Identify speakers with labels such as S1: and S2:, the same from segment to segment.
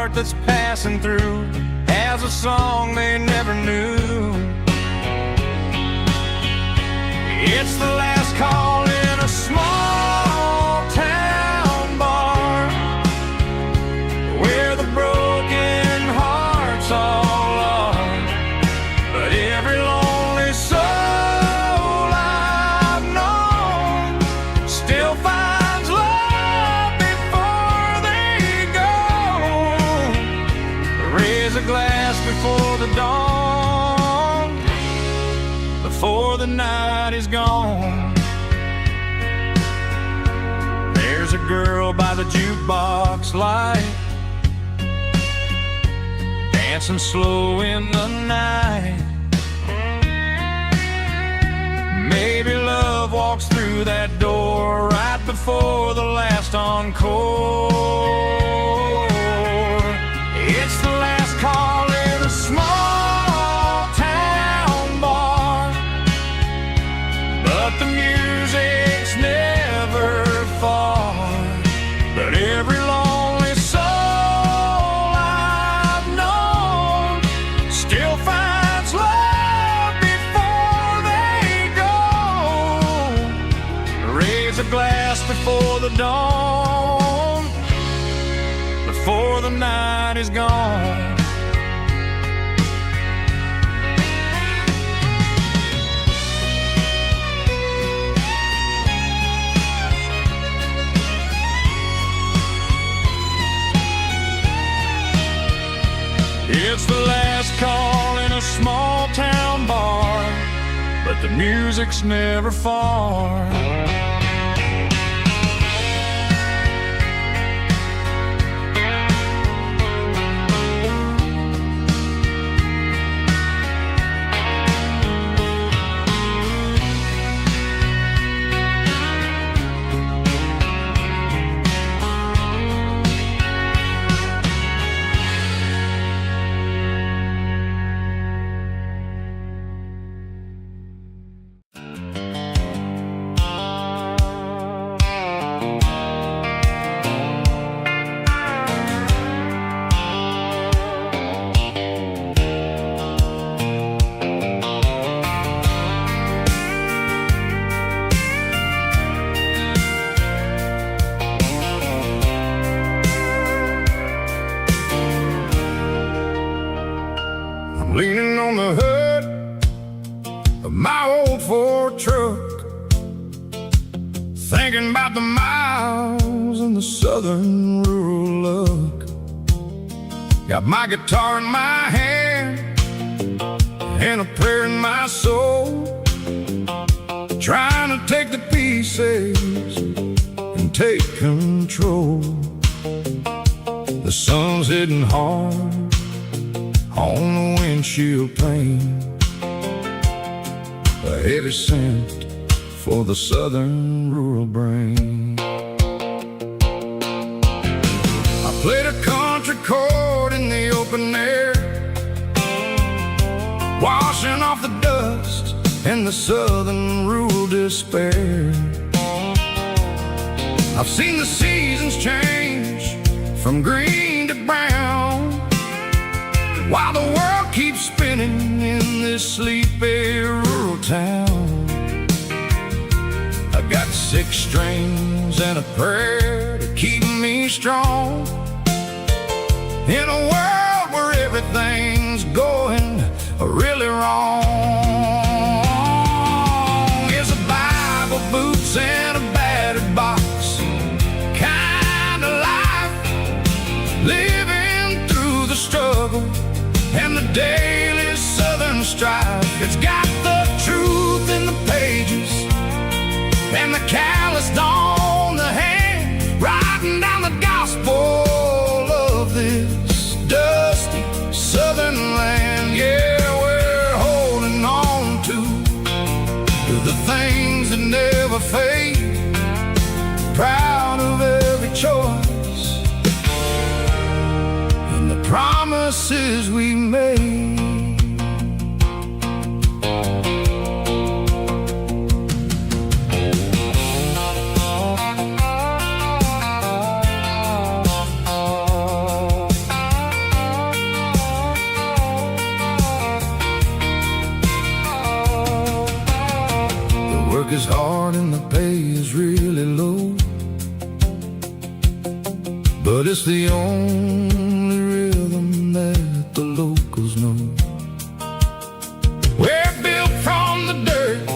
S1: heart that's passing through has a song they never knew. It's the last call in a small town bar where the broken hearts all are. But every lonely soul I've known still finds love before they go. Raise a glass before the dawn, before the night is gone. There's a girl by the jukebox light, dancing slow in the night. Maybe love walks through that door right before the last encore. It's the last call in a small town bar, but the music's never far. But every lonely soul I've known still finds love before they go. Raise a glass before the dawn, before the night is gone. It's the last call in a small town bar, but the music's never far. Leaning on the hood of my old Ford truck, thinking about the miles and the southern rural look. Got my guitar in my hand and a prayer in my soul, trying to take the pieces and take control. The sun's hitting hard on the windshield pane, a heavy scent for the southern rural brain. I played a country chord in the open air, washing off the dust and the southern rural despair. I've seen the seasons change from green to brown, while the world keeps spinning in this sleepy rural town. I got 6 strings and a prayer to keep me strong in a world where everything's going really wrong. It's a Bible, boots, and a battered box kind of life, living through the struggle and the daily southern strife. It's got the truth in the pages and the calloused on the hand, writing down the gospel of this dusty southern land. Yeah, we're holding on to the things that never fade, proud of every choice and the promises we made. is hard and the pay is really low, but it's the only rhythm that the locals know. We're built from the dirt,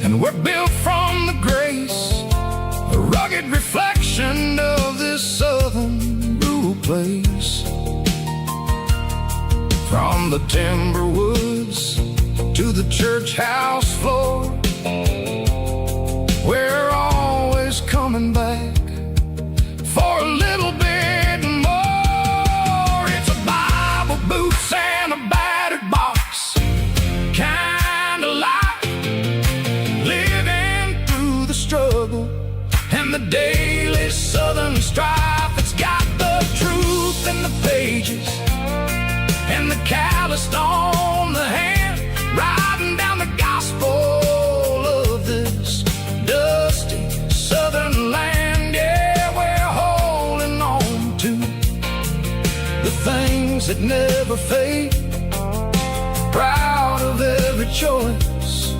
S1: and we're built from the grace, a rugged reflection of this southern rural place. From the timber woods to the church house floor, we're always coming back for a little bit more. It's a Bible, boots, and a battered box kind of life, living through the struggle and the daily southern strife. It's got the truth in the pages and the calloused on the hand, riding down the gospel of this dusty southern land. Yeah, we're holding on to the things that never fade, proud of every choice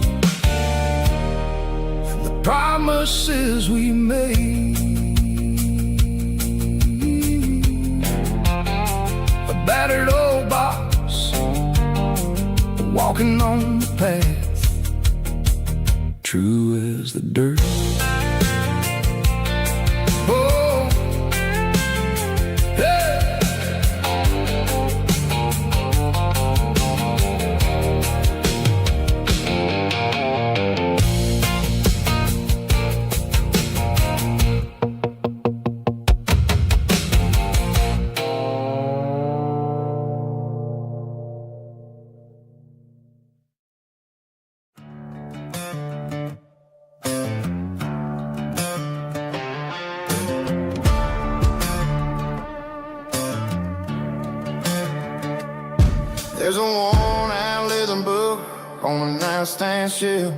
S1: and the promises we made. A battered old box, walking on the path, true as the dirt. Oh, yeah. There's a worn-out leather book on a nightstand shelf,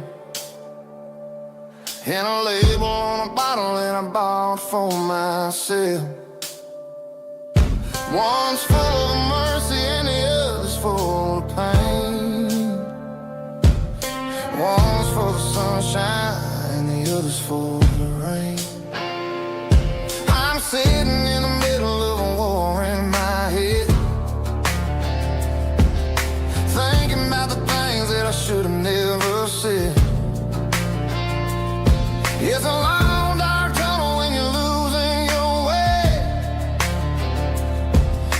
S1: and a label on a bottle that I bought for myself. One's full of mercy and the other's full of pain. One's for the sunshine and the other's for the rain. I'm sitting in the middle of a war in my head, thinking about the things that I should have never said. It's a long dark tunnel when you're losing your way,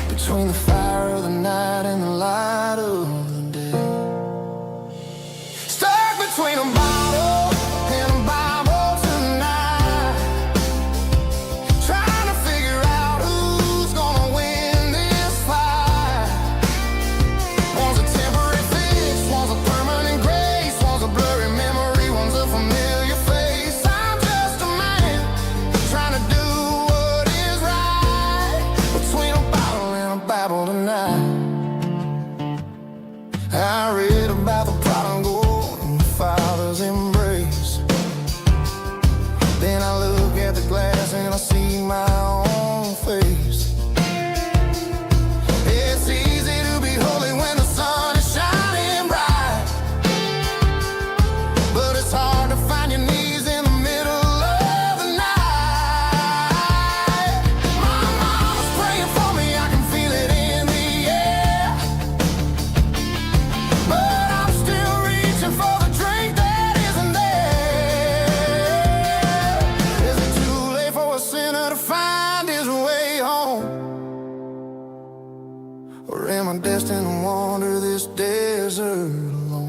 S1: between the fire of the night and the light of the day. Stuck between a bottle and a Bible tonight, trying to figure out who's gonna win this fight. One's a temporary fix, one's a permanent grace, one's a blurry memory, one's a familiar face. I'm just a man trying to do what is right, between a bottle and a Bible tonight. I read about the prodigal and the father's embrace. Then I look at the glass and I see my own face. It's easy to be holy when the sun is shining bright, but it's hard to find your knees in the middle of the night. My mama's praying for me, I can feel it in the air, but I'm still reaching for the drink that isn't there. Is it too late for a sinner to find his way home? Or am I destined to wander this desert alone?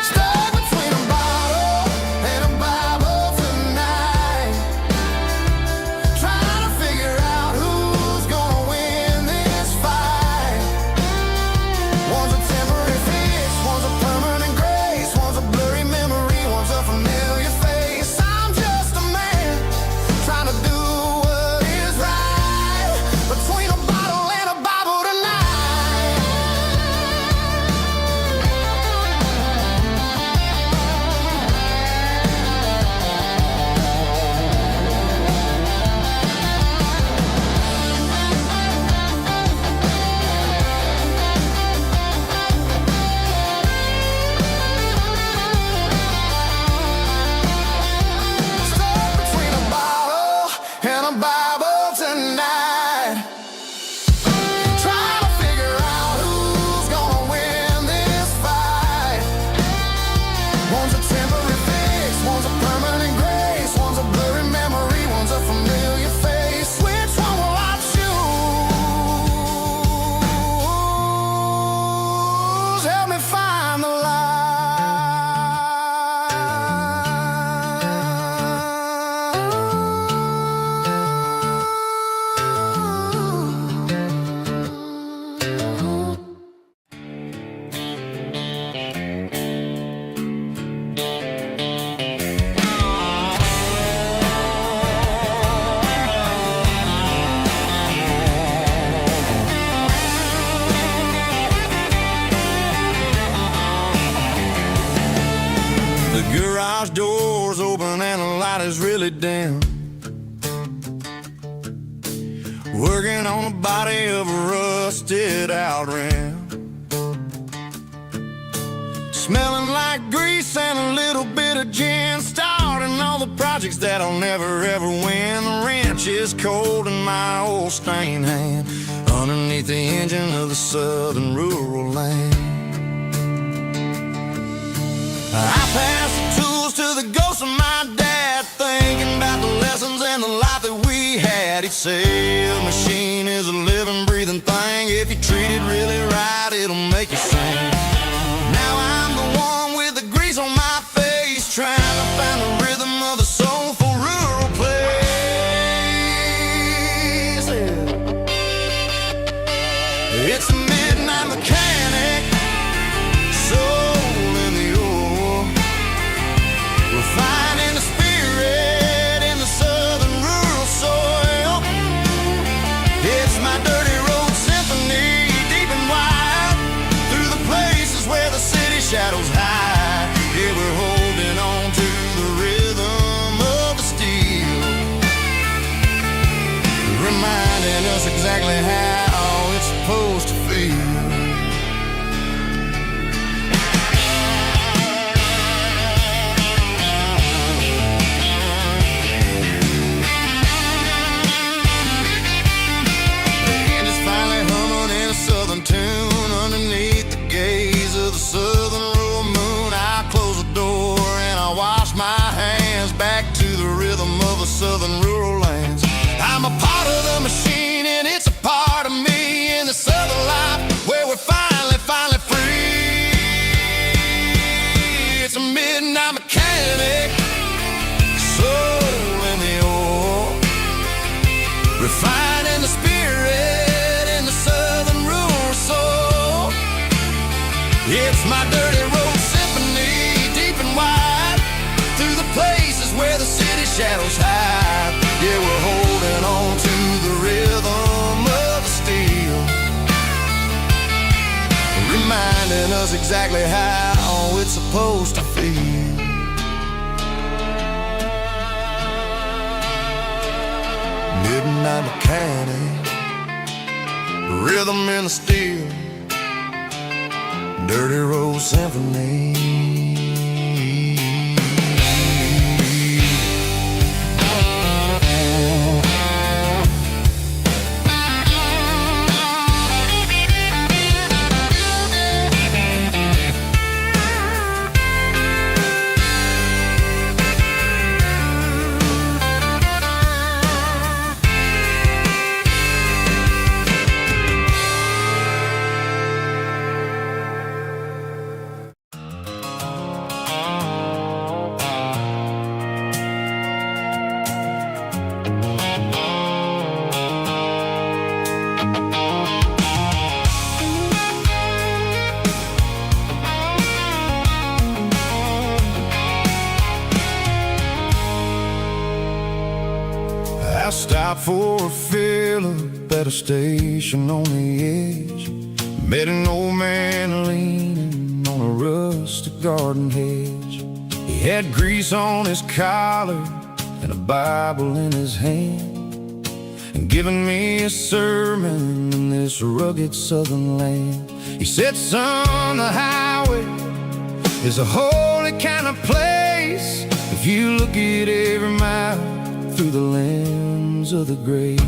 S1: Stuck between a bottle and a Bible tonight, trying to figure out who's gonna win this fight. One's a temporary fix, one's a permanent grace, one's a blurry memory, one's a familiar face. I'm just a man trying to do what is right, between a bottle and a light is really dim, working on the body of a rusted out rim, smelling like grease and a little bit of gin, starting all the projects that'll never ever win. The wrench is cold in my old stained hand, underneath the engine of the southern rural land. I pass the tools to the ghost of my dad, thinking about the lessons and the life that we had. He'd say a machine is a living, breathing thing. If you treat it really right, it'll make you sing. Now I'm the one with the grease on my face, trying to find the rhythm of a soulful rural place. It's a midnight mechanic, soul in the ore, refining the spirit in the southern rural soil. It's my dirty road symphony, deep and wide, through the places where the city shadows hide. Yeah, we're holding on to the rhythm of the steel, reminding us exactly how it's supposed to feel. Tune underneath the gaze of the southern rural moon. I close the door and I wash my hands, back to the rhythm of the southern rural lands. I'm a part of the machine and it's a part of me, in the southern life where we're finally free. It's a midnight mechanic, soul in the ore, refining the spirit in the southern rural soul. It's my dirty road symphony, deep and wide, through the places where the city shadows hide. Yeah, we're holding on to the rhythm of the steel, reminding us exactly how it's supposed to feel. Midnight mechanic, rhythm in the steel, dirty road symphony. I stopped for a fill-up at a station on the edge, met an old man leaning on a rustic garden hedge. He had grease on his collar and a Bible in his hand, and giving me a sermon in this rugged southern land. He said, son, the highway is a holy kind of place if you look at every mile through the lens of the grace.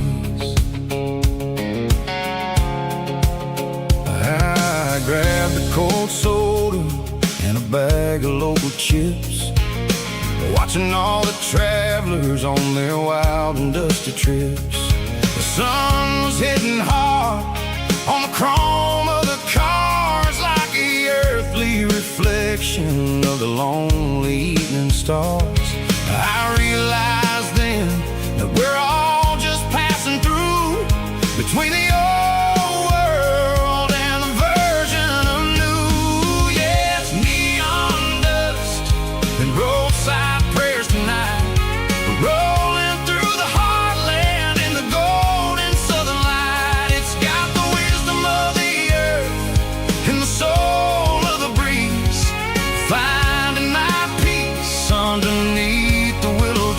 S1: I grabbed a cold soda and a bag of local chips, watching all the travelers on their wild and dusty trips. The sun was hitting hard on the chrome of the cars, like the earthly reflection of the lonely evening stars. I realized then that we're all just passing through between the old world and the version of new. Yes, neon dust and roadside prayers tonight, rolling through the heartland in the golden southern light. It's got the wisdom of the earth and the soul of the breeze, finding my peace underneath the willow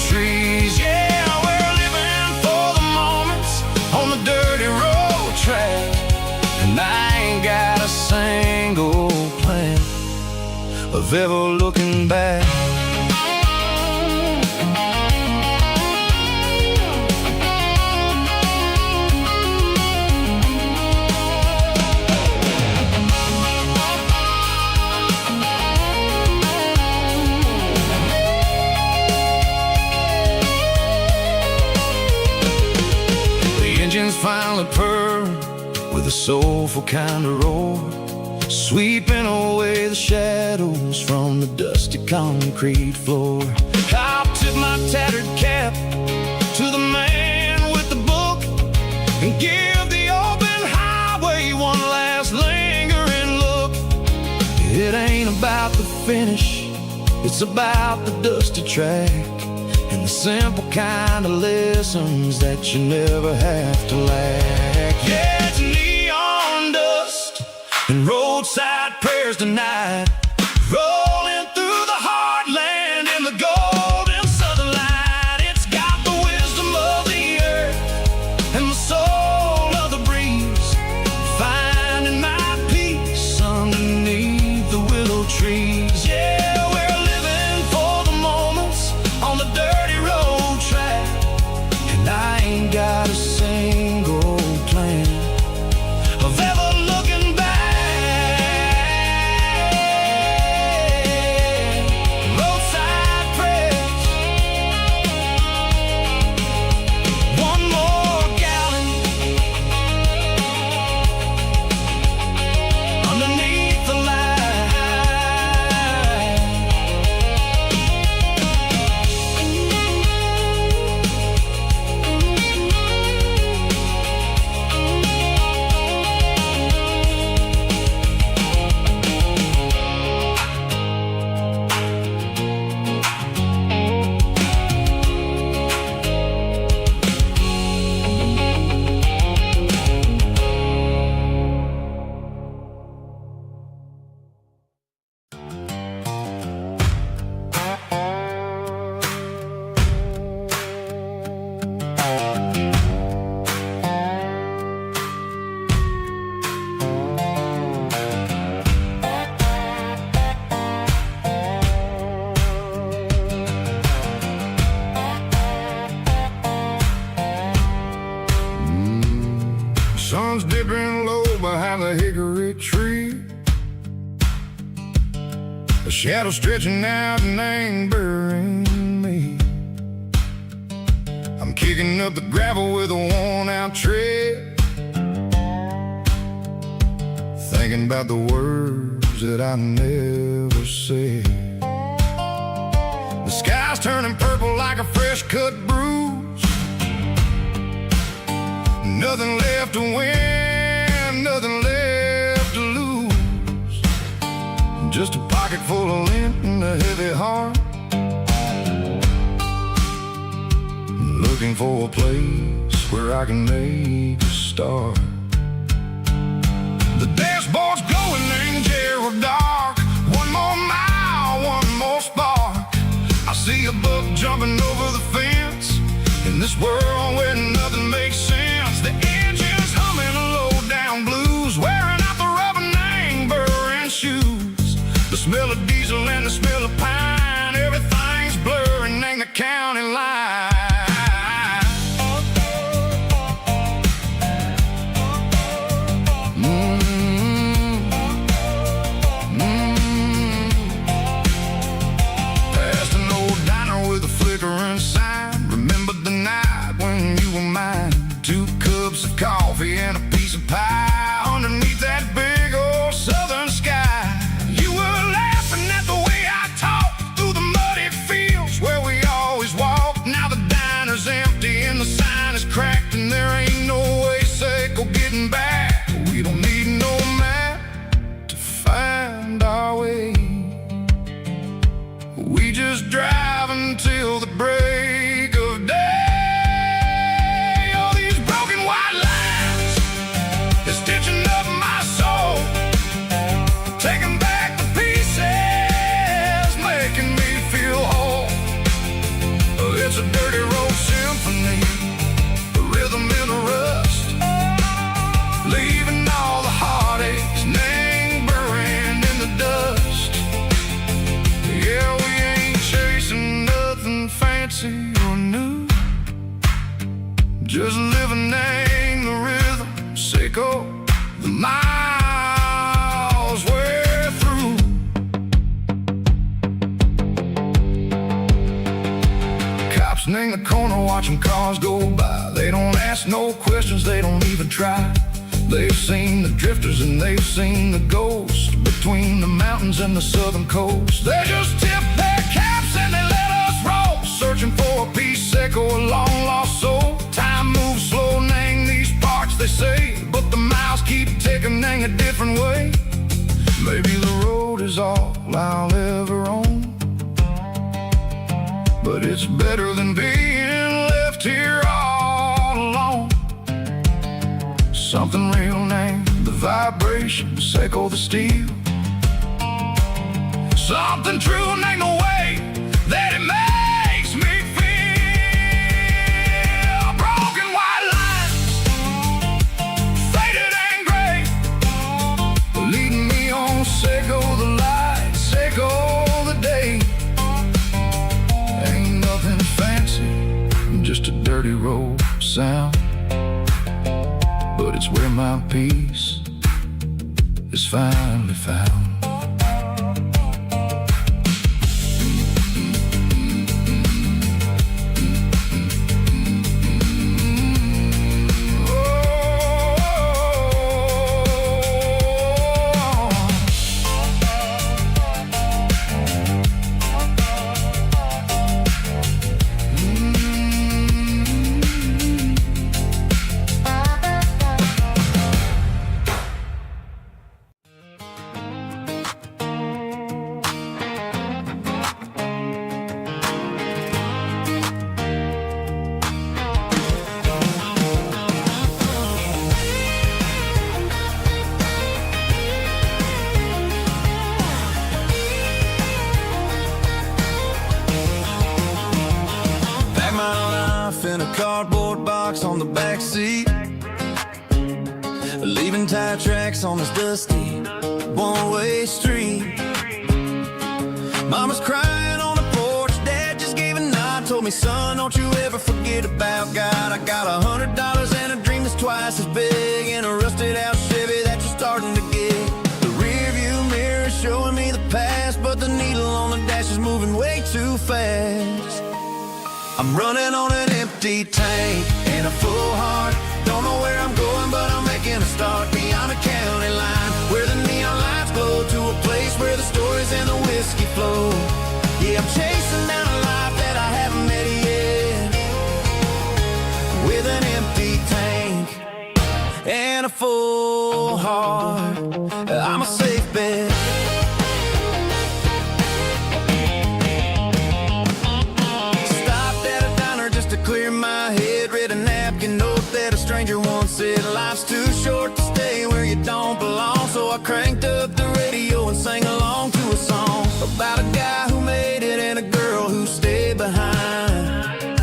S1: of ever looking back. Finally purr with a soulful kind of roar, sweeping away the shadows from the dusty concrete floor. I'll tip my tattered cap to the man with the book and give the open highway one last lingering look. It ain't about the finish, it's about the dusty track and the simple kind of lessons that you never have to lack. Yeah, it's neon dust and roadside prayers tonight, rolling through the heartland in the golden southern light. It's got the wisdom of the earth and the soul of the breeze, finding my peace underneath the willow trees. Yeah, we're living for the moments on the dirty road track, and I ain't got a single plan of ever looking back. Roadside prayers, one more gallon underneath the light. Sun's dipping low behind the hickory tree, a shadow stretching out and angering me. I'm kicking up the gravel with a worn-out tread, thinking about the words that I never said. The sky's turning purple like a fresh-cut bruise, nothing left to win, nothing left to lose. Just a pocket full of lint and a heavy heart, looking for a place where I can make a start. The dashboard's glowing in Gerald dark. One more mile, one more spark. I see a buck jumping over the fence in this world where nothing makes sense. The engine's humming a low-down blues, wearing out the rubber name burring shoes. The smell of diesel and the smell of pine, everything's blurring in the county line. Past an old diner with a flickering sign, remember the night when you were mine. 2 cups of coffee and a piece of pie underneath that big old southern sky. You were laughing at the way I talked through the muddy fields where we always walked. Now the diner's empty and the sign is cracked, and there ain't no way safe or getting back. We don't need no map to find our way. We just drive until the break of day. It's a dirty road symphony, a rhythm in a just living in the rhythm, Seiko, the miles we're through. Cops in the corner watching cars go by. They don't ask no questions, they don't even try. They've seen the drifters and they've seen the ghosts between the mountains and the southern coast. They just tip their caps and they let us roll, searching for a piece, Seiko, a long lost soul. Time moves slow, Nang, these parts they say, but the miles keep ticking, Nang, a different way. Maybe the road is all I'll ever own, but it's better than being left here all alone. Something real, Nang, the vibration, Seiko, the steel. Something true, Nang, the way that it makes me feel. Broken white lines, faded and gray, leading me on, Seiko, the light, Seiko, the day. Ain't nothing fancy, just a dirty road sound, but it's where my peace is finally found.
S2: In a cardboard box on the back seat, leaving tire tracks on this dusty one-way street. Mama's crying on the porch, Dad just gave a nod, told me, son, don't you ever forget about God. I got $100 and a dream that's twice as big, in a rusted out Chevy that you're starting to get. The rear view mirror is showing me the past, but the needle on the dash is moving way too fast. I'm running on an empty tank and a full heart. Don't know where I'm going, but I'm making a start beyond the county line, where the neon lights glow, to a place where the stories and the whiskey flow. Yeah, I'm chasing down a life that I haven't met yet, with an empty tank and a full heart. I'm a safe bet. Clear my head, read a napkin note that a stranger once said, life's too short to stay where you don't belong. So I cranked up the radio and sang along to a song about a guy who made it and a girl who stayed behind.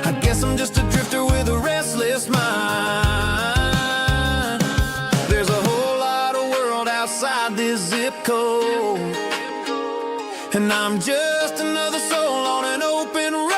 S2: I guess I'm just a drifter with a restless mind. There's a whole lot of world outside this zip code, and I'm just another soul on an open road.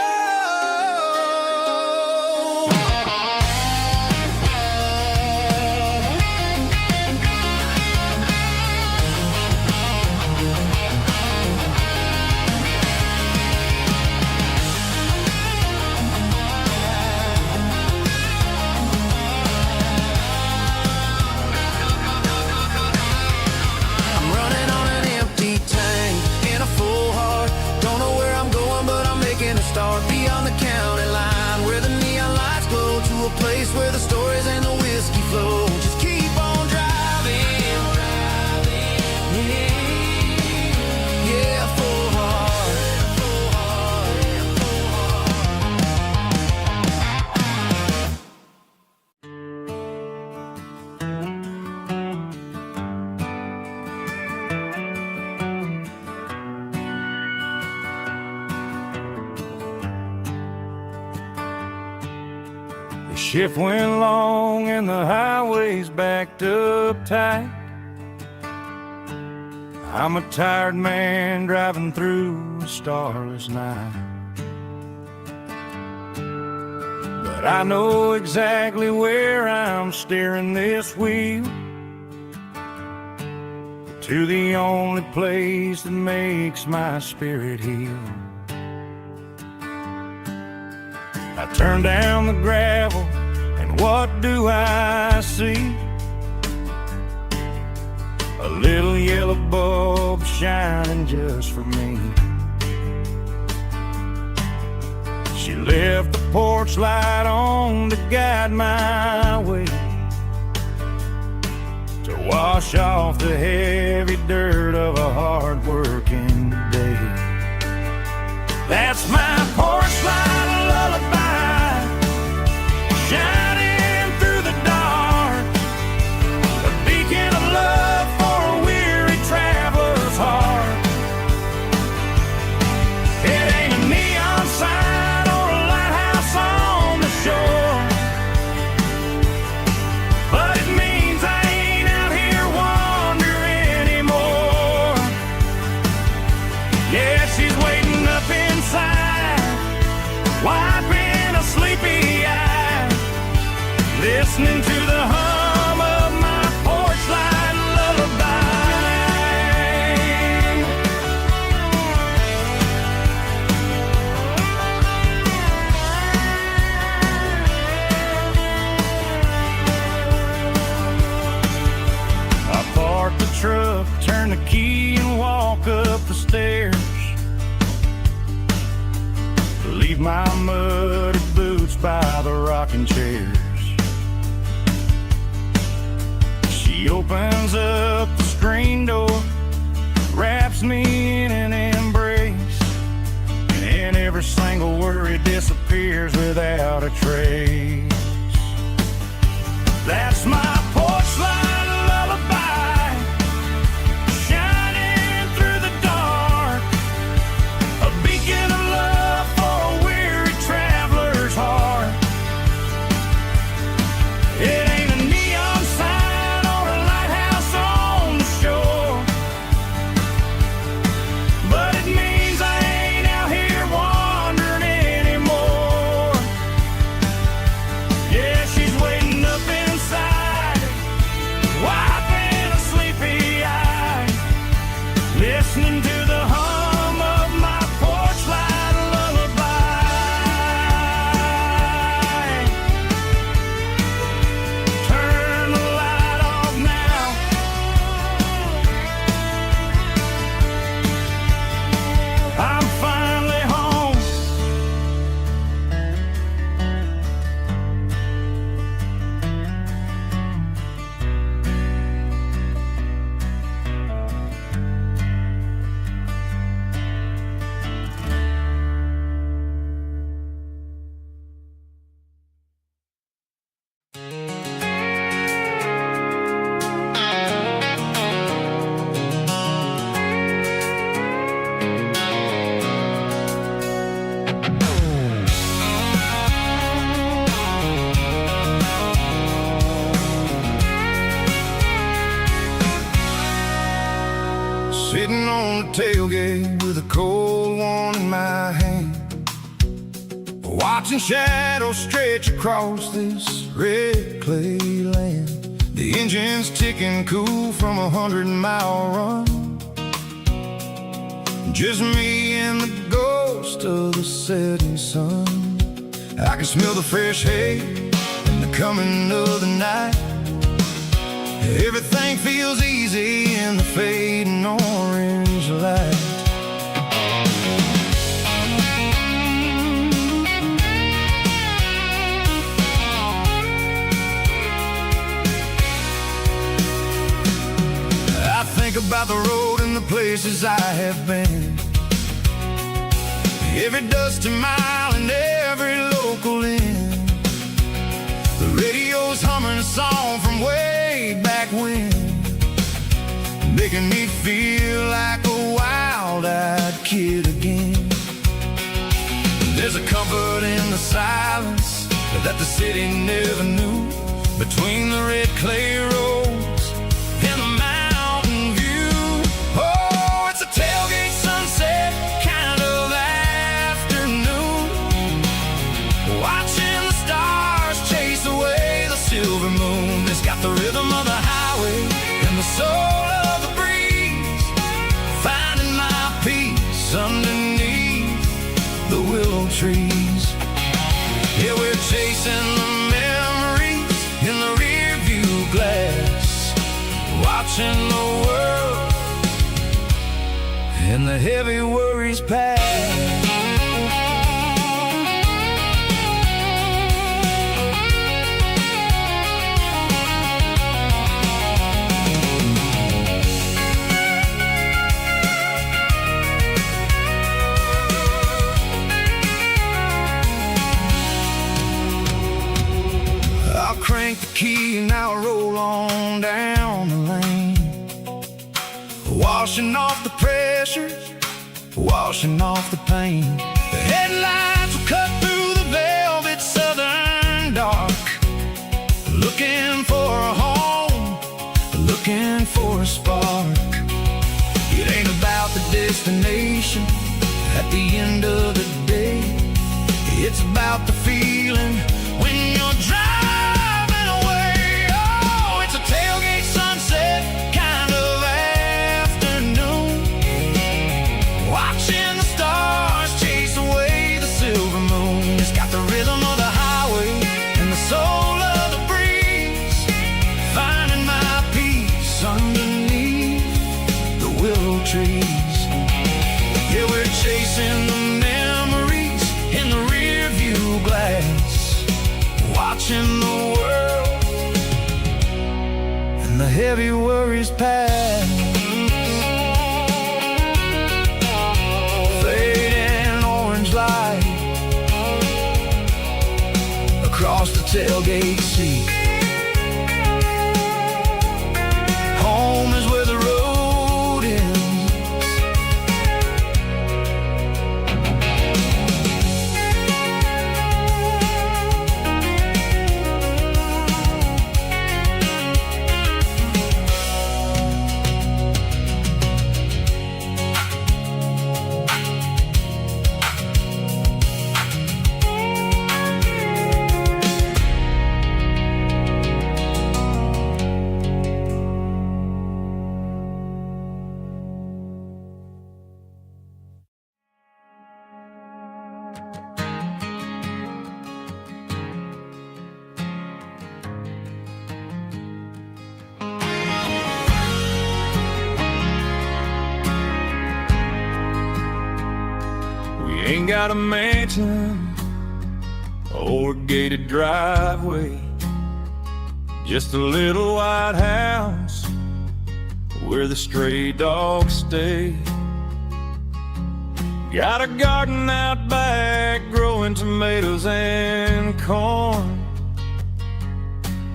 S2: Start beyond the county line, where the neon lights glow, to a place where the stories and the whiskey flow. Just keep on driving, yeah, full heart, full heart, full
S1: Shift went long and the highway's backed up tight. I'm a tired man driving through a starless night, but but I know exactly where I'm steering this wheel, to the only place that makes my spirit heal. I turn down the gravel, and what do I see? A little yellow bulb shining just for me. She left the porch light on to guide my way, to wash off the heavy dirt of a hard-working day. That's my porch light lullaby, shining through the dark, a beacon of love for a weary traveler's heart. It ain't a neon sign or a lighthouse on the shore, but it means I ain't out here wandering anymore. Yeah, she's waiting up inside, wiping a sleepy eye, listening to the hum of my porch light lullaby. I park the truck, turn the key, and walk up the stairs, leave my muddy boots by the rocking chairs. She opens up the screen door, wraps me in an embrace, and every single worry disappears without a trace. That's my porch light lullaby, shining through the dark, a beacon of love for a weary traveler's heart. It ain't a neon sign or a lighthouse on the shore, but it means I ain't out here wandering anymore. Yeah, she's waiting up inside, wiping a sleepy eye, listening to the hum of my porch light lullaby. Turn the light off now, I'm finally home. Sitting on the tailgate with a cold one in my hand, watching shadows stretch across this red clay land. The engine's ticking cool from 100-mile run, just me and the ghost of the setting sun. I can smell the fresh hay and the coming of the night. Everything feels easy in the fading orange light. I think about the road and the places I have been, every dusty mile and every local inn. The radio's humming a song from way back when, making me feel like a wild-eyed kid again. There's a comfort in the silence that the city never knew, between the red clay roads and the mountain view. Oh, it's a tailgate sunset kind of afternoon, watching the stars watching the world and the heavy worries pass. Crank the key and I'll roll on down the lane, washing off the pressure, washing off the pain. The headlights will cut through the velvet southern dark, looking for a home, looking for a spark. It ain't about the destination at the end of the day, it's about the feeling when you're driving. Tailgate sunset kind of afternoon, watching the stars chase away the silver moon. It's got the rhythm of the highway and the soul of the breeze, finding my peace underneath the willow trees. Yeah, we're chasing the memories in the rear view glass, watching the world, the heavy worries pass. Fading orange light across the tailgate seat. Home is where the road ends. Ain't got a mansion or a gated driveway, just a little white house where the stray dogs stay. Got a garden out back growing tomatoes and corn,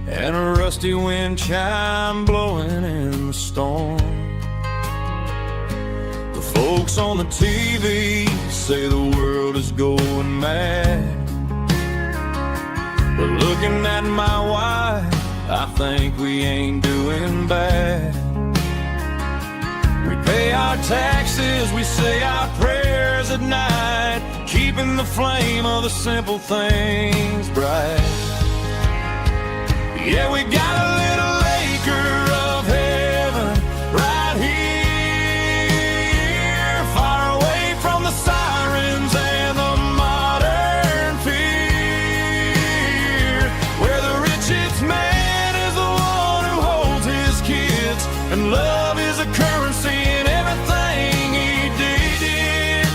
S1: and a rusty wind chime blowing in the storm. Folks on the TV say the world is going mad, but looking at my wife, I think we ain't doing bad. We pay our taxes, we say our prayers at night, keeping the flame of the simple things bright. Yeah, we got a little acre of heaven right here, sirens and the modern fear, where the richest man is the one who holds his kids, and love is a currency in everything he did.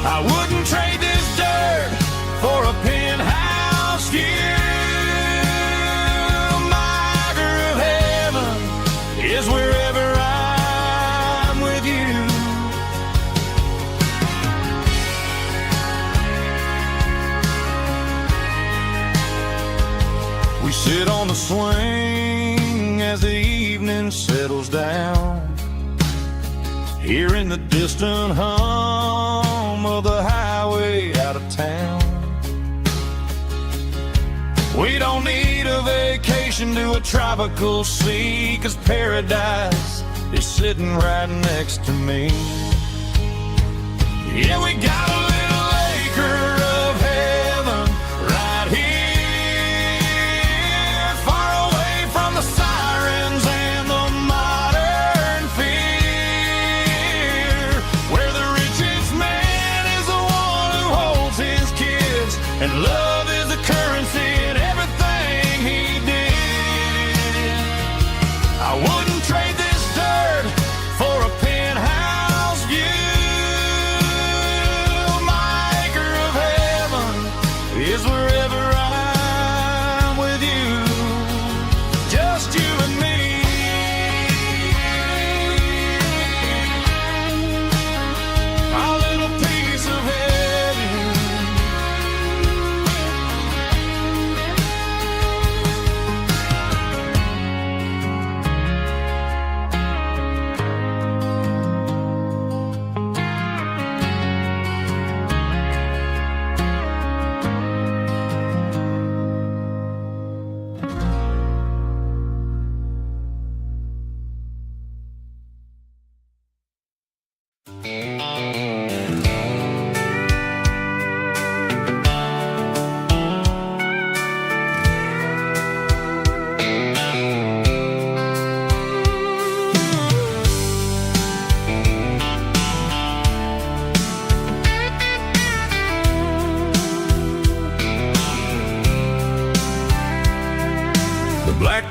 S1: I wouldn't trade this dirt for a penthouse view. My acre of heaven is wherever I'm with you. We sit on the swing as the evening settles down, hearing the distant hum of the highway out of town. We don't need a vacation to a tropical sea, 'cause paradise is sitting right next to me. Yeah, we got a little acre of heaven right here, far away from the sirens and the modern fear, where the richest man is the one who holds his kids, and love is the currency in everything he did. I wouldn't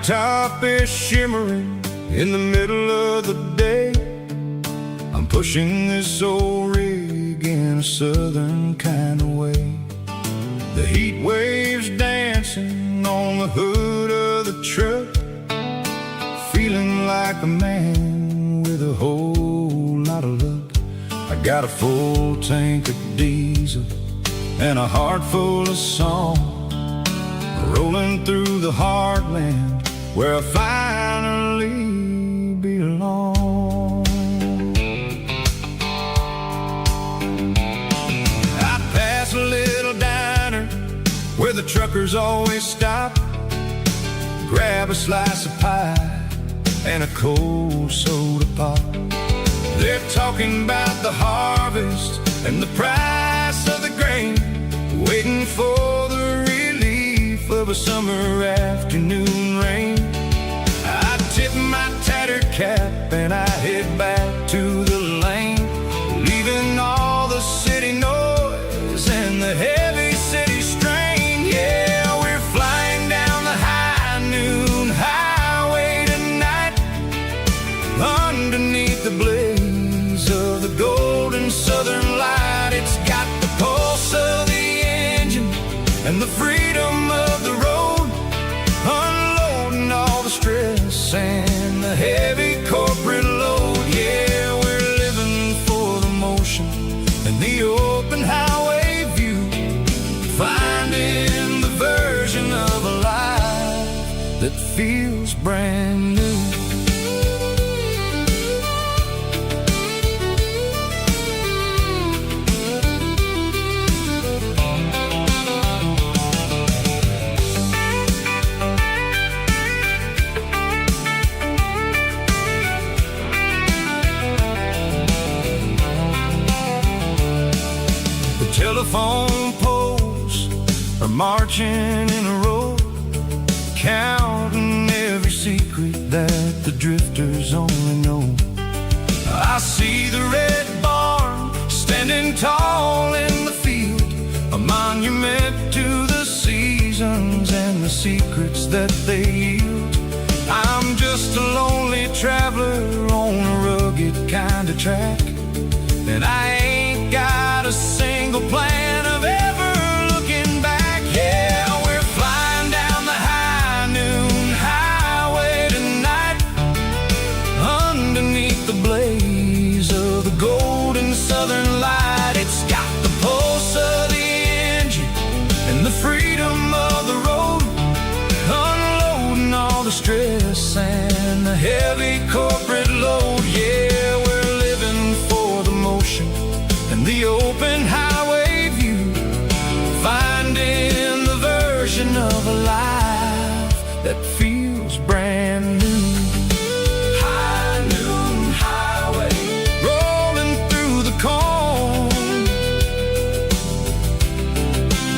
S1: top is shimmering in the middle of the day. I'm pushing this old rig in a southern kind of way. The heat waves dancing on the hood of the truck, feeling like a man with a whole lot of luck. I got a full tank of diesel and a heart full of song, rolling through the heartland where I finally belong. I pass a little diner where the truckers always stop, grab a slice of pie and a cold soda pop. They're talking about the harvest and the price of the grain, waiting for the relief of a summer afternoon rain. I tip my tattered cap and I head back to the lane, leaving all the city noise and the heavy city strain. Yeah, we're flying down the high noon highway tonight, underneath the blaze of the golden southern light. It's got the pulse of the engine and the freedom of the road, unloading all the stress and the heavy corporate load. Yeah, we're living for the motion and the open highway view, finding the version of a life that feels brand new. Telephone poles are marching in a row, counting every secret that the drifters only know. I see the red barn standing tall in the field, a monument to the seasons and the secrets that they yield. I'm just a lonely traveler on a rugged kind of track, and I ain't got a single plan of ever looking back. Yeah, we're flying down the high noon highway tonight, underneath the blaze of the golden southern light. It's got the pulse of the engine and the freedom of the road, unloading all the stress and the heavy corporate load. Yeah, we're living for the motion and the open highway view, finding the version of a life that feels brand new. High noon highway, rolling through the corn,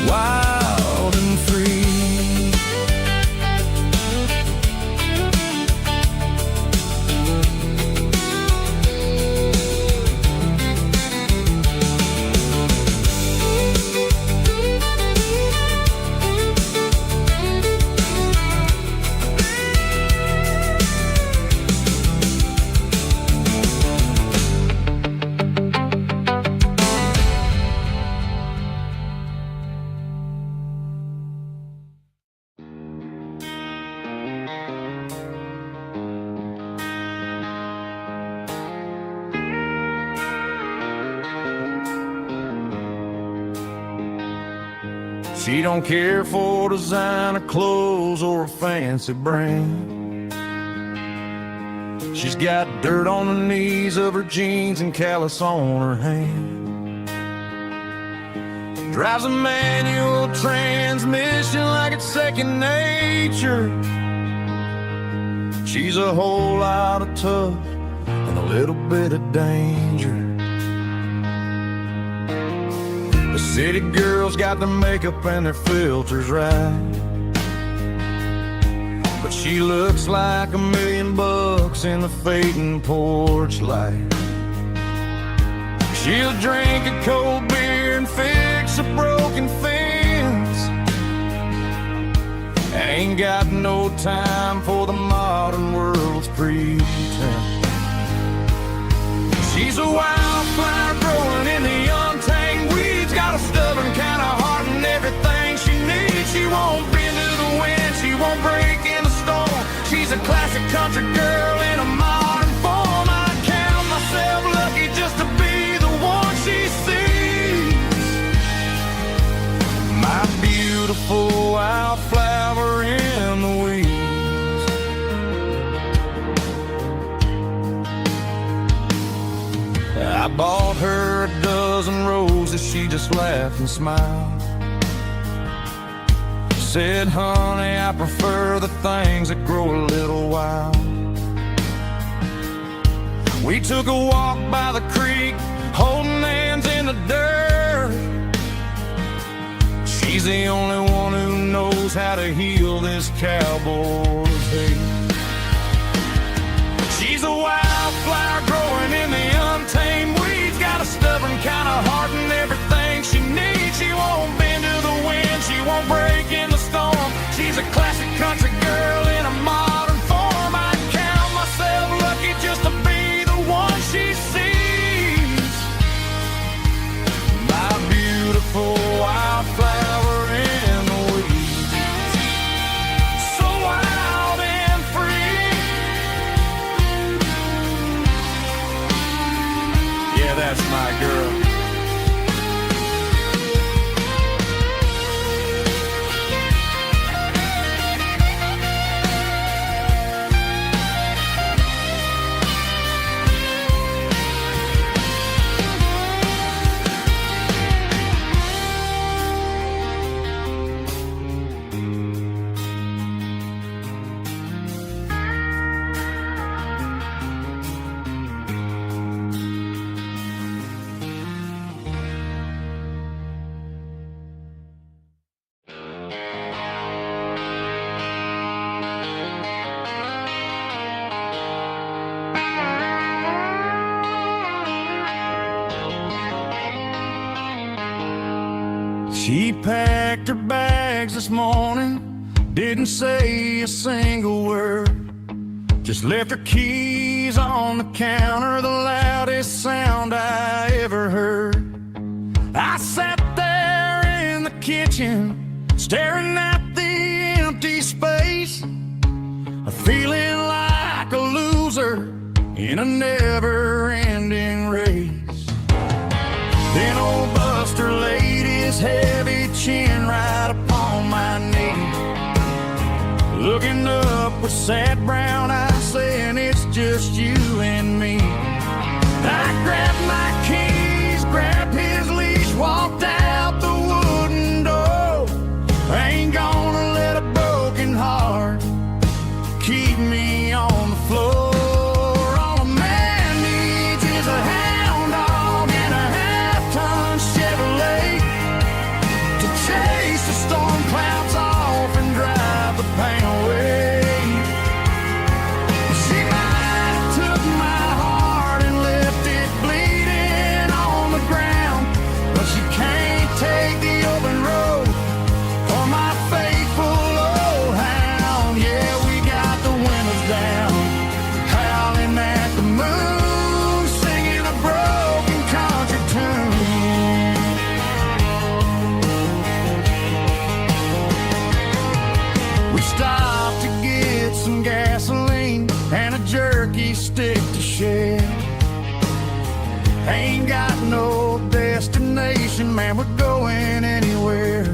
S1: wild and free. She don't care for designer clothes or a fancy brand. She's got dirt on the knees of her jeans and callus on her hand. Drives a manual transmission like it's second nature. She's a whole lot of tough and a little bit of danger. The city girls got their makeup and their filters right, but she looks like $1 million in the fading porch light. She'll drink a cold beer and fix a broken fence, and Ain't got no time for the modern world's pretense. She's a wildflower growing in the untamed weeds. Got a stubborn kind of heart and everything she needs. She won't bend to the wind, she won't break in the storm. She's a classic country girl in a modern form. I count myself lucky just to be the one she sees. My beautiful wildflower in the weeds. I bought her a dozen roses, she just laughed and smiled. Said, honey, I prefer the things that grow a little wild. We took a walk by the creek, holding hands in the dirt. She's the only one who knows how to heal this cowboy's hate. She's a wildflower growing in the untamed weeds. Got a stubborn kind of heart and everything she needs. She won't bend to the wind, she won't break in the storm. She's a classic country girl in a modern form. I count myself lucky just to be the one she sees. My beautiful wildflower in the weeds. So wild and free. Yeah, that's my girl. She packed her bags this morning, didn't say a single word. Just left her keys on the counter, the loudest sound I ever heard. I sat there in the kitchen, staring at the empty space, feeling like a loser in a never-ending race. Then old Buster laid his heavy chin right upon my knee, looking up with sad brown eyes, saying it's just you and me. I grabbed my keys, grabbed his leash, walked out the wooden door. I ain't gonna let a broken heart keep me on the floor. All a man needs is a hound dog and a half-ton Chevrolet to chase the storm clouds off and drive the pain away. She might have took my heart and left it bleeding on the ground, but she can't take the open road for my faithful old hound. Yeah, we got the windows down, howling at the moon, singing a broken country tune. We stopped to get some gasoline and a jerky stick to share. Ain't got no destination, man, we're going anywhere.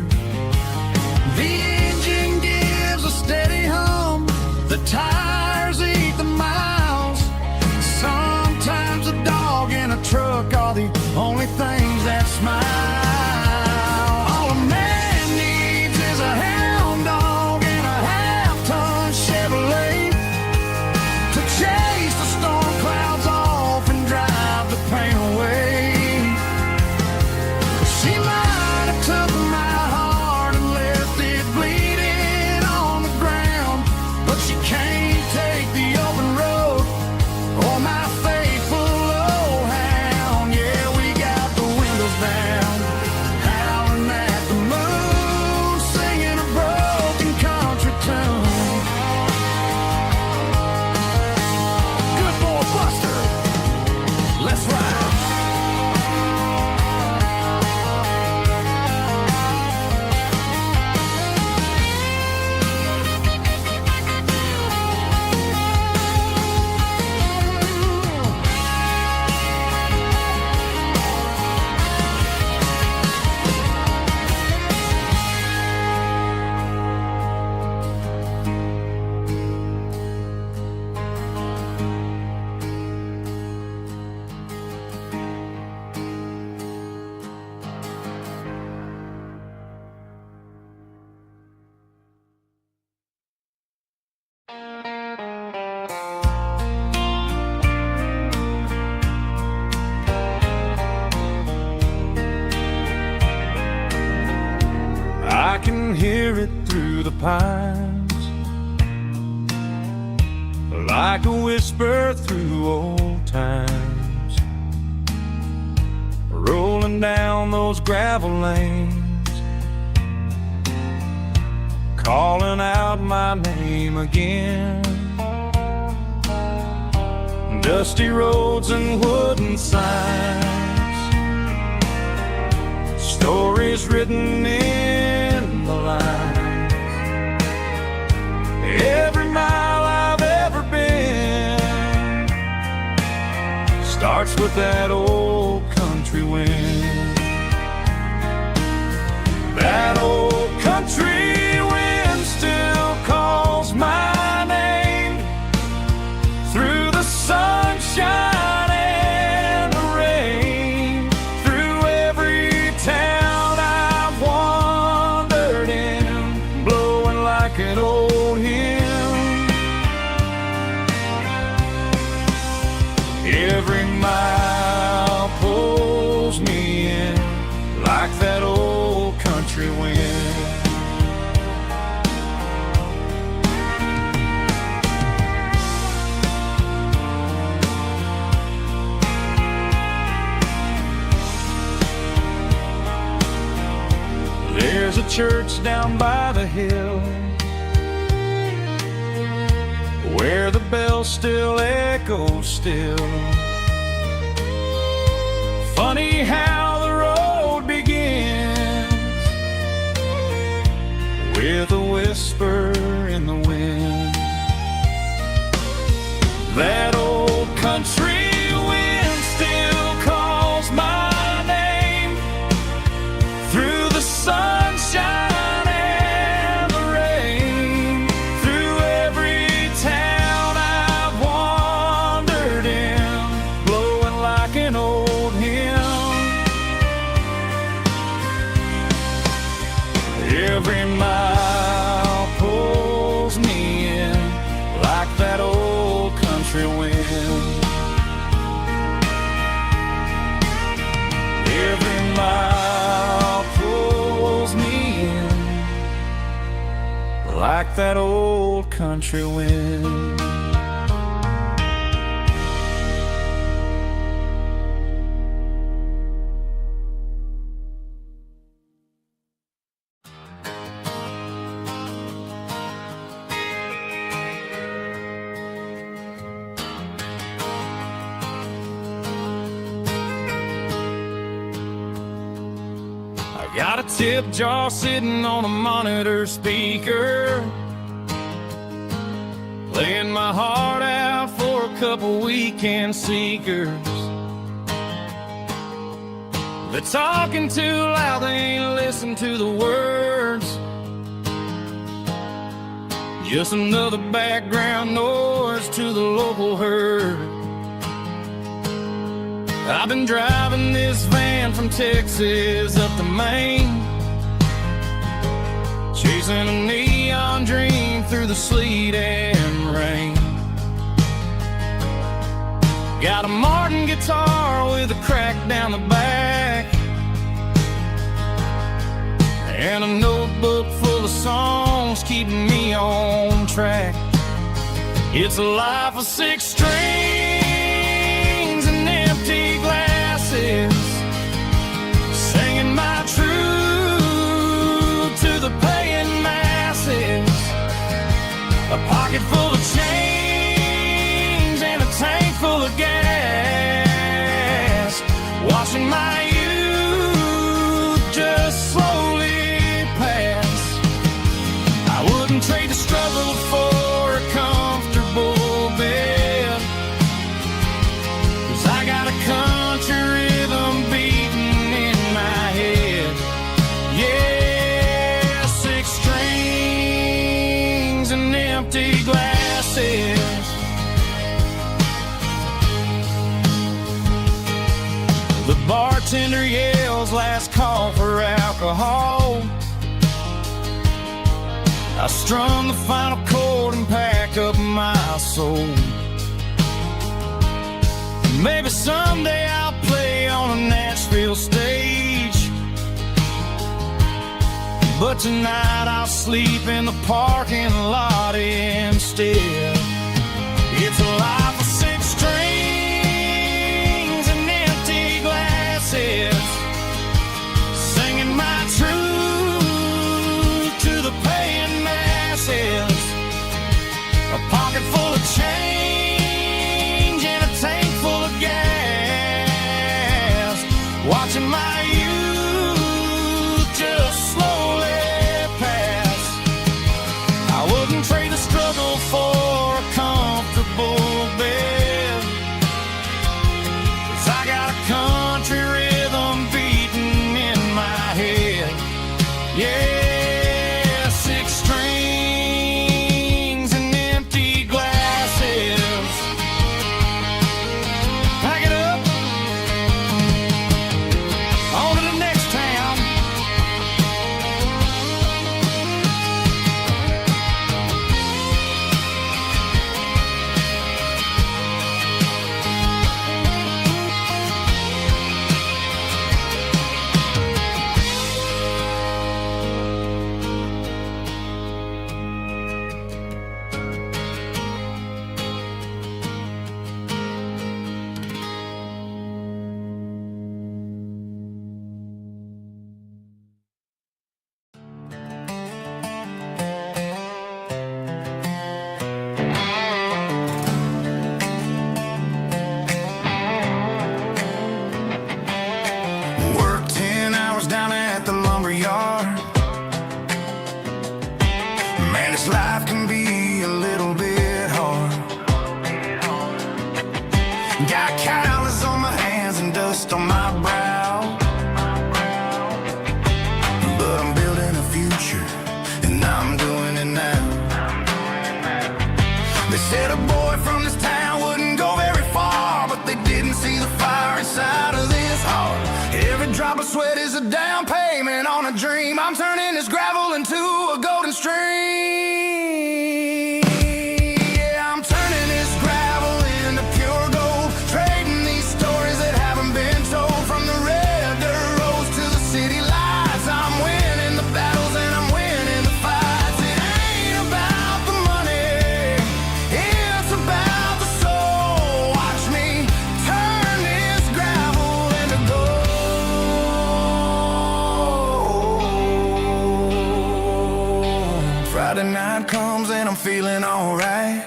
S1: The engine gives a steady hum, the tires eat the miles. Sometimes a dog and a truck are the only things that smile. All a man needs is a hound dog and a half-ton Chevrolet to chase the storm clouds off and drive the pain away. She might through the pines, like a whisper through old times, rolling down those gravel lanes, calling out my name again. Dusty roads and wooden signs, stories written in the lines. Every mile I've ever been starts with that old country wind. That old country wind still calls my name through the sunshine and the rain, through every town I've wandered in, blowing like an old hymn. Every mile pulls me in like that old country wind. There's a church down by the hill where the bells still echo still. Funny how the road begins with a whisper in the wind. That old country wind still calls my name through the sunshine and the rain, through every town I've wandered in, blowing like an old hymn. Every mile pulls me in like that old country wind. Every mile pulls me in like that old country wind. Got a tip jar sitting on a monitor speaker, playing my heart out for a couple weekend seekers. They're talking too loud, they ain't listen to the words. Just another background noise to the local herd. I've been driving this van from Texas up to Maine, chasing a neon dream through the sleet and rain. Got a Martin guitar with a crack down the back, and a notebook full of songs keeping me on track. It's a life of 6 strings and empty glasses, singing my truth to the paying masses. A pocket full of change and a tank full of gas, watching my youth just slowly pass. I wouldn't trade the struggle for a comfortable bed, 'cause I got a country rhythm beating in my head. Yeah, 6 strings and empty glasses. The bartender yells last call for alcohol. I strum the final chord and pack up my soul. Maybe someday I'll play on a Nashville stage, but tonight I'll sleep in the parking lot instead. It's a life of six strings and empty glasses, singing my truth to the paying masses. A pocket full of change and a tank full of gas, watching my youth just slowly pass. I wouldn't trade the struggle for a comfortable bed, 'cause I got a country rhythm beating in my head. Yeah, six strings and empty glasses. Pack it up, on to the next town. Work 10 hours down at the lumber yard. Man, this life can be a little bit hard. Got calluses on my hands and dust on my brow, but I'm building a future and I'm doing it now. They said a boy from this town wouldn't go very far, but they didn't see the fire inside of this heart. Every drop of sweat is a down payment on a dream. I'm turning this gravel into a golden stream. Yeah, I'm turning this gravel into pure gold, trading these stories that haven't been told. From the red dirt roads to the city lights, I'm winning the battles and I'm winning the fights. It ain't about the money, it's about the soul. Watch me turn this gravel into gold. Friday night comes and I'm feeling alright.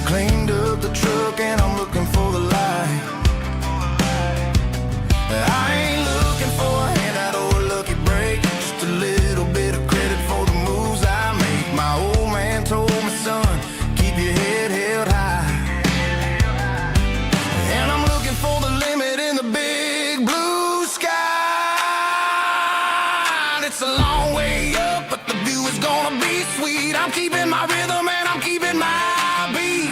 S1: Cleaned up the truck and I'm looking for the light. I ain't looking for a handout or a lucky break, just a little bit of credit for the moves I make. My old man told me, son, keep your head held high. And I'm looking for the limit in the big blue sky. It's a long way up, but the view is gonna be sweet. I'm keeping my rhythm and I'm keeping my beat.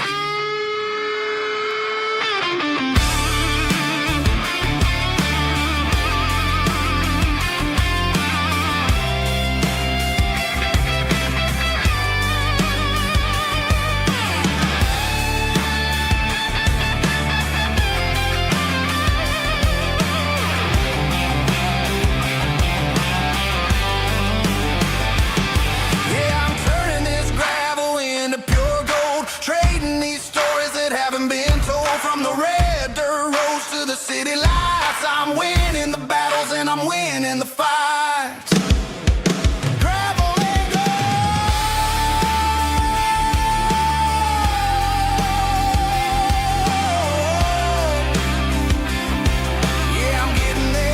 S1: Yeah, I'm turning this gravel into pure gold, trading these stories that haven't been told. From the red dirt roads to the city lights, I'm winning the battles and I'm winning the fights. Gravel and gold. Yeah, I'm getting there.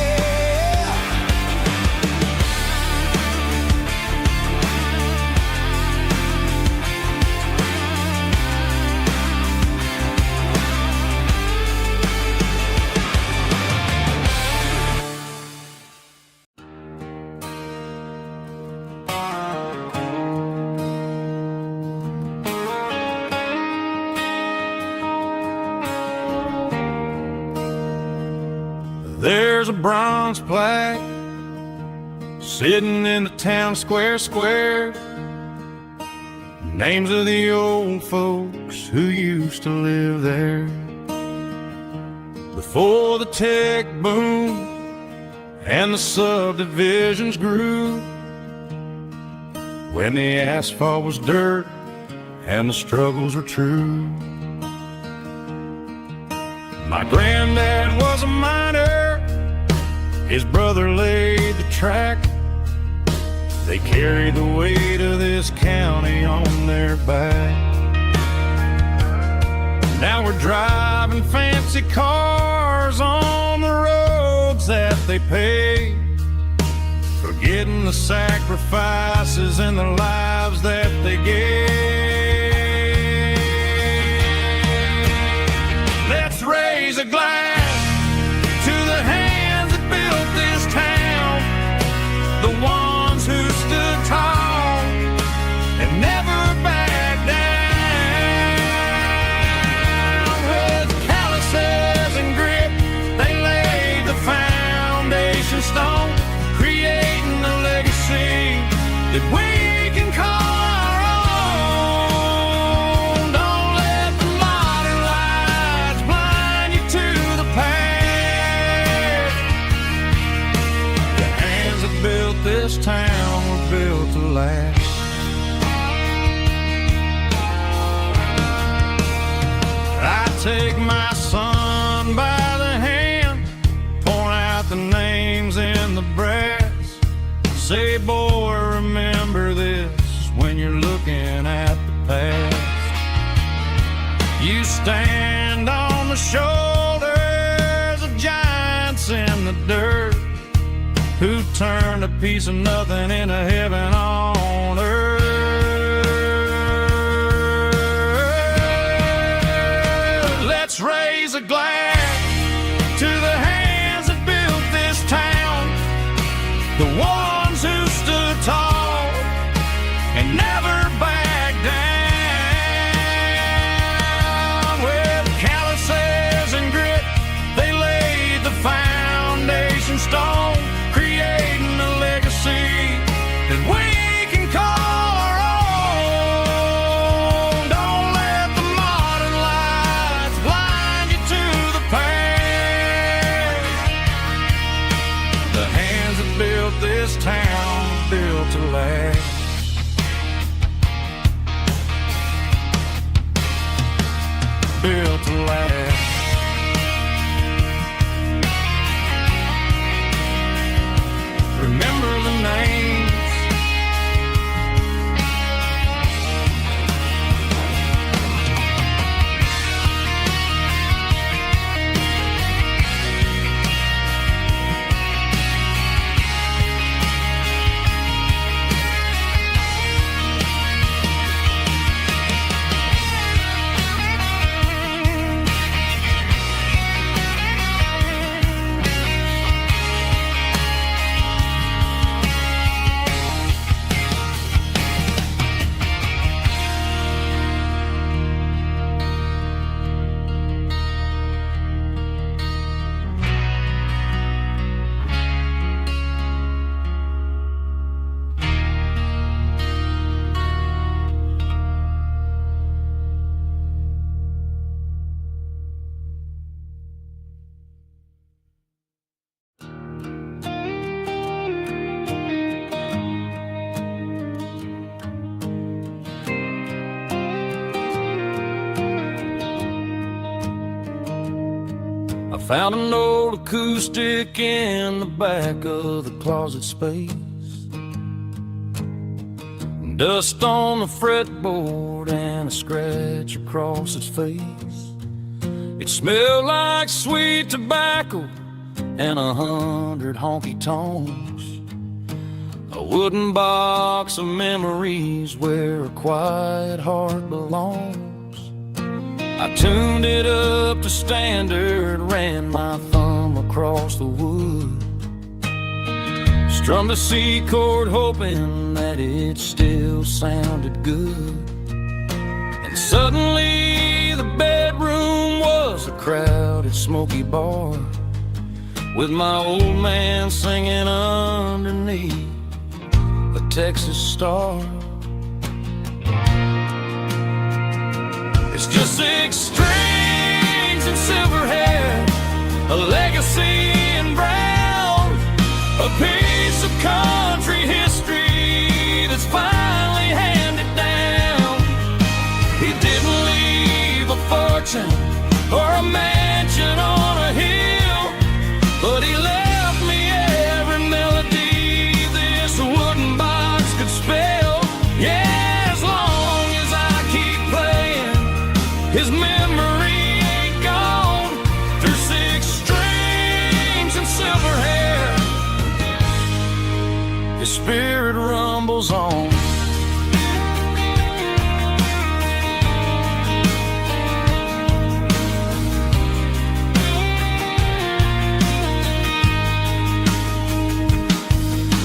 S1: There's a bronze plaque sitting in the town square. Names of the old folks who used to live there. Before the tech boom, and the subdivisions grew, when the asphalt was dirt and the struggles were true. My granddad was a miner, his brother laid the track. They carried the weight of this county on their back. Now we're driving fancy cars on the roads that they paved, forgetting the sacrifices and the lives that they gave. Let's raise a glass to the hands that built this town, the ones who stood tall and never backed down. With calluses and grit, they laid the foundation stone, creating a legacy that we can call our own. Don't let the modern lights blind you to the past. The hands that built this town were built to last. I take my son by the hand, point out the names in the brass. Say, boy, remember this when you're looking at the past. You stand on the shoulders of giants in the dirt, who turned a piece of nothing into heaven on earth. Let's raise a glass to the hands that built this town, the ones who stood tall and never backed down. With calluses and grit, they laid the foundation stone, creating a legacy that we can call our own. Don't let the modern lights blind you to the past. The hands that built this town built to last. Built to last. Remember the names. Found an old acoustic in the back of the closet space. Dust on the fretboard and a scratch across its face. It smelled like sweet tobacco and 100 honky-tonks. A wooden box of memories where a quiet heart belongs. I tuned it up to standard, ran my thumb across the wood, strummed a C chord hoping that it still sounded good. And suddenly the bedroom was a crowded smoky bar, with my old man singing underneath a Texas star. It's just 6 strings and silver hair, a legacy in brown, rumbles on.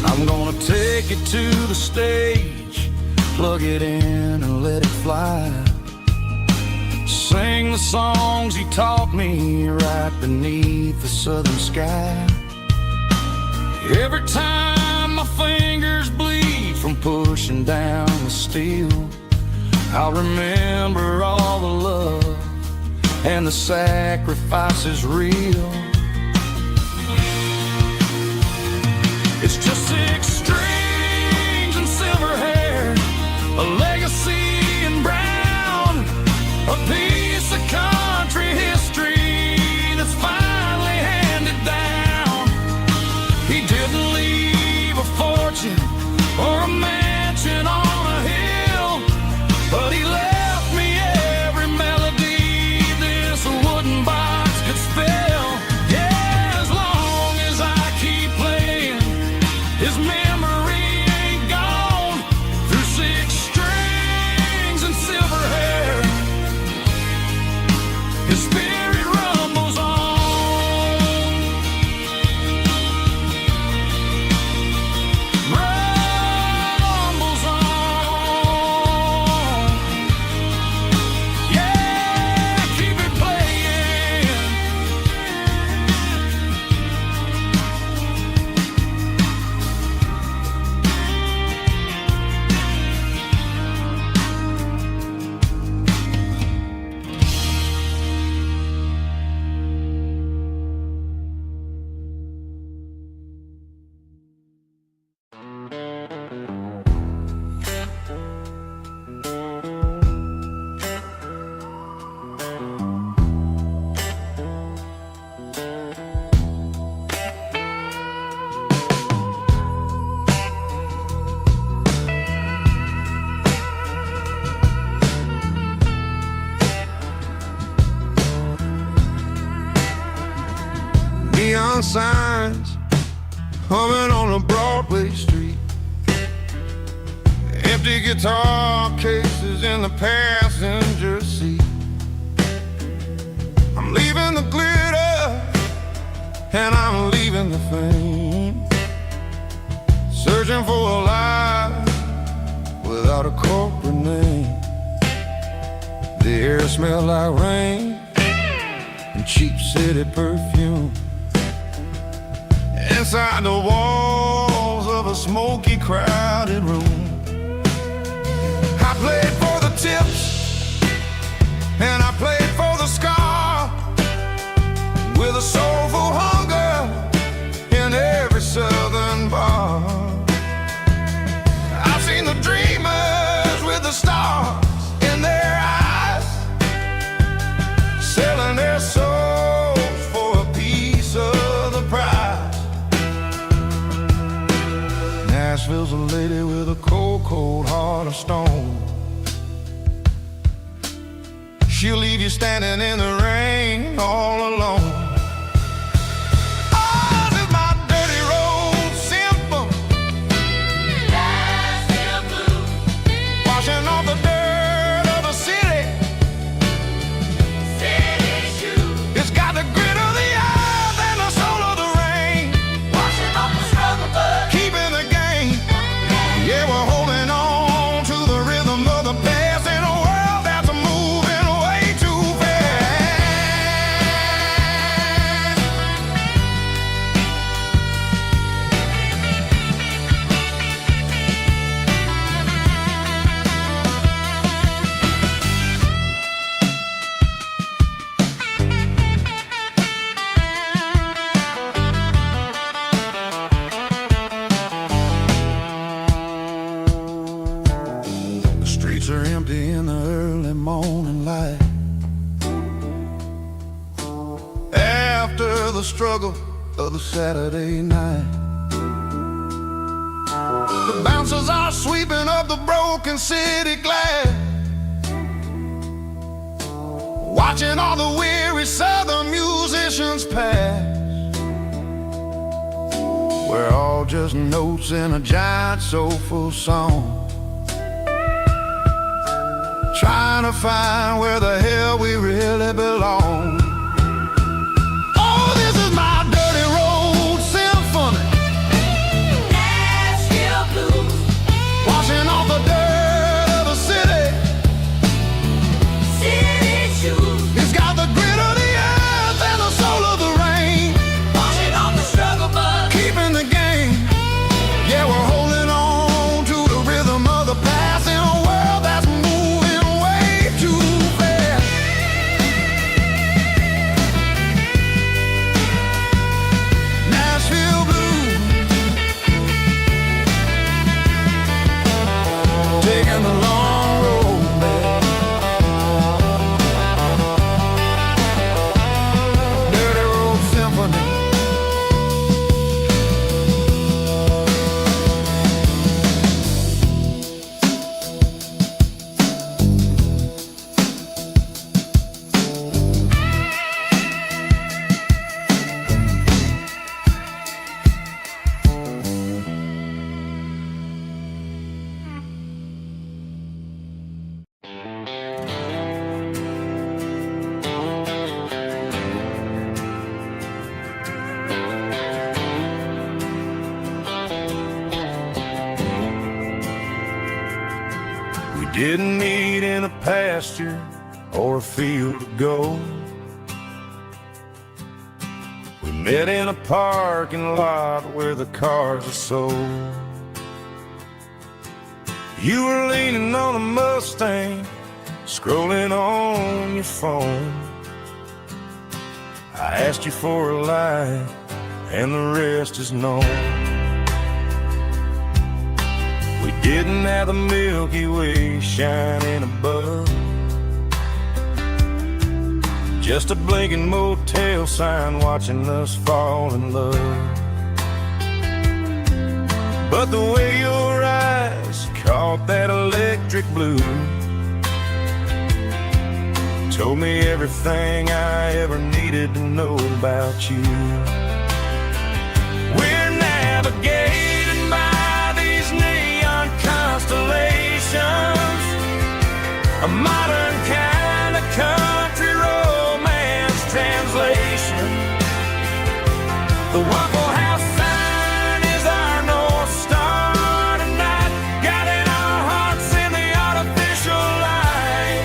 S1: I'm gonna take it to the stage, plug it in and let it fly. Sing the songs he taught me right beneath the southern sky. Every time my fingers bleed from pushing down the steel, I'll remember all the love and the sacrifices real. It's just 6 strings and silver hair, a legacy in brown, a piece of country history that's finally handed down. He didn't leave a fortune or a mansion on a hill, but he left me every melody this wooden box could spell. Yeah, as long as I keep playing, his memory ain't gone. Through 6 strings and silver hair, his spirit rumbles on. Rumbles on. Yeah, keep it playing.
S3: Neon signs humming on a Broadway street, empty guitar cases in the passenger seat. I'm leaving the glitter and I'm leaving the fame, searching for a life without a corporate name. The air smells like rain and cheap city perfume. Inside the walls of a smoky, crowded room, I played for the tips and I played for the scar, with a soulful hunger in every southern bar. I've seen the dreamers with the stars in their eyes, selling their souls for a piece of the prize. Nashville's a lady with a cold, cold heart of stone. She'll leave you standing in the rain all alone. Ours is my dirty road simple, Nashville blue, washing off the dirt of the city, city shoes. It's got the grit of the earth and the soul of the rain, washing off the struggle but keeping the game. Yeah, we're holding on to the rhythm of the past in a world that's moving way too fast. The streets are empty in the early morning light, after the struggle of the Saturday night. The bouncers are sweeping up the broken city glass, watching all the weary southern musicians pass. we're all just notes in a giant soulful song. Trying to find where the hell we really belong. Oh, this is my dirty road symphony.
S4: Nashville blues.
S3: Washing off the dirt of the city.
S4: City shoes.
S3: It's got the grit of the earth and the soul of the rain.
S4: Washing off the struggle bug.
S3: Keeping the game. Yeah, we're holding on to the rhythm of the past in a world that's moving way too fast. Nashville blues, taking the long road back. Dirty road symphony. We didn't meet in a pasture or a field of gold. We met in a parking lot where the cars are sold. You were leaning on a Mustang, scrolling on your phone. I asked you for a light, and the rest is known. We didn't have the Milky Way shining above, just a blinking motel sign watching us fall in love. But the way your eyes caught that electric blue told me everything I ever needed to know about you. We're navigating by these neon constellations, a modern kind of country romance translation. The Waffle House sign is our North Star tonight, guiding our hearts in the artificial light.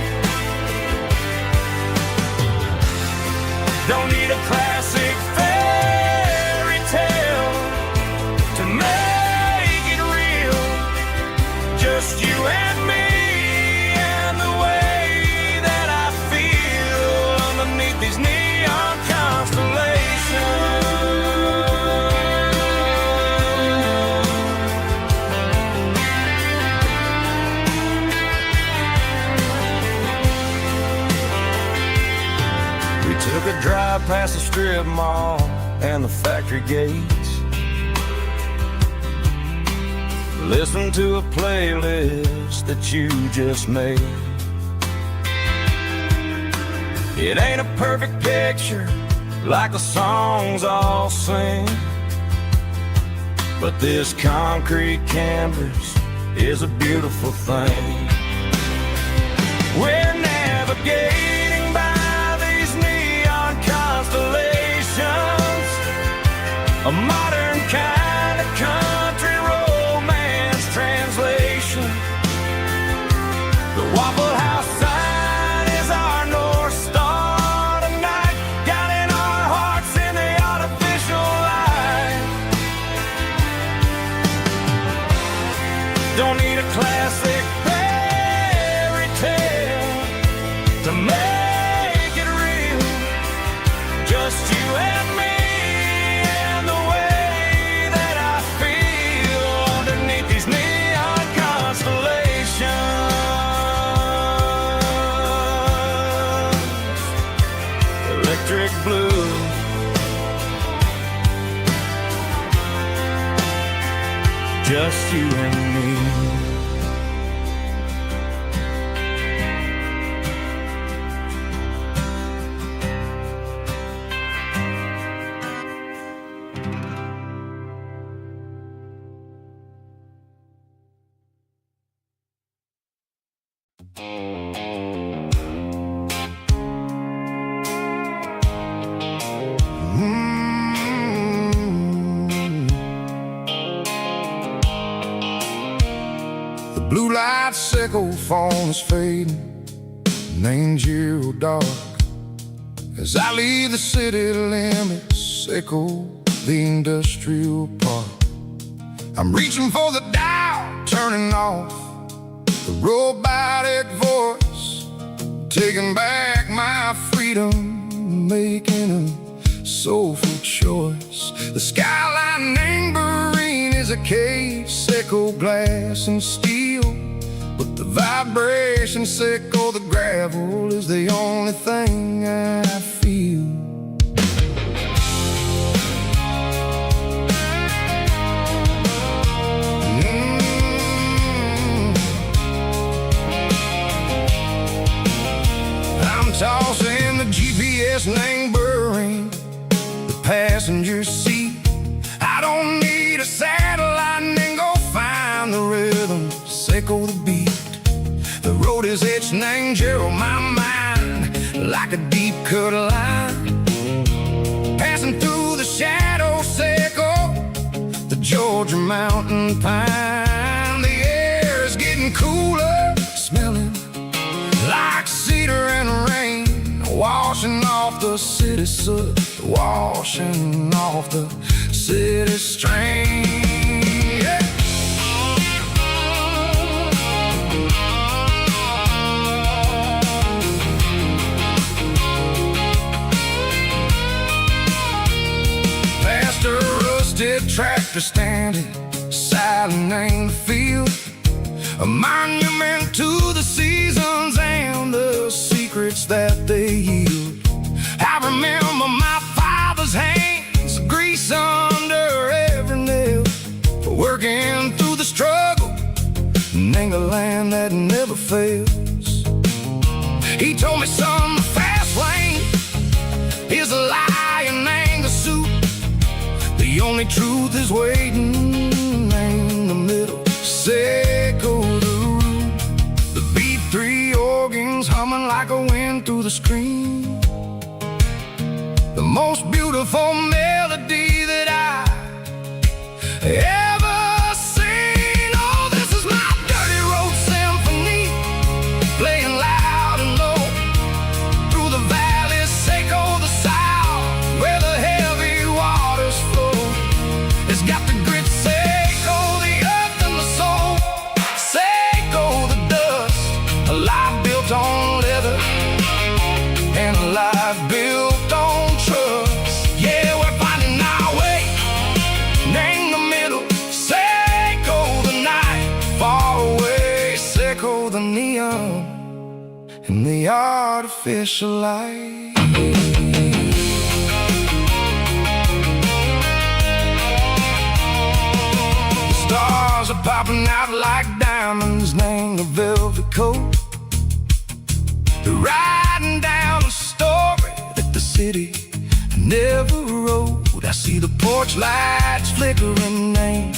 S3: Don't need a classic fairy tale to make it real. Just you and me and the way that I feel underneath these neon constellations. We took a drive past the strip mall and the factory gates, listened to a playlist that you just made. It ain't a perfect picture like the songs all sing, but this concrete canvas is a beautiful thing. We're navigating by these neon constellations, a modern kind of country romance translation. The Waffle House sign is our North Star tonight, guiding our hearts in the artificial light. Don't need a classic fairy tale to make it real. Just you and me and the way that I feel underneath these neon constellations. Electric blue, just you and me.
S1: The blue light sickle phone is fading, named you dark. As I leave the city limits, echo the industrial park. I'm reaching for the dial, turning off the robotic voice, taking back my freedom, making a soulful choice. The skyline named Marine is a case, echo glass and steel, but the vibration sickle, the gravel is the only thing I feel. I'm tossing the GPS named Burring, the passenger seat. I don't need a satellite and go find the rhythm, sickle the beat. The road is etched named Gerald, my mind, like a deep cut line. Passing through the shadow sickle, the Georgia mountain pine. The air is getting cooler, smelling like cedar and rain, washing off the city soot, washing off the city strain. Yeah. Past a rusted tractor standing silent in the field, a monument to the seasons and the secrets that they yield. I remember my father's hands, grease under every nail, for working through the struggle, and a land that never fails. He told me, son, the fast lane is a lie and ain't the suit. The only truth is waiting in the middle, sickle the root. The B3 organs humming like a wind through the screen, the most beautiful melody that I ever seen. Oh, this is my dirty road symphony, playing loud and low through the valleys, sickle the south, where the heavy waters flow. It's got the grit, sickle the earth and the soul, sickle the dust, a life built on leather and a life built on trust. Yeah, we're finding our way, name the middle, sickle the night, far away, sickle the neon and the artificial light. The stars are popping out like diamonds, named the velvet coat. They're riding down a story that the city never wrote. I see the porch lights flickering, name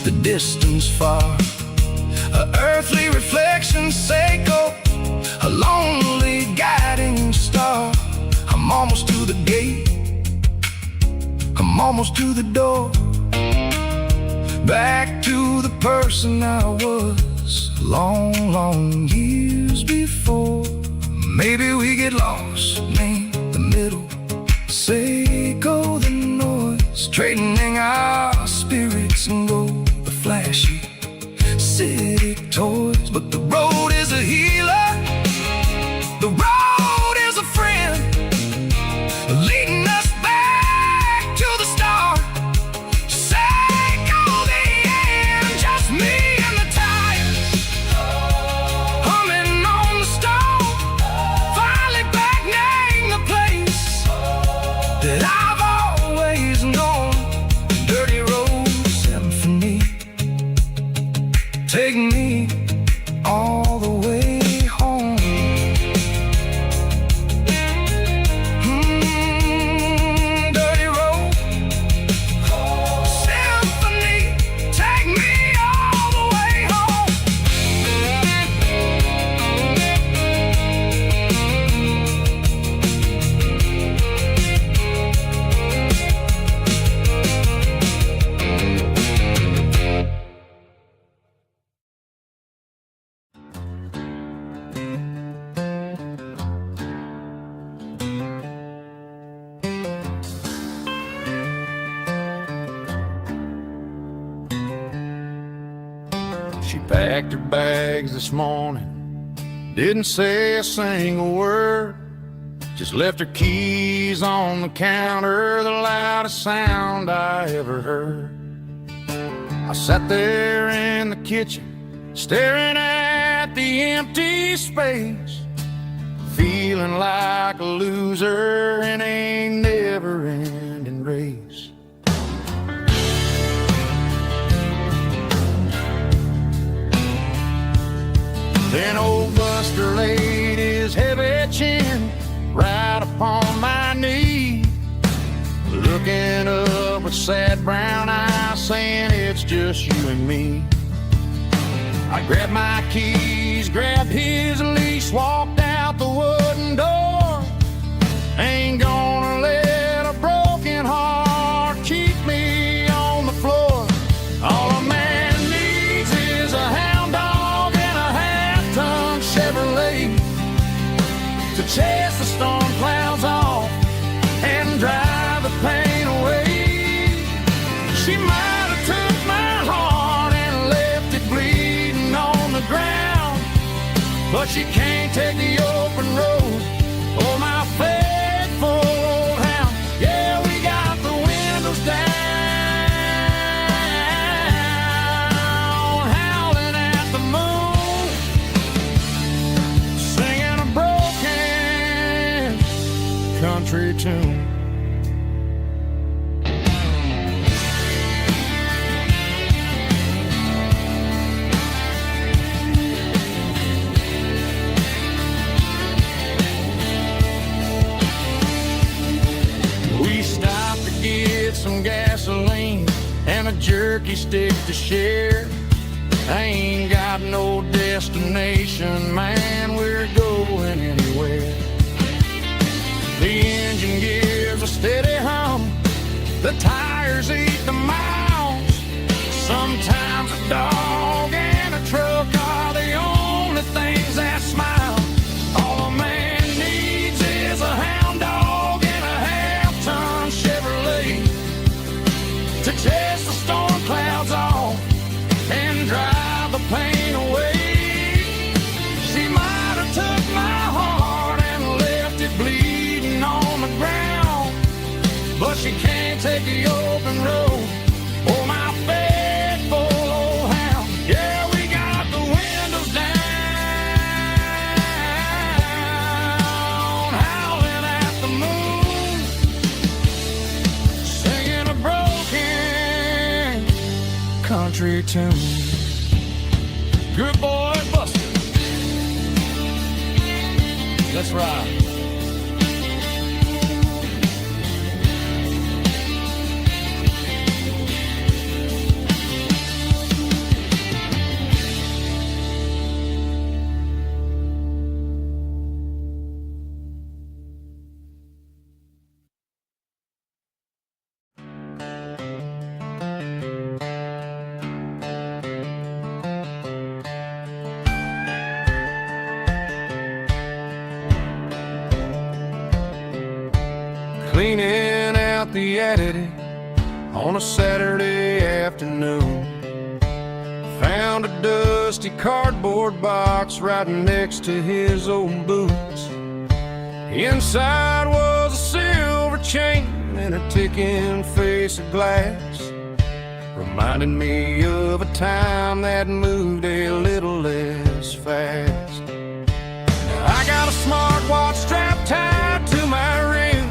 S1: the distance far, a earthly reflection, sickle, a lonely guiding star. I'm almost to the gate, I'm almost to the door, back to the person I was long, long years before. Maybe we get lost, name the middle, sickle the noise, trading our spirits and go the flashy city toys. But the road is a healer, the road is a friend, leading us back to the start, sickle the end, just me and the tires, humming on the stone, finally back, name the place that I've always known. Dirty road symphony, take me all the way home. Dirty road symphony, take me all the way home.
S3: packed her bags this morning, didn't say a single word, just left her keys on the counter, the loudest sound I ever heard. I sat there in the kitchen, staring at the empty space, feeling like a loser in a never-ending race. Then old Buster laid his heavy chin right upon my knee, looking up with sad brown eyes, saying it's just you and me. I grabbed my keys, grabbed his leash, walked out the wooden door. Ain't gonna let a broken heart keep me on the floor. All a man needs is a hound dog and a half-ton Chevrolet to chase the storm clouds off and drive the pain away. She might have took my heart and left it bleeding on the ground, but she can't take the open road or my faithful old hound. Yeah, we got the windows down, howling at the moon, singing a broken country tune. Some gasoline and a jerky stick to share. I ain't got no destination, man, we're going anywhere. The engine gives a steady hum, the tires eat the miles. Sometimes a dog and a truck are the only things that smile. All a man needs is a hound dog and a half-ton Chevrolet to chase the storm clouds off and drive the pain away. She might have took my heart and left it bleeding on the ground, but she can't take the open road or my faithful old hound. Yeah, we got the windows down, howling at the moon, singing a broken country tune. Good boy, Buster. Let's ride. Cleaning out the attic on a Saturday afternoon, found a dusty cardboard box right next to his old boots. Inside was a silver chain and a ticking face of glass, reminding me of a time that moved a little less fast. Now I got a smartwatch strapped tied to my wrist,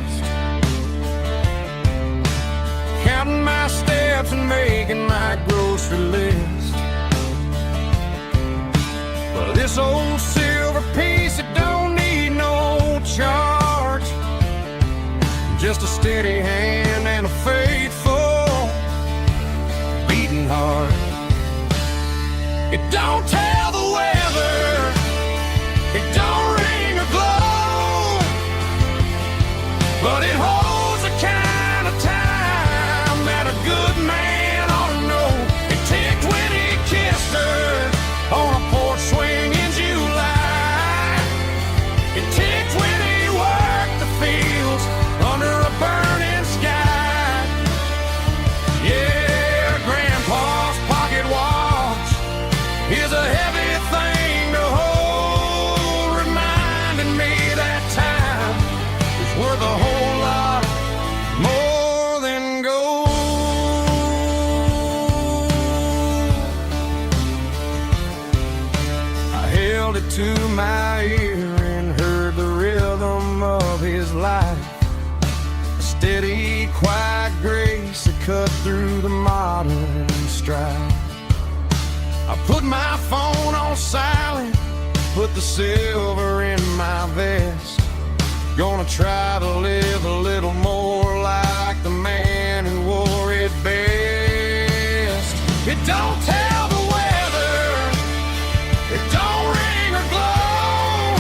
S3: counting my steps and making my grocery list. Well, this old silver piece, it don't need no charge, just a steady hand and a faithful beating heart. It don't tell the weather, it don't ring or glow, but it holds the kind of time that a good man ought to know. It ticked when he kissed her on a porch swing in July. It ticked when he worked the fields under a burning sky. Yeah, Grandpa's pocket watch is held it to my ear and heard the rhythm of his life. A steady, quiet grace that cut through the modern strife. I put my phone on silent, put the silver in my vest. Gonna try to live a little more like the man who wore it best. It don't tell the weather, it don't ring or glow,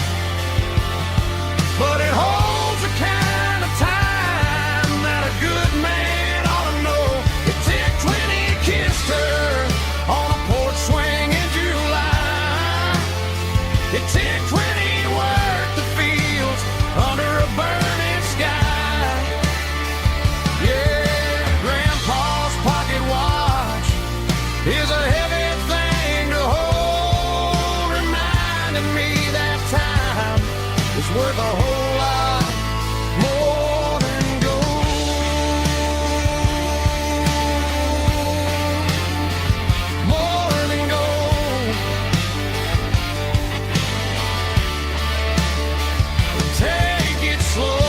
S3: but it holds the kind of time that a good man ought to know. It ticked when he kissed her on a porch swing in July. It ticked when he worked the fields under a burning sky. Yeah, Grandpa's pocket watch is a heavy thing to hold, reminding me that time is worth a whole lot more than gold. More than gold. Take it slow.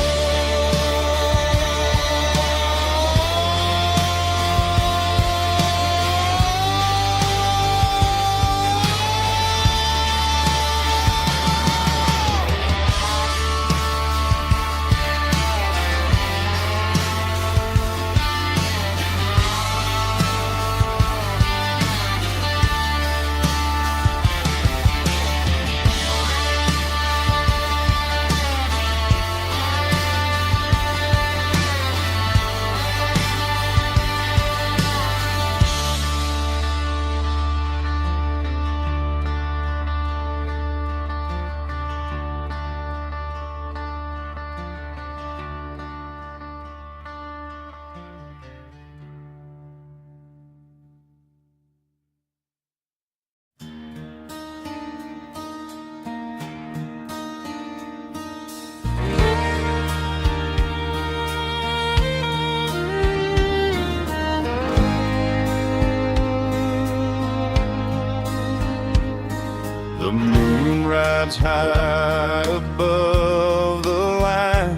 S3: The moon rides high above the line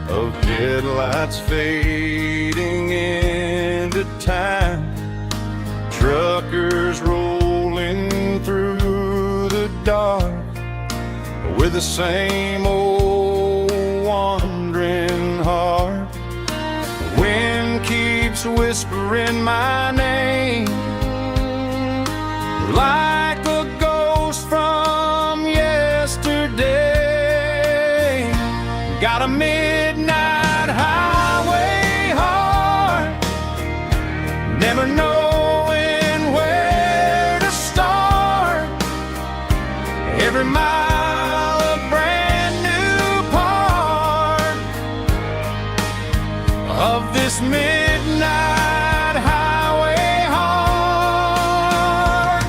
S3: of headlights fading into time. Truckers rolling through the dark with the same old wandering heart. The wind keeps whispering my name like a ghost from yesterday. Got a midnight highway heart, never knowing where to start. Every mile a brand new part of this midnight highway heart.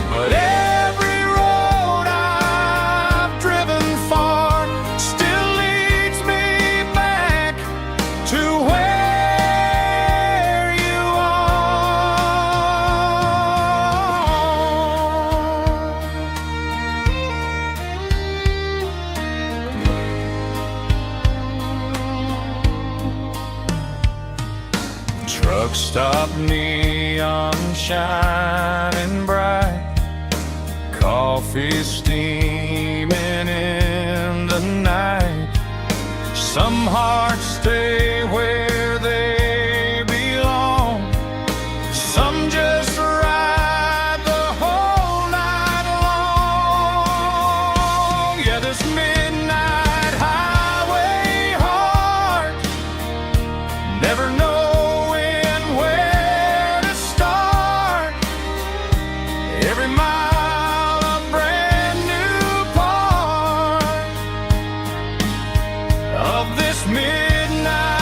S3: But every road I've driven far still leads me back to where you are. Truck stop, neon shining bright, coffee steaming in the night. Some hearts stay where they belong, some just ride the whole night long. Yeah, this midnight highway heart, never knowing where to start. Every mile a brand new part of this midnight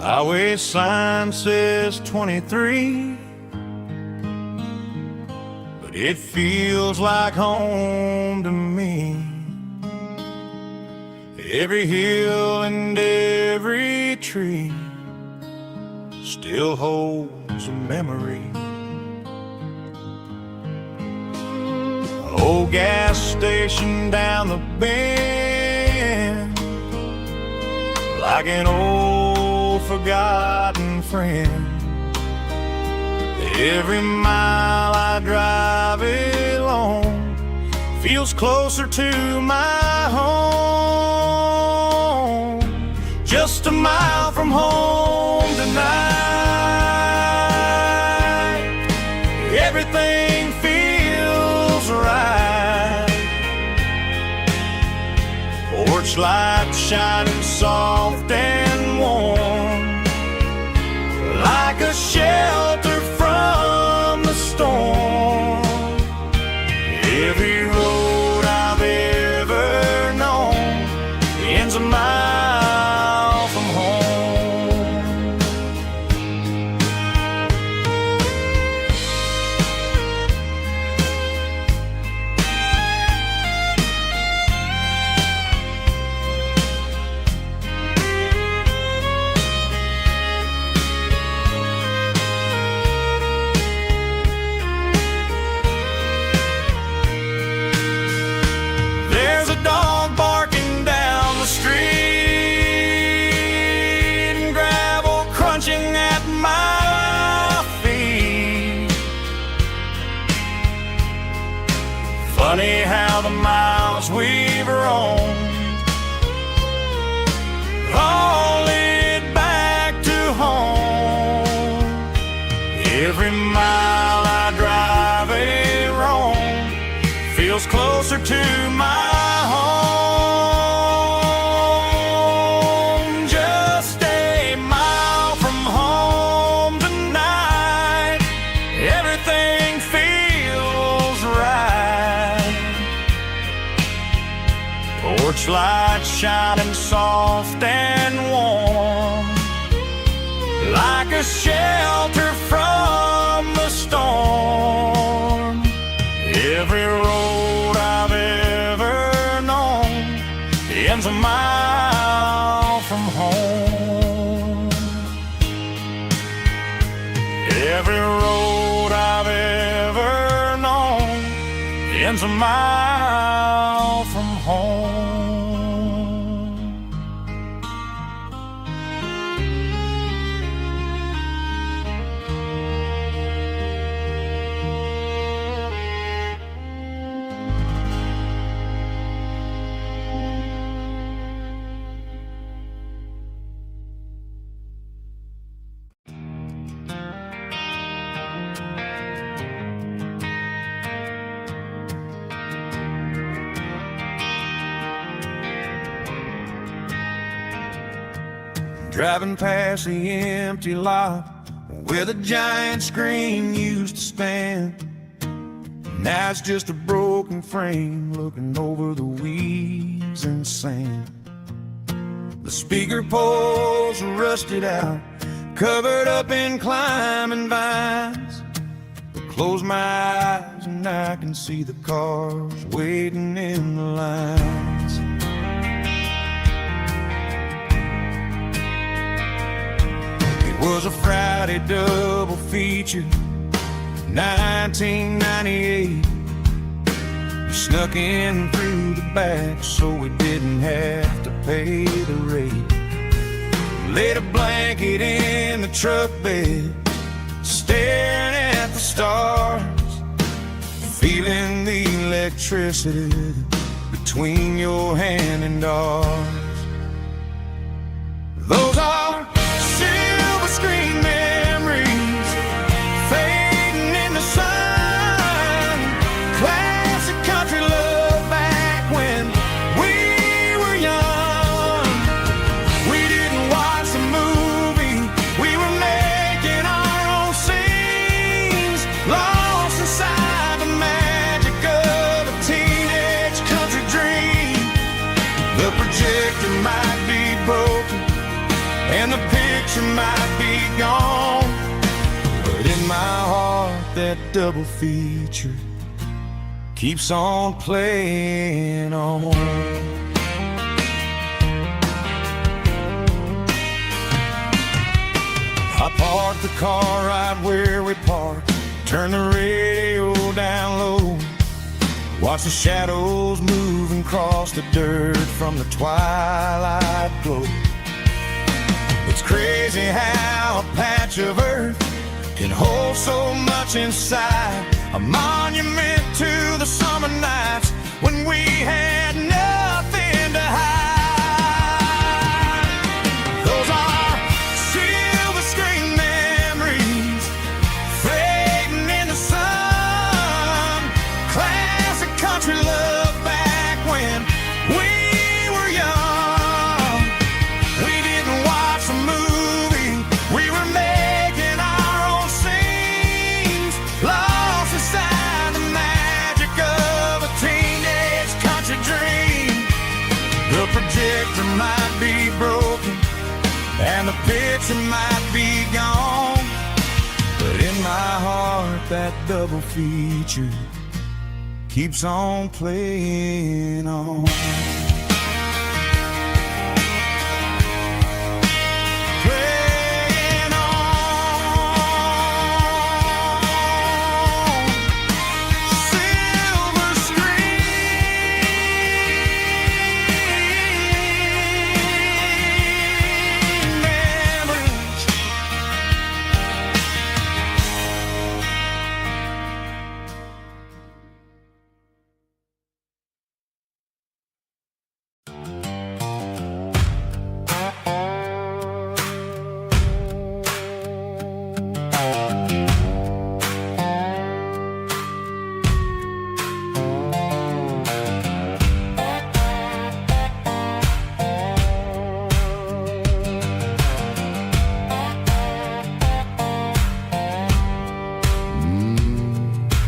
S3: Highway sign says 23, but it feels like home to me. Every hill and every tree still holds a memory. An old gas station down the bend, like an old forgotten friend. Every mile I drive along feels closer to my home. Just a mile from home tonight, everything feels right. Porch light shining soft and warm, like a shelter from the storm. Every road I've ever known ends a mile from home. There's a dog barking down the street and gravel crunching at my feet. Funny how the miles we've roamed all lead back to home. Every mile I drive roam feels closer to my home. Just a mile from home tonight, everything feels right. Porch light shining soft and warm, like a shelter from the storm. Every road I've ever known ends a mile from home. Every road I've ever known ends a mile from home. Driving past the empty lot where the giant screen used to stand. Now it's just a broken frame looking over the weeds and sand. The speaker poles are rusted out, covered up in climbing vines. I close my eyes and I can see the cars waiting in the lines. It was a Friday double feature, 1998. We snuck in through the back so we didn't have to pay the rate. Laid a blanket in the truck bed, staring at the stars, feeling the electricity between your hand and ours. Those are silver screen memories fading in the sun. Classic country love back when we were young. We didn't watch the movie, we were making our own scenes, lost inside the magic of a teenage country dream. The projector might be broken and the picture picture might be gone, but in my heart that double feature keeps on playing on. I parked the car right where we parked, turn the radio down low, watch the shadows moving across the dirt from the twilight glow. It's crazy how a patch of earth can hold so much inside, a monument to the summer nights when we had nothing to hide. Those are silver screen memories fading in the sun, classic country love back when we were young. We didn't watch a movie, we were making our own scenes, lost inside the magic of a teenage country dream. The projector might be broken and the picture might be gone, but in my heart that double feature keeps on playing on. Playing on. Silver screen memories.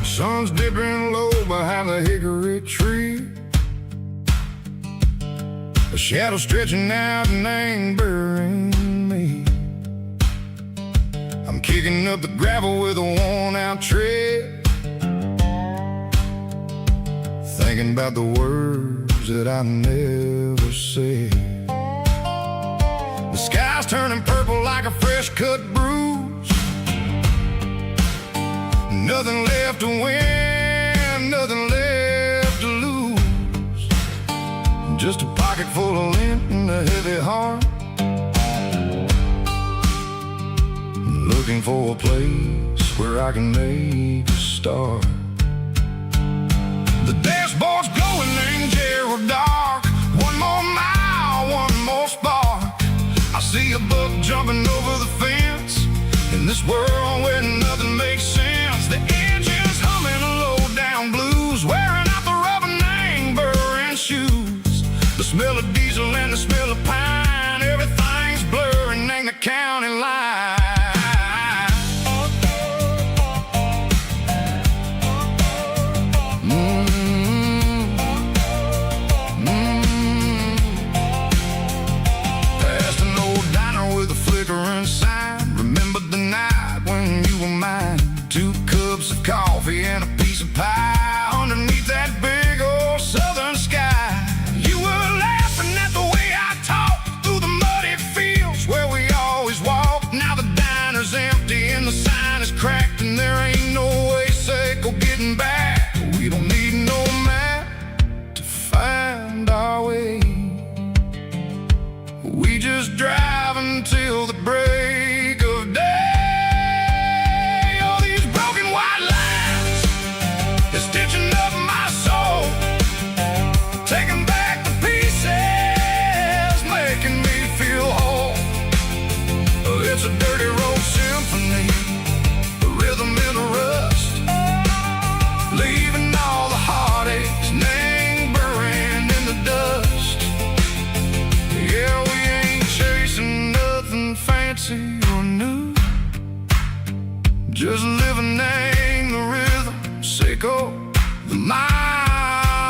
S3: Sun's dipping low behind the hickory tree, a shadow stretching out and angering me. I'm kicking up the gravel with a worn-out tread, thinking about the words that I never said. The sky's turning purple like a fresh-cut bruise, nothing left to win, nothing left to lose, just a pocket full of lint and a heavy heart, looking for a place where I can make a start. The dashboard's glowing angel dark, one more mile, one more spark. I see a buck jumping over the fence in this world where nothing makes sense. The engine's humming a low-down blues, wearing out the rubber-nang burring shoes. The smell of diesel and the smell of pine, everything's blurring, ain't the county line. Past an old diner with a flickering sign, remember the night when you were mine. 2 cups of coffee and a piece of pie underneath that big old southern sky. You were laughing at the way I talked through the muddy fields where we always walked. Now the diner's empty and the sign is cracked, and there ain't no way safe or getting back. We don't need no map to find our way, we just drive until the break of day. Stitching up my soul, taking back the pieces, making me feel whole. It's a dirty road symphony, a rhythm in a rust, leaving all the heartaches lingering in the dust. Yeah, we ain't chasing nothing fancy or new, just living in the rhythm, sicko. The miles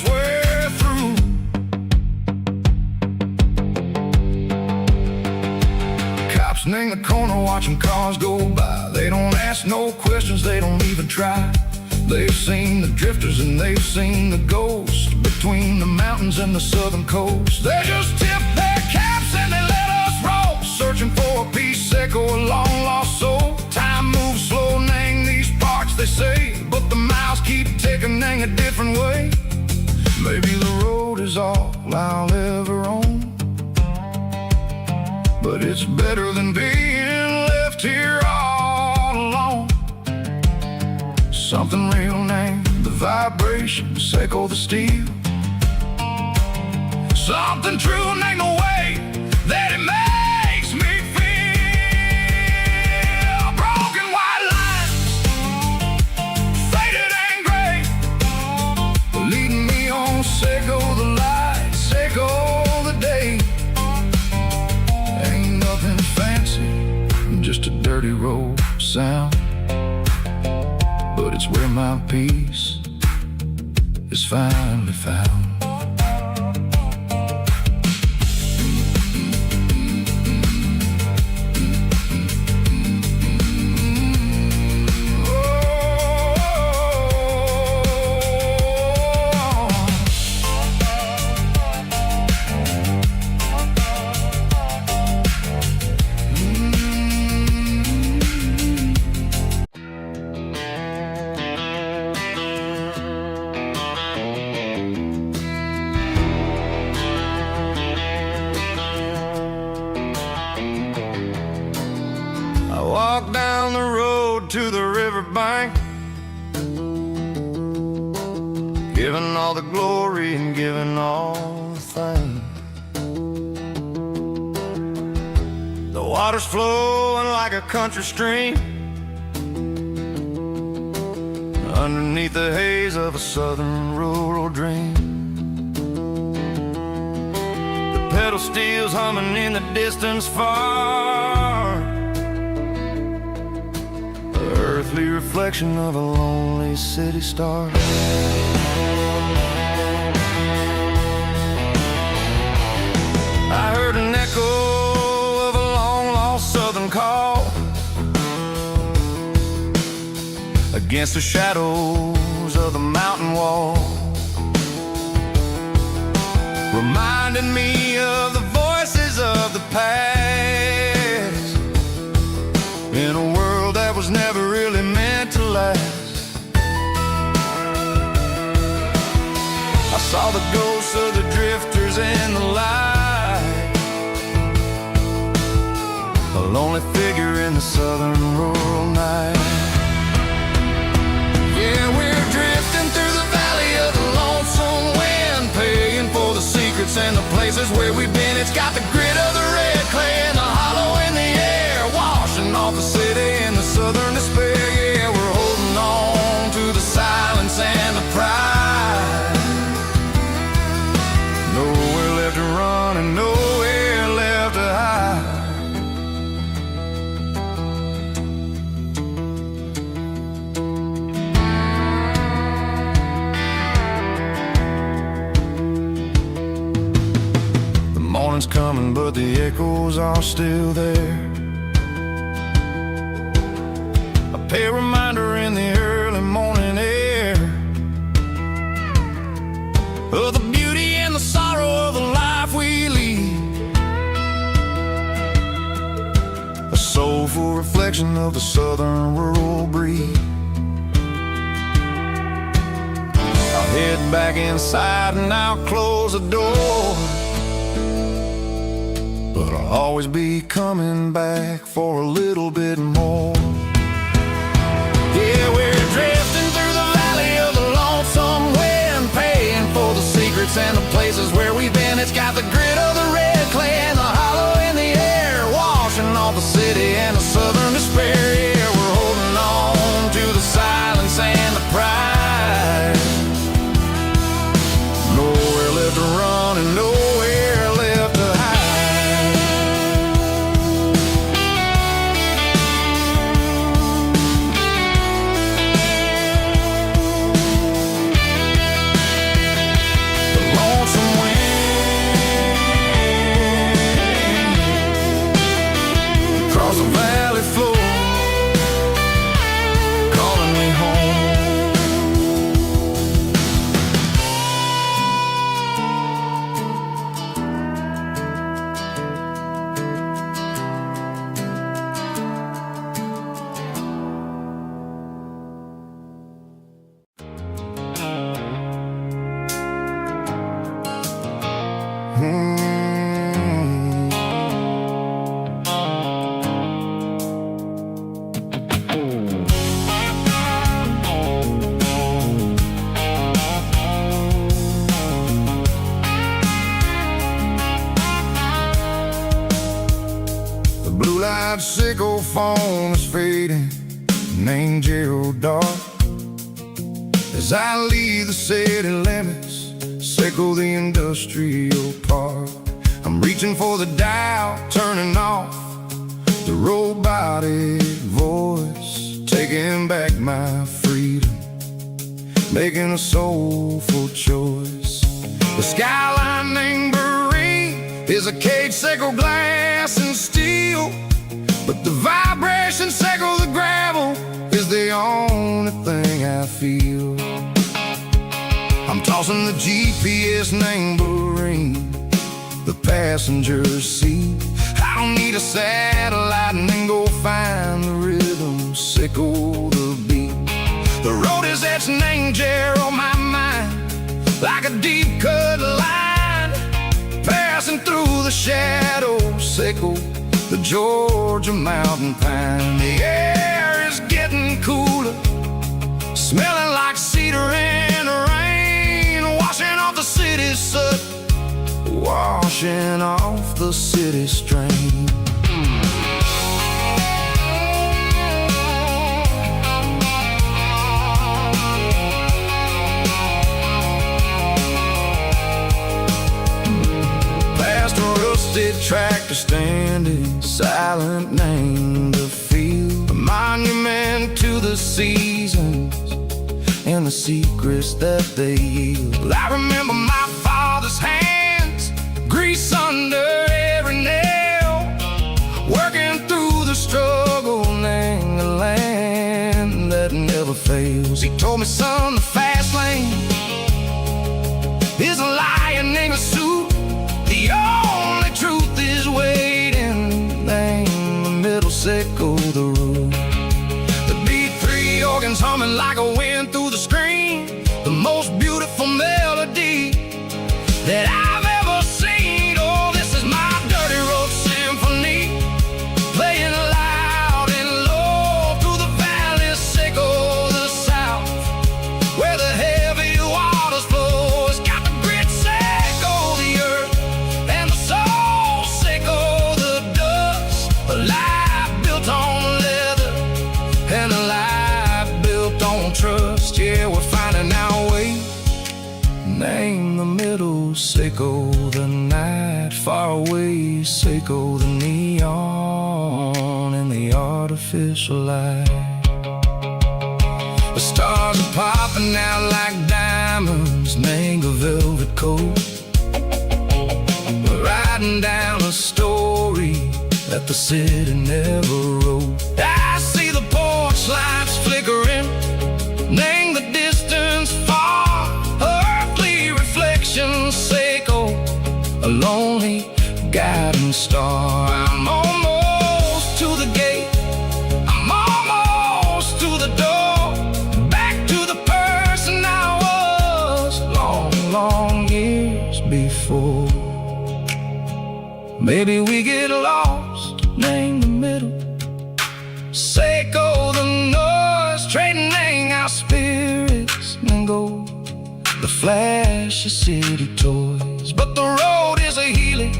S3: we're through.
S1: sitting in the corner watching cars go by. They don't ask no questions, they don't even try. They've seen the drifters and they've seen the ghosts between the mountains and the southern coast. They just tip their caps and they let us roll, searching for a piece echo, a long lost soul. Time moves slow, nang these parts they say, but the miles keep ticking, nang a different way. Maybe the road is all I'll ever own, but it's better than being left here all alone. Something real named the vibrations echo the steel. Something true named the way that it makes me feel. Broken white lines, faded and gray, leading me on, echo the lights, echo the day. Ain't nothing fancy, just a dirty road sound, but it's where my peace is finally found.
S3: Walk down the road to the riverbank, giving all the glory and giving all the thanks. The water's flowing like a country stream, underneath the haze of a southern rural dream. The pedal steel's humming in the distance far, earthly reflection of a lonely city star. I heard an echo of a long-lost southern call against the shadows of the mountain wall, reminding me of the voices of the past in a world that was never really meant to last. I saw the ghosts of the drifters in the light, a lonely figure in the southern rural night. Yeah, we're drifting through the valley of the lonesome wind, paying for the secrets and the places where we've been. It's got the grit of the red clay and the hollow in the air, washing off the city and the southern despair. Yeah, we're holding on to the silence and the pride. Nowhere left to run and nowhere left to hide. The morning's coming, but the echoes are still there. A reminder in the early morning air of the beauty and the sorrow of the life we lead, a soulful reflection of the southern rural breed. I'll head back inside and I'll close the door, but I'll always be coming back for a little bit more. Yeah, we're drifting through the valley of the lonesome wind, paying for the secrets and the places where we've been. It's got the grit of the red clay and the hollow in the air, washing off the city and the southern despair. Yeah, we're holding on to the silence and the pride. Nowhere left to run and nowhere left to hide.
S1: blue-light sickle phone is fading, named Geralkyo. As I leave the city limits, sickle the industrial park. I'm reaching for the dial, turning off the robotic voice, taking back my freedom, making a soulful choice. The skyline named is a cage, sickle glass and steel, but the vibration sickle the gravel is the only thing I feel. I'm tossing the GPS neighboring the passenger seat. I don't need a satellite and then go find the rhythm, sickle the beat. The road is etched named Jer on my mind, like a deep cut line, passing through the shadows, sickle the Georgia mountain pine. The air is getting cooler, smelling like cedar in the rain, washing off the city soot, washing off the city strain. Tractor standing silent, named the field, a monument to the seasons and the secrets that they yield. I remember my father's hands, grease under every nail, working through the struggle, named the land that never fails. He told me, son, the fast lane is a lion in a suit. The only truth is waiting, name the middle, sickle the root. The beat, three organs humming like a wind through the screen, the most beautiful melody that I've ever seen. Oh, this is my dirty road symphony, playing loud and low through the valleys, sickle the south, where the heavy waters flow. It's got the grit, sickle the earth, and the soul, sickle the dust. A life built on leather and a life built on trust. Yeah, we're finding our way, name the middle, sickle the night, far away, sickle the neon and the artificial light. The stars are popping out like diamonds, name a velvet coat. We're riding down a story that the city never wrote. I see the porch lights flickering, name the distance far, earthly reflections, sickle a lonely guiding star. I'm almost to the gate, I'm almost to the door, back to the person I was long, long years before. Maybe we get lost, name the middle, sickle the noise, trading our spirits and go the flash of city toys. But the road is a healing,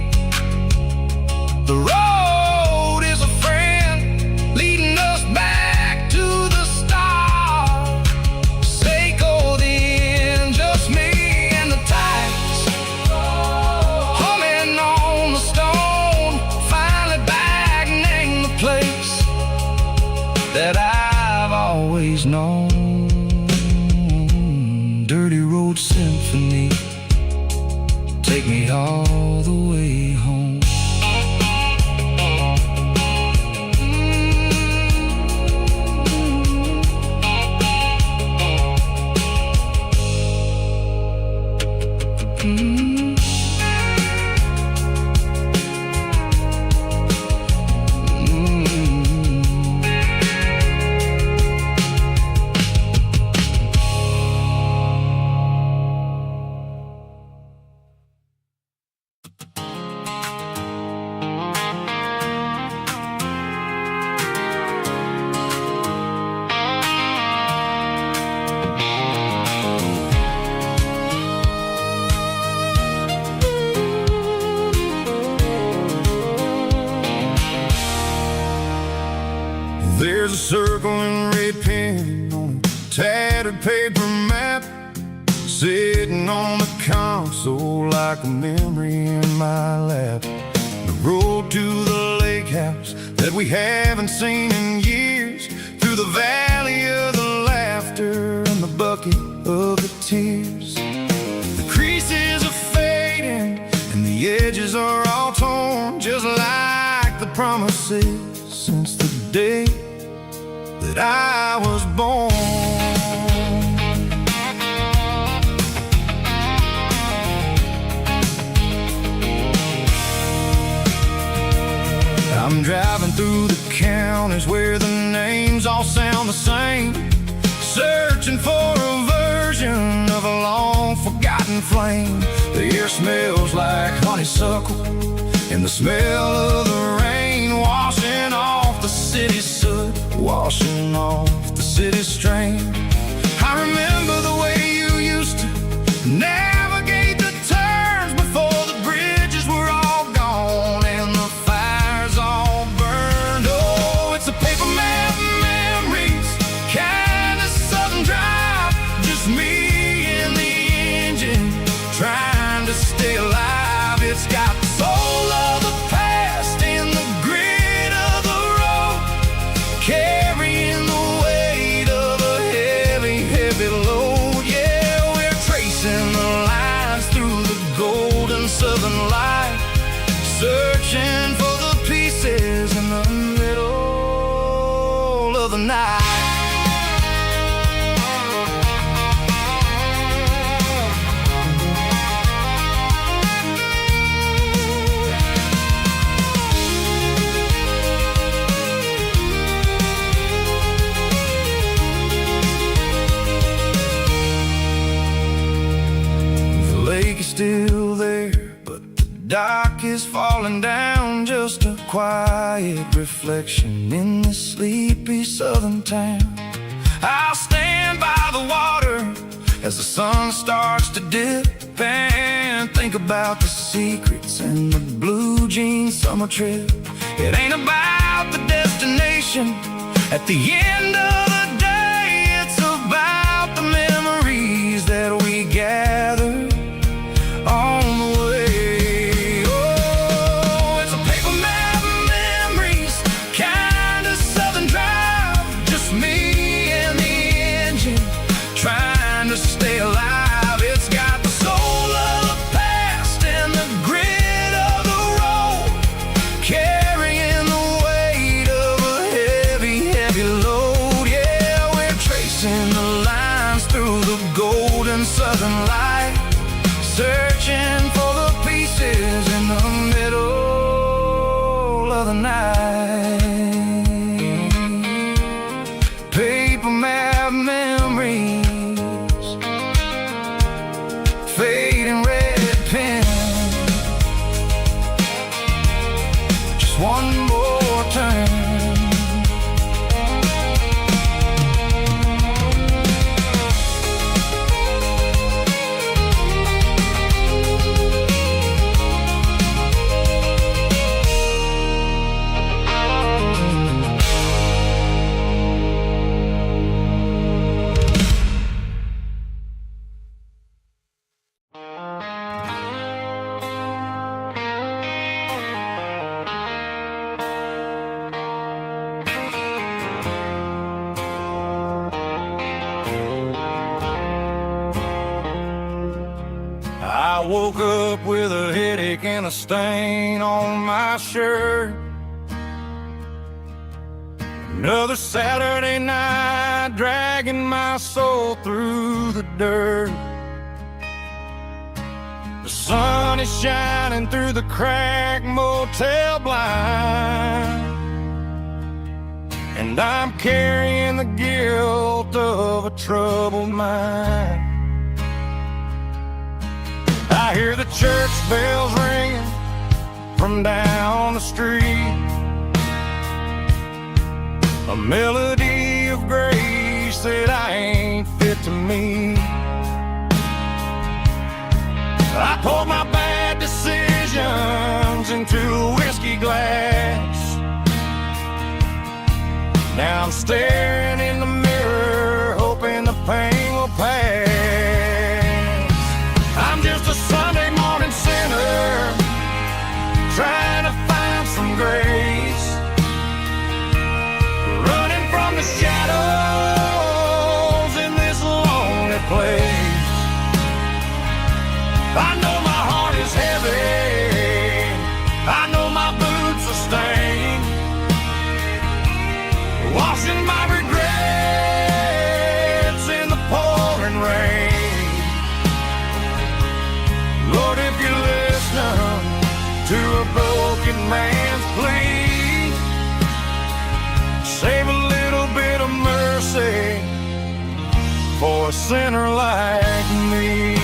S1: the road is a friend, leading us back to the start. Sickle the end, just me and the tides, humming on the stone, finally back, name the place that I've always known. Dirty road symphony, take me all the way home.
S3: There's a circle in red pen on a tattered paper map, sitting on the console like a memory in my lap. The road to the lake house that we haven't seen in years, through the valley of the laughter and the bucket of the tears. The creases are fading and the edges are all torn, just like the promises since the day that I was born. I'm driving through the counties where the names all sound the same, searching for a version of a long forgotten flame. The air smells like honeysuckle and the smell of the rain, washing off the city's soot, washing off the city's strain. I remember the way you used to navigate the turns before the bridges were all gone and the fires all burned. Oh, it's a paper map memories, kind of southern drive, just me and the engine trying to stay alive. It's got the soul of the past and the grit of the road, carrying the weight of a heavy, heavy load. Yeah, we're tracing the lines through the golden southern light, searching for the pieces in the middle of the night. The lake is still there, but the dock is falling down, just a quiet reflection in this sleepy southern town. I'll stand by the water as the sun starts to dip and think about the secrets and the blue jean summer trip. It ain't about the destination at the end of the day, it's about the memories that we gather on the way. Oh, it's a paper map memories, kind of southern drive, just me and the engine trying to stay alive. It's got the soul of the past and the grit of the road, carrying the weight of a heavy, heavy load. Yeah, we're tracing the lines through the golden southern light, searching for the pieces in the middle of the night. Paper map memories, fading red pen, just one more turn. I woke up with a headache and a stain on my shirt. Another Saturday night, dragging my soul through the dirt. The sun is shining through the cracked motel blind, and I'm carrying the guilt of a troubled mind. I hear the church bells ringing from down the street, a melody of grace that I ain't fit to meet. I poured my bad decisions into a whiskey glass. Now I'm staring in the mirror, hoping the pain will pass. I'm just a Sunday morning sinner, trying to find some grace, running from the shadows in this lonely place. I know my heart is heavy, I know my boots are stained, washing my regrets in the pouring rain. Lord, if you listen to a broken man's plea, save a little bit of mercy for a sinner like me.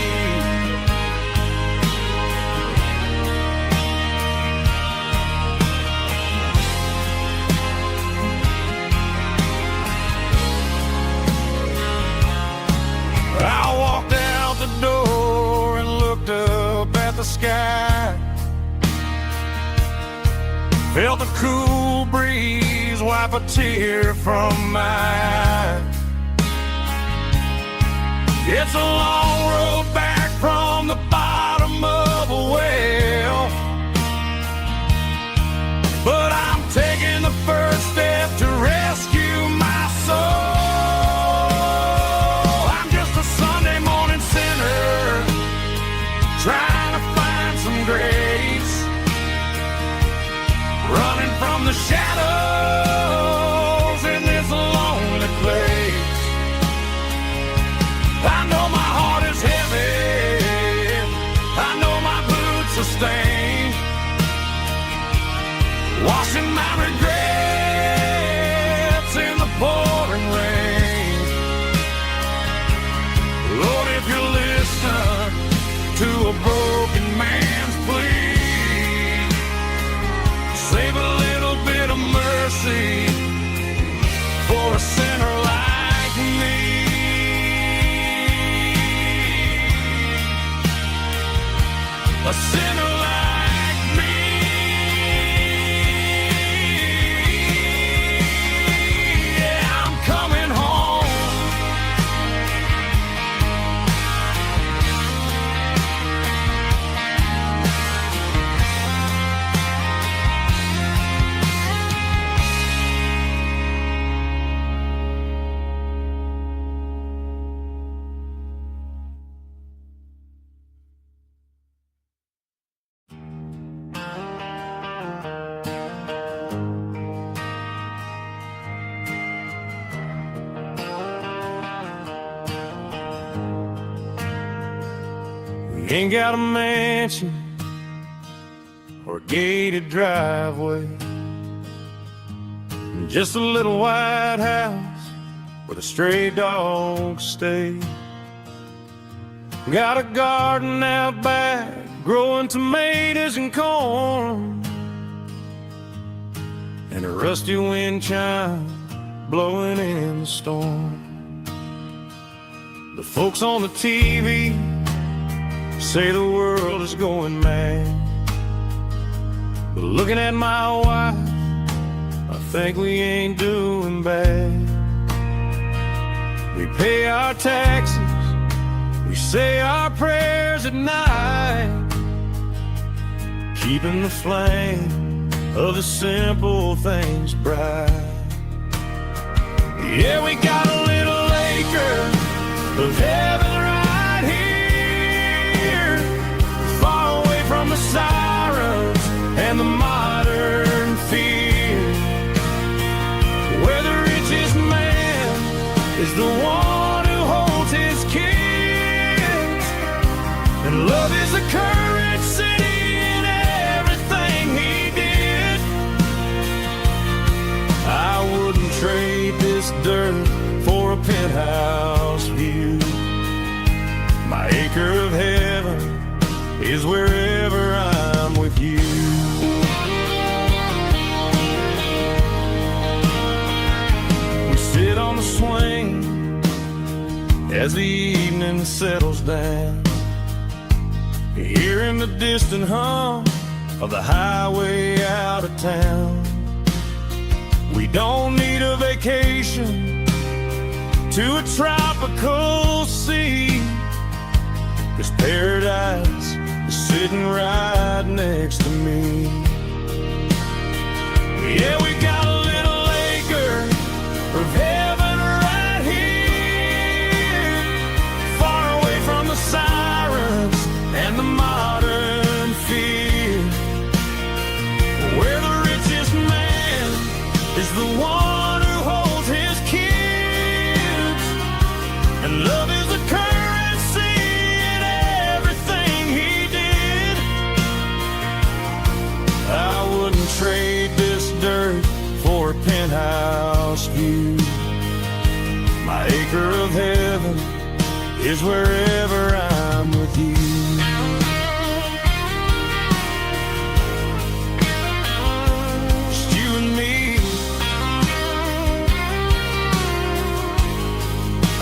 S3: I walked out the door and looked up at the sky, felt the cool breeze wipe a tear from my eye. It's a long road back from the bottom of a well, but I'm taking the first step to rescue my soul. Trying to find some grace, running from the shadows in this lonely place. I know my heart is heavy, I know my boots are stained, washing my regrets in the pouring rain. Lord, if you listen to a broken man's plea, save a little bit of mercy for a sinner like me. A sinner like me. Yeah, I'm coming home. Ain't got a mansion or a gated driveway, just a little white house where the stray dogs stay. Got a garden out back, growing tomatoes and corn, and a rusty wind chime blowing in the storm. The folks on the TV say the world is going mad, but looking at my wife, I think we ain't doing bad. We pay our taxes, we say our prayers at night, keeping the flame of the simple things bright. Yeah, we got a little acre of heaven right here, far away from the sirens and the modern fear, where the richest man is the one who holds his kids, and love is the courage city in everything he did. I wouldn't trade this dirt for a penthouse view. My acre of heaven is wherever I'm with you. We sit on the swing as the evening settles down, hearing the distant hum of the highway out of town. We don't need a vacation to a tropical sea, 'cause paradise is sitting right next to me. Yeah, we got a little acre of heaven right here, far away from the sirens and the modern fear, where the richest man is the one who holds his kids, and love is the currency in everything he did. I wouldn't trade this dirt for a penthouse view. My acre of heaven is wherever I'm with you. Just you and me,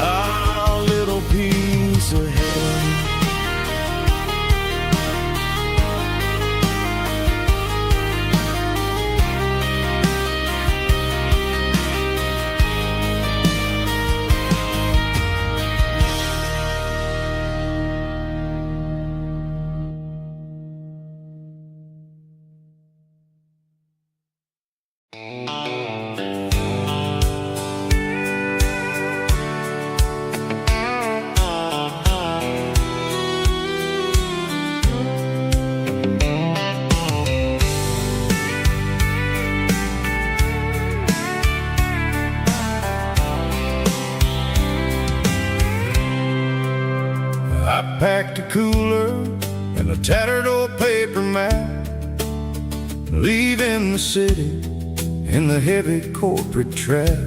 S3: our little piece of heaven. I packed a cooler and a tattered old paper map, leaving the city in the heavy corporate trap.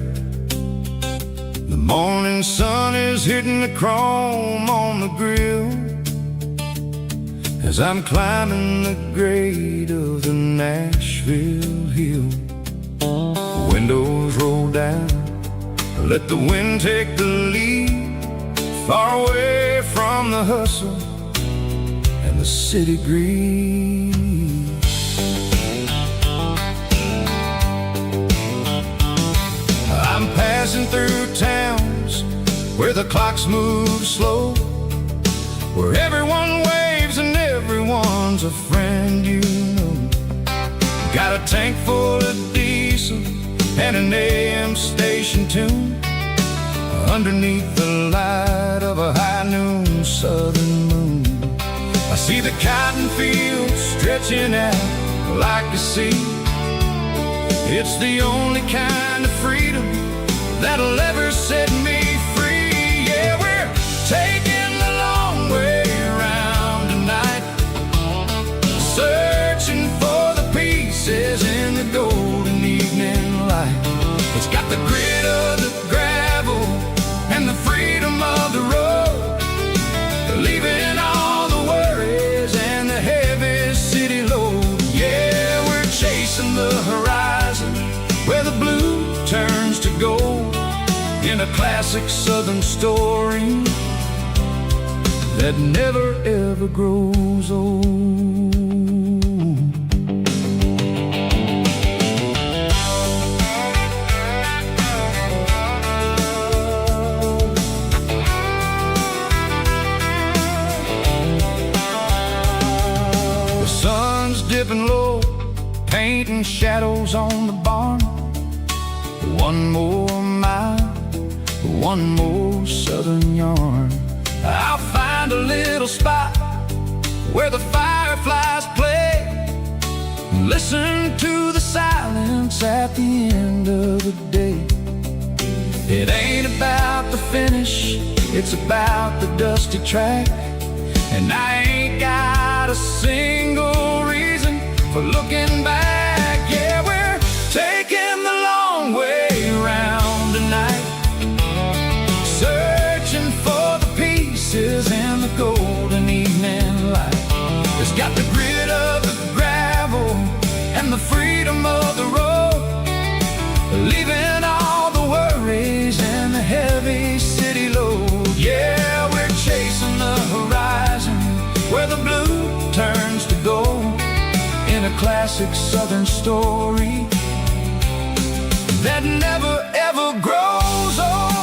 S3: The morning sun is hitting the chrome on the grill as I'm climbing the grade of the Nashville hill. Windows roll down, let the wind take the lead, far away from the hustle and the city breeze. I'm passing through towns where the clocks move slow, where everyone waves and everyone's a friend you know. Got a tank full of diesel and an AM station tune, underneath the light of a high noon southern moon. I see the cotton fields stretching out like a sea. It's the only kind of freedom that'll ever set me free. Yeah, we're taking the long way around tonight, searching for the pieces in the golden evening light. It's got the grit of the gravel and the freedom of the road, leaving all the worries and the heavy city load. Yeah, we're chasing the horizon where the blue turns to gold, in a classic southern story that never ever grows old. Dipping low, painting shadows on the barn. One more mile, one more southern yarn. I'll find a little spot where the fireflies play, listen to the silence at the end of the day. It ain't about the finish, it's about the dusty track, and I ain't got a single reason for looking back. Yeah, we're taking the long way around tonight, searching for the pieces in the golden evening light. It's got the grit of the gravel and the freedom of the road, leaving all the worries and the heavy city load. Yeah, we're chasing the horizon where the blue turns to gold, in a classic southern story
S1: that never ever grows old.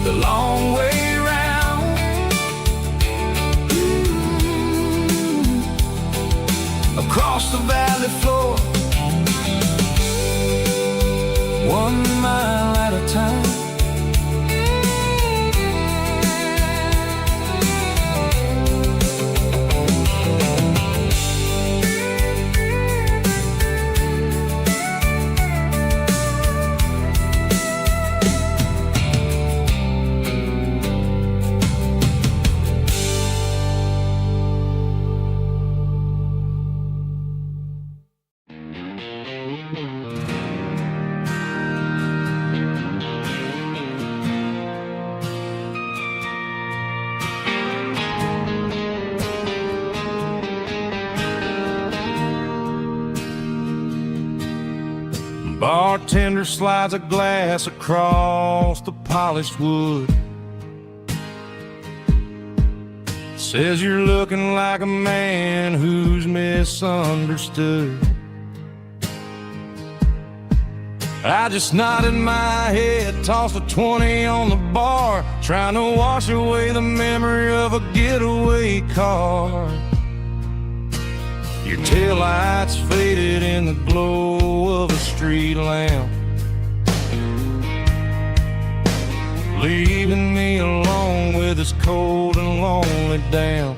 S1: The long way round, across the valley floor, 1 mile at a time. Bartender slides a glass across the polished wood. Says you're looking like a man who's misunderstood. I just nodded my head, tossed a 20 on the bar, trying to wash away the memory of a getaway car. Your taillights faded in the glow of a street lamp, leaving me alone with this cold and lonely damp.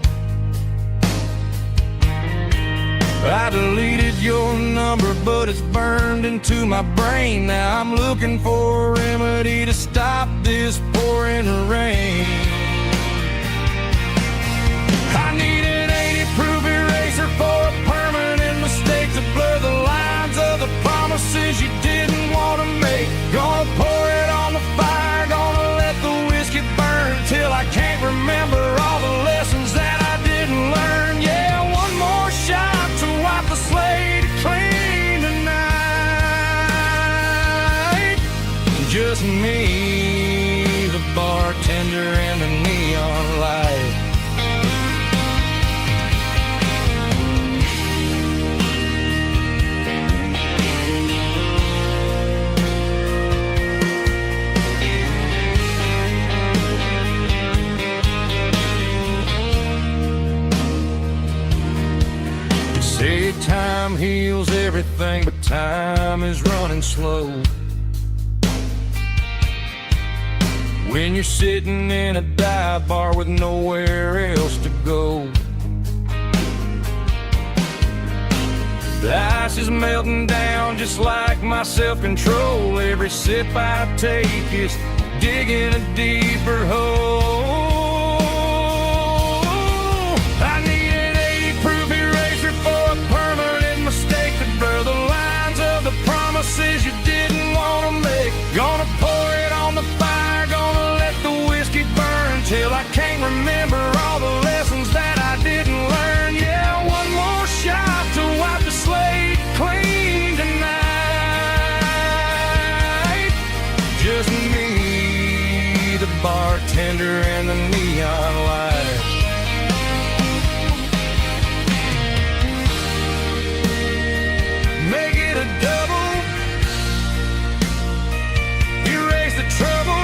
S1: I deleted your number, but it's burned into my brain. Now I'm looking for a remedy to stop this pouring rain. I need an 80-proof eraser for a permanent mistake to blur the lines of the promises you didn't want to make. Gonna pour it on the fire, gonna let the whiskey burn till I can't remember all the lessons that I didn't learn. Yeah, one more shot to wipe the slate clean tonight. Just me, the bartender, and the neon light. Say time heals everything, but time is running slow. When you're sitting in a dive bar with nowhere else to go, the ice is melting down just like my self-control. Every sip I take is digging a deeper hole. I need an 80-proof eraser for a permanent mistake to blur the lines of the promises you didn't want to make. Gonna pour it on the fire, gonna let the whiskey burn till I can't remember all the lessons that I didn't learn. Yeah, one more shot to wipe the slate clean tonight. Just me, the bartender, and the neon light. Make it a double, erase the trouble.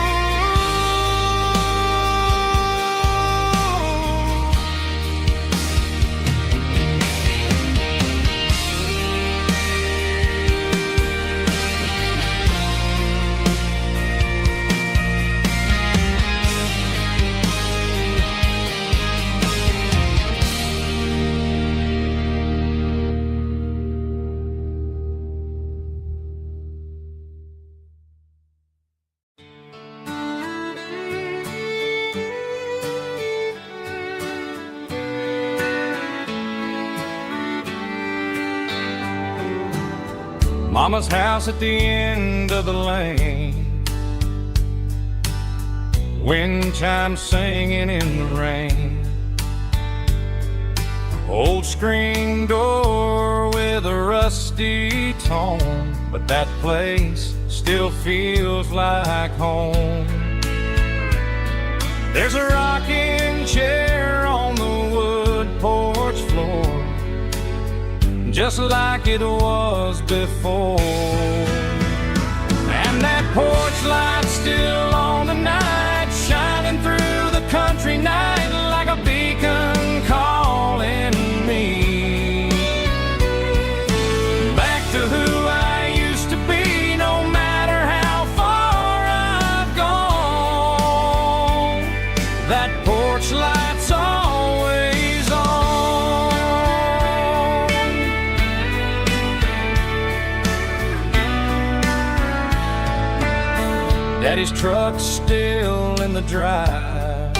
S1: Mama's house at the end of the lane, wind chimes singing in the rain. Old screen door with a rusty tone, but that place still feels like home.
S3: There's a rocking chair on the wood porch floor, just like it was before. And that porch light's still on tonight, shining through the country night like a beacon calling me back to who I used to be, no matter how far I've gone. That porch light's always on. Daddy's truck's still in the drive,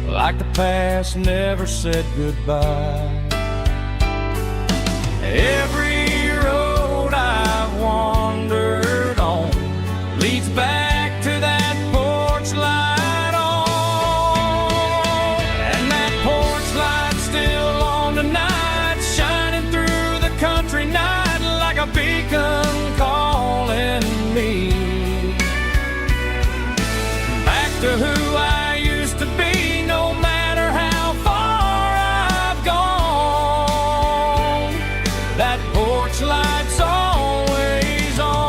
S3: like the past never said goodbye. Every road I've wandered on leads back to that porch light on. And that porch light's still on tonight, shining through the country night like a beacon calling me back to who I used to be, no matter how far I've gone. That porch light's always on.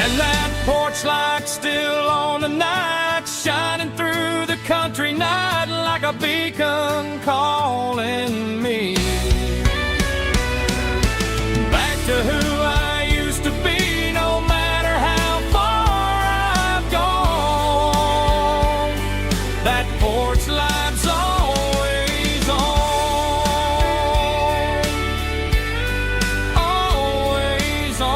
S3: And that porch light's still on tonight, shining through the country night like a beacon calling me back to who I used to be, no matter how far I've gone. That porch light's always on, always on.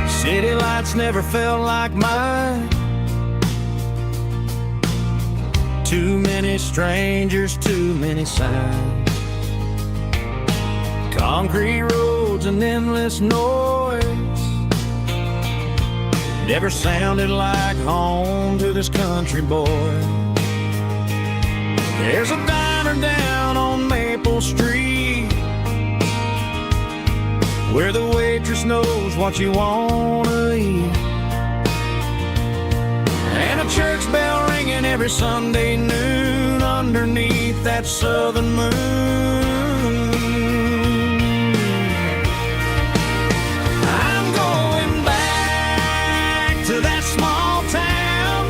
S3: City lights never felt like mine. Too many strangers, too many signs. Concrete roads and endless noise never sounded like home to this country boy. There's a diner down on Maple Street where the waitress knows what you wanna eat, and a church bell ringing every Sunday noon underneath that southern moon. I'm going back to that small town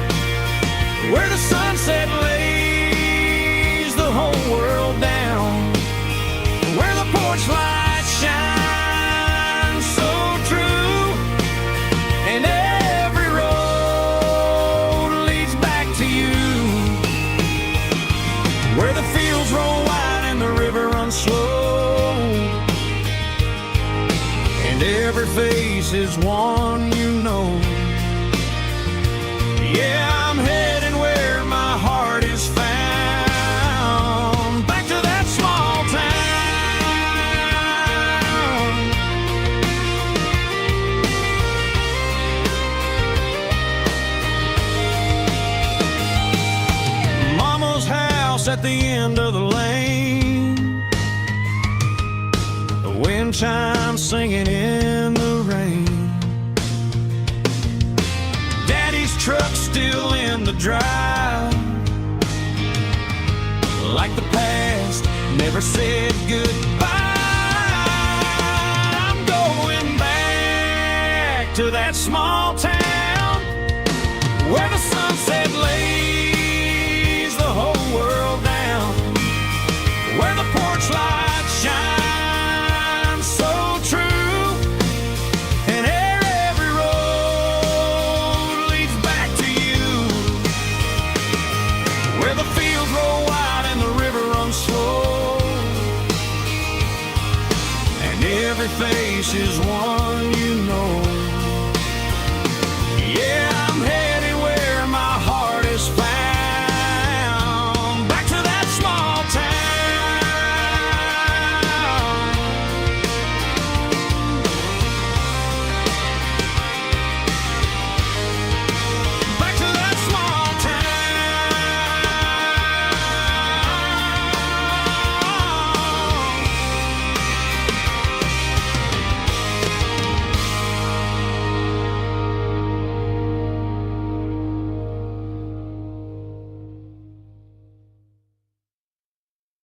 S3: where the sunset lays the whole world down, where the porch lights shine slow, and every face is one you know. Yeah, I'm heading where my heart is found, back to that small town. Mama's house at the end of the lane, wind chimes singing in the rain. Daddy's truck still in the drive, like the past never said goodbye. I'm going back to that small town where the sunset lays the whole world down, where the porch lights shine face
S1: place is one you know. Yeah, I'm headed where my heart is found, back to that small town. Back to that small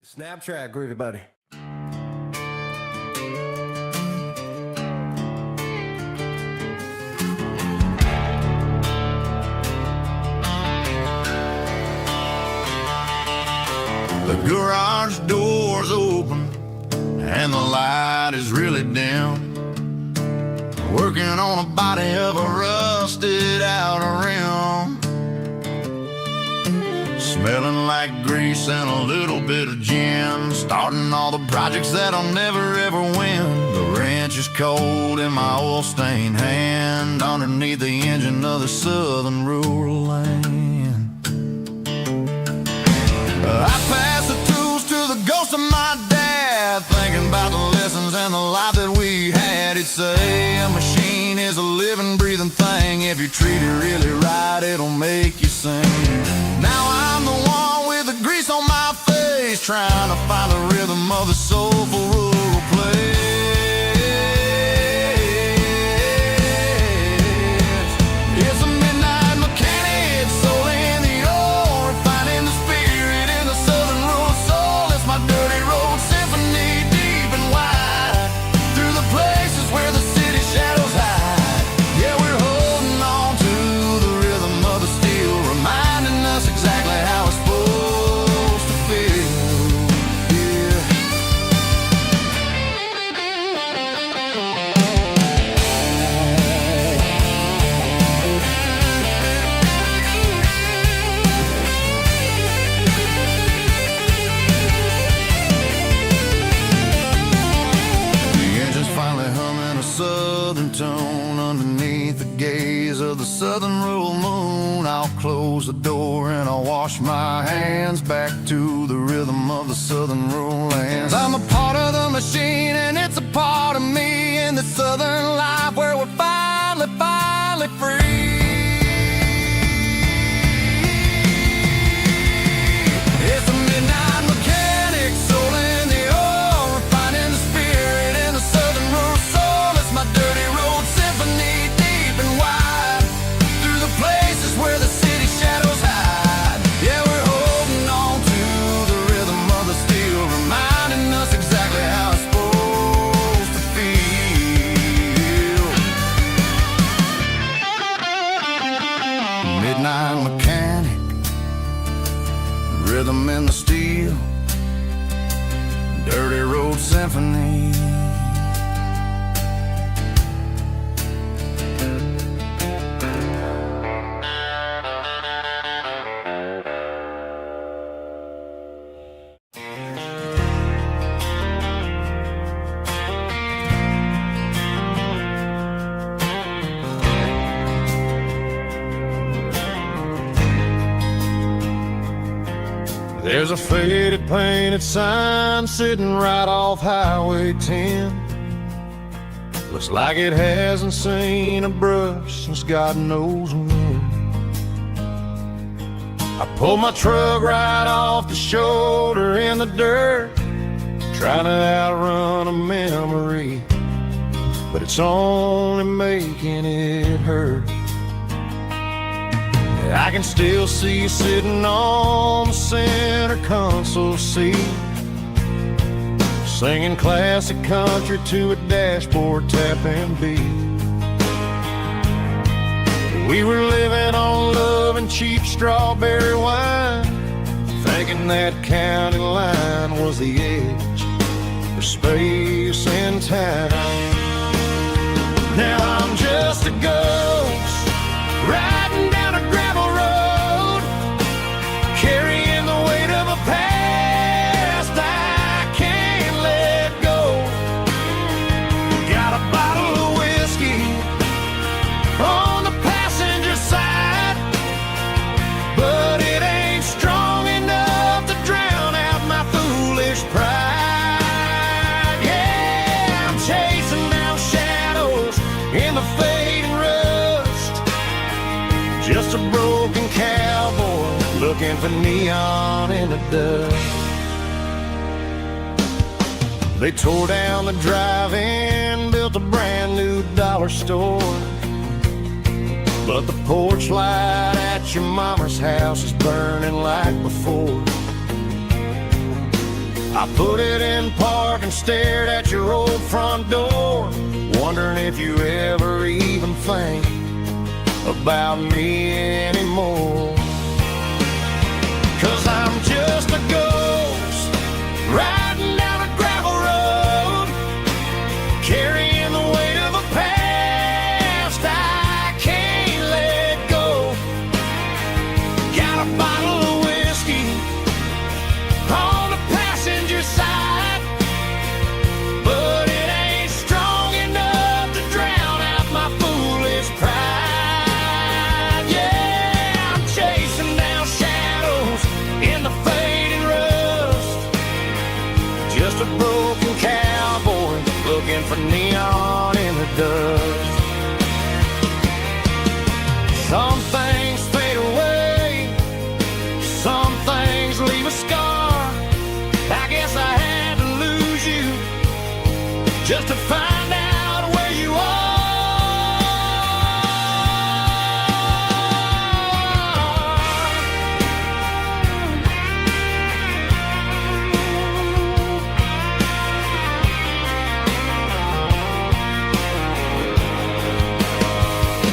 S5: Snap track, groovy buddy.
S3: The garage door's open and the light is really dim. Working on a body of a rusted out rim. Smelling like grease and a little bit of gin. Starting all the projects that I'll never ever win. The wrench is cold in my oil-stained hand, underneath the engine of the southern rural land. I pass the tools to the ghost of my dad, thinking about the lessons and the life that we had. He'd say a machine is a living, breathing thing. If you treat it really right, it'll make you sing. Now I'm the one with the grease on my face, trying to find the rhythm of the soulful rural place. It's a midnight mechanic, soul in the ore, refining the spirit in the southern rural soul. It's my dirty road symphony, deep and wide, through the places where the city shadows hide. Yeah, we're holding on to the rhythm of the steel, reminding us exactly how it's supposed to feel. Yeah. The engine's finally humming a southern tone underneath the gaze of the southern rural moon. I'll close the door and I'll wash my hands, back to the rhythm of the southern rural lands. I'm a part of the machine and it's a part of me, in the southern life where we're finally free. It's a midnight mechanic, soul in the ore, refining the spirit in the southern rural soul. It's my dirty road symphony, deep and wide, through the places where the city shadows hide. Yeah, we're holding on to the rhythm of the steel, reminding us exactly how it's supposed to feel. Midnight mechanic, rhythm in the steel, dirty road symphony.
S1: There's a faded painted sign sitting right off Highway 10. Looks like it hasn't seen a brush since God knows when. I pulled my truck right off the shoulder in the dirt, trying to outrun a memory, but it's only making it hurt. I can still see you sitting on the center console seat, singing classic country to a dashboard tapping beat. We were living on love and cheap strawberry wine, thinking that county line was the edge for space and time. Now I'm just a ghost riding down a gravel road, carrying the weight of a past I can't let go. Got a
S3: in the fading rust. Just a broken cowboy looking for neon in the dust. They tore down the drive-in, built a brand new dollar store. But the porch light at your mama's house is burning like before. I put it in park and stared at your old front door, wondering if you ever even think about me anymore. 'Cause I'm just a ghost riding down a gravel road, carrying the weight of a past I can't let go. Got a bottle of whiskey on the passenger side, but it ain't strong enough to drown out my foolish pride. Yeah, I'm chasing down shadows in the fading rust. Just a broken cowboy looking for neon in the dust. Some things fade away, some things leave a scar. I guess I had to lose you just to find out where you are.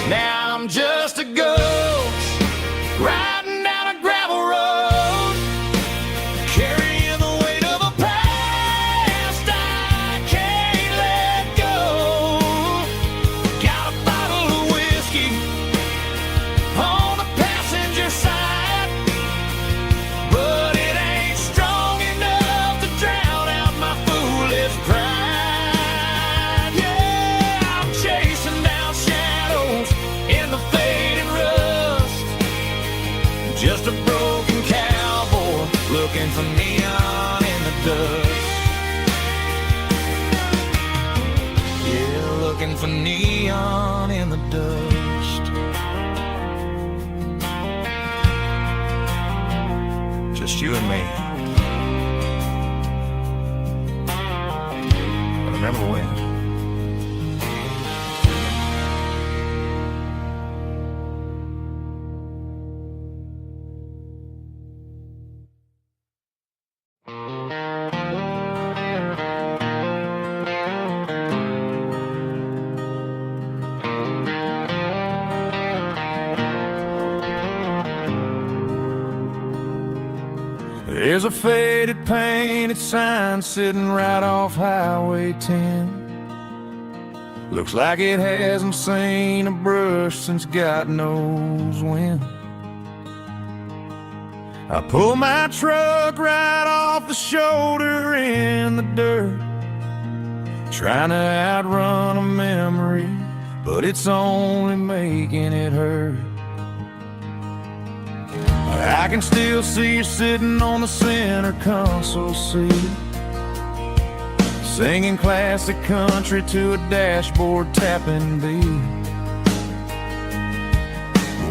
S3: Now I'm just a ghost riding down a gravel road, carrying the weight of a past I can't let go. Got a bottle of whiskey on the passenger side, but it ain't strong enough to drown out my foolish pride. Yeah, I'm chasing down shadows in the fading rust. Just a broken cowboy looking for neon in the dust. Yeah, looking for neon in the dust. Just you and me. But remember when? There's a faded painted sign sitting right off Highway 10. Looks like it hasn't seen a brush since God knows when. I pull my truck right off the shoulder in the dirt, trying to outrun a memory, but it's only making it hurt. I can still see you sitting on the center console seat, singing classic country to a dashboard tapping beat.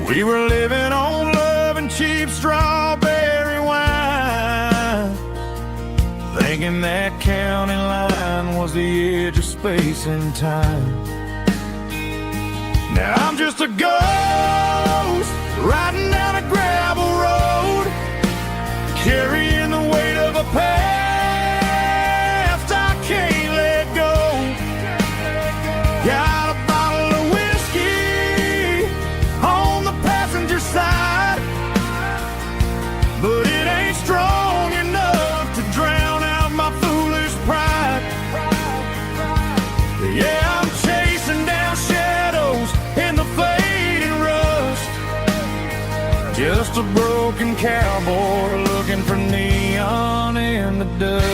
S3: We were living on love and cheap strawberry wine, thinking that county line was the edge of space and time. Now I'm just a ghost riding down a gravel road, carrying the weight of a past I can't let go. Got a bottle of whiskey on the passenger side, but it ain't strong enough to drown out my foolish pride. Yeah, I'm chasing down shadows in the fading rust. Just a broken cowboy looking for neon in the dust.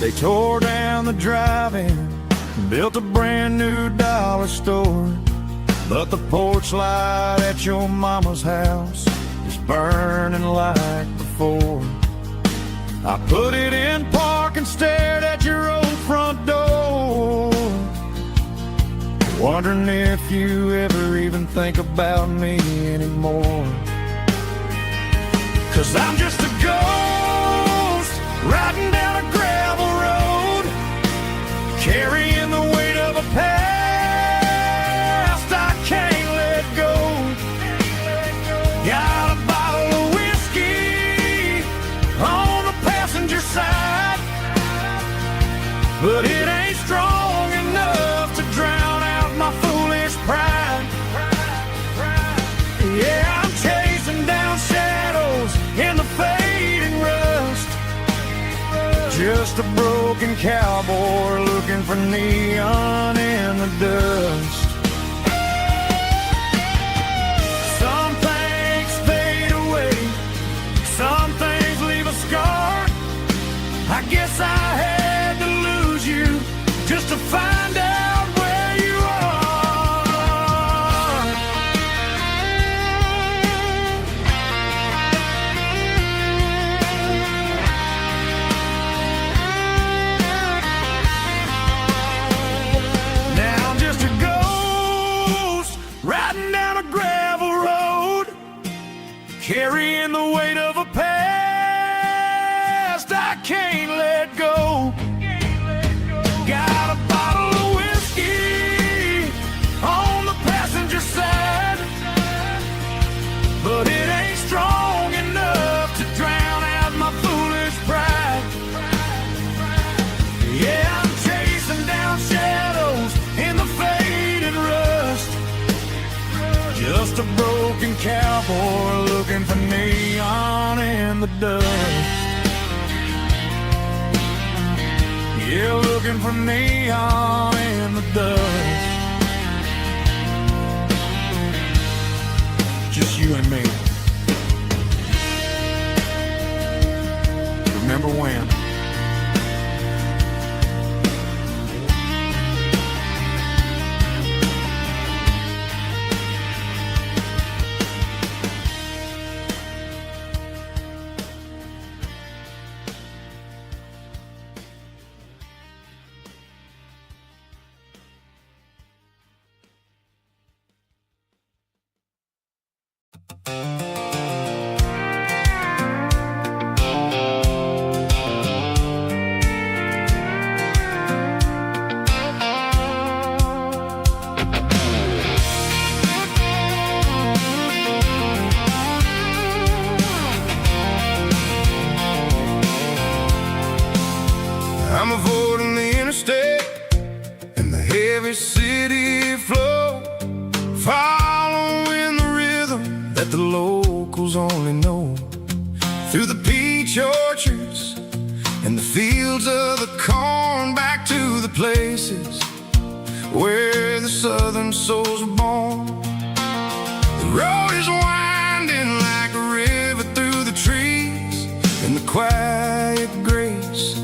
S3: They tore down the drive-in, built a brand new dollar store, but the porch light at your mama's house is burning like before. I put it in if you ever even think about me anymore. 'Cause I'm just a ghost riding down a gravel road, carrying the weight of a past I can't let go. Got a bottle of whiskey on the passenger side, but it ain't strong enough to drown out my foolish pride. Yeah, I'm chasing down shadows in the fading rust, just a broken cowboy looking for neon in the dust. Some things fade away, some things leave a scar. I guess I had to lose you just to find out where you are. Now I'm just a ghost riding down a gravel road, carrying the weight of a past I can't let go. Got a bottle of whiskey on the passenger side, but it ain't strong enough to drown out my foolish pride. Yeah, I'm chasing down shadows in the fading rust, just a broken cowboy looking for neon in the dust. Yeah, looking for neon in the dust. Just you and me. Remember when? I'm avoiding the interstate and the heavy city flow, following the rhythm that the locals only know, through the peach orchards and the fields of the corn, back to the places where the southern souls were born. The road is winding like a river through the trees, in the quiet grace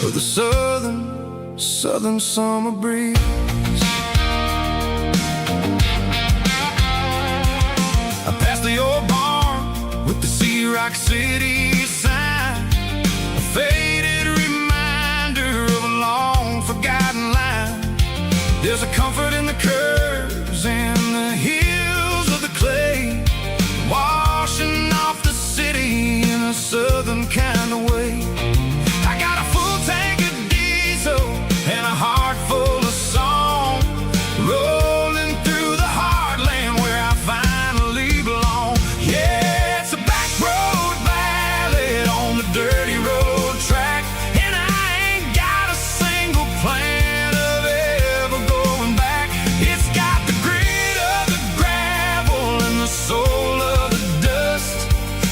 S3: of the southern summer breeze. I passed the old barn with the Sea Rock City sign, a faded reminder of a long forgotten line. There's a comfort in the curves and the hills of the clay, washing off the city in a southern kind of way. I got a full tank of diesel and a heart full of song, rolling through the heartland where I finally belong. Yeah, it's a back road ballad on the dirty road track, and I ain't got a single plan of ever going back. It's got the grit of the gravel and the soul of the dust,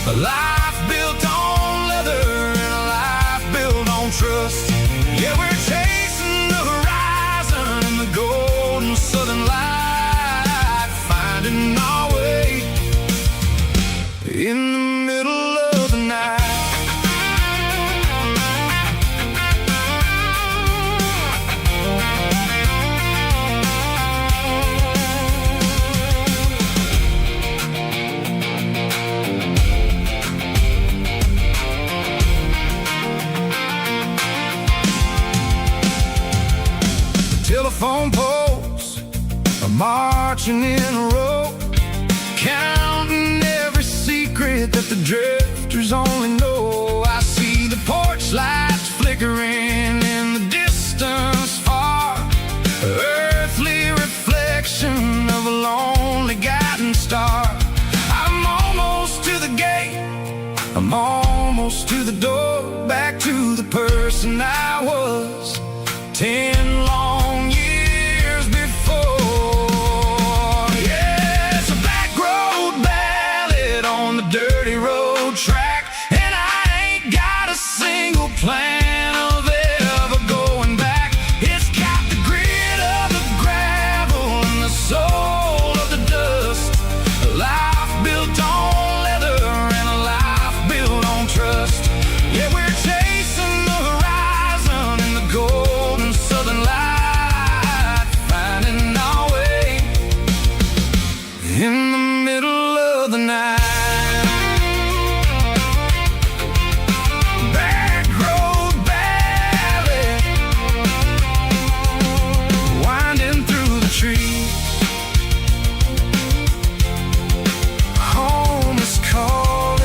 S3: a life built on leather and a life built on trust. Yeah, we're chasing the horizon and the golden southern light, finding our way in the middle of the night. Telephone poles are
S1: marching in a row, counting every secret that the drifters only know. I see the porch lights flickering in the distance far, earthly reflection of a lonely guiding star. I'm almost to the gate, I'm almost to the door, back to the person I was 10 long years before. Yeah, it's a back road ballad on the dirty road track, and I ain't got a single plan of ever going back. It's got the grit of the gravel and the soul of the dust, a life built on leather and a life built on trust. Yeah, we're chasing the horizon in the golden southern light, finding our way in the middle of the night. Back road ballad, winding through the trees. Home is calling.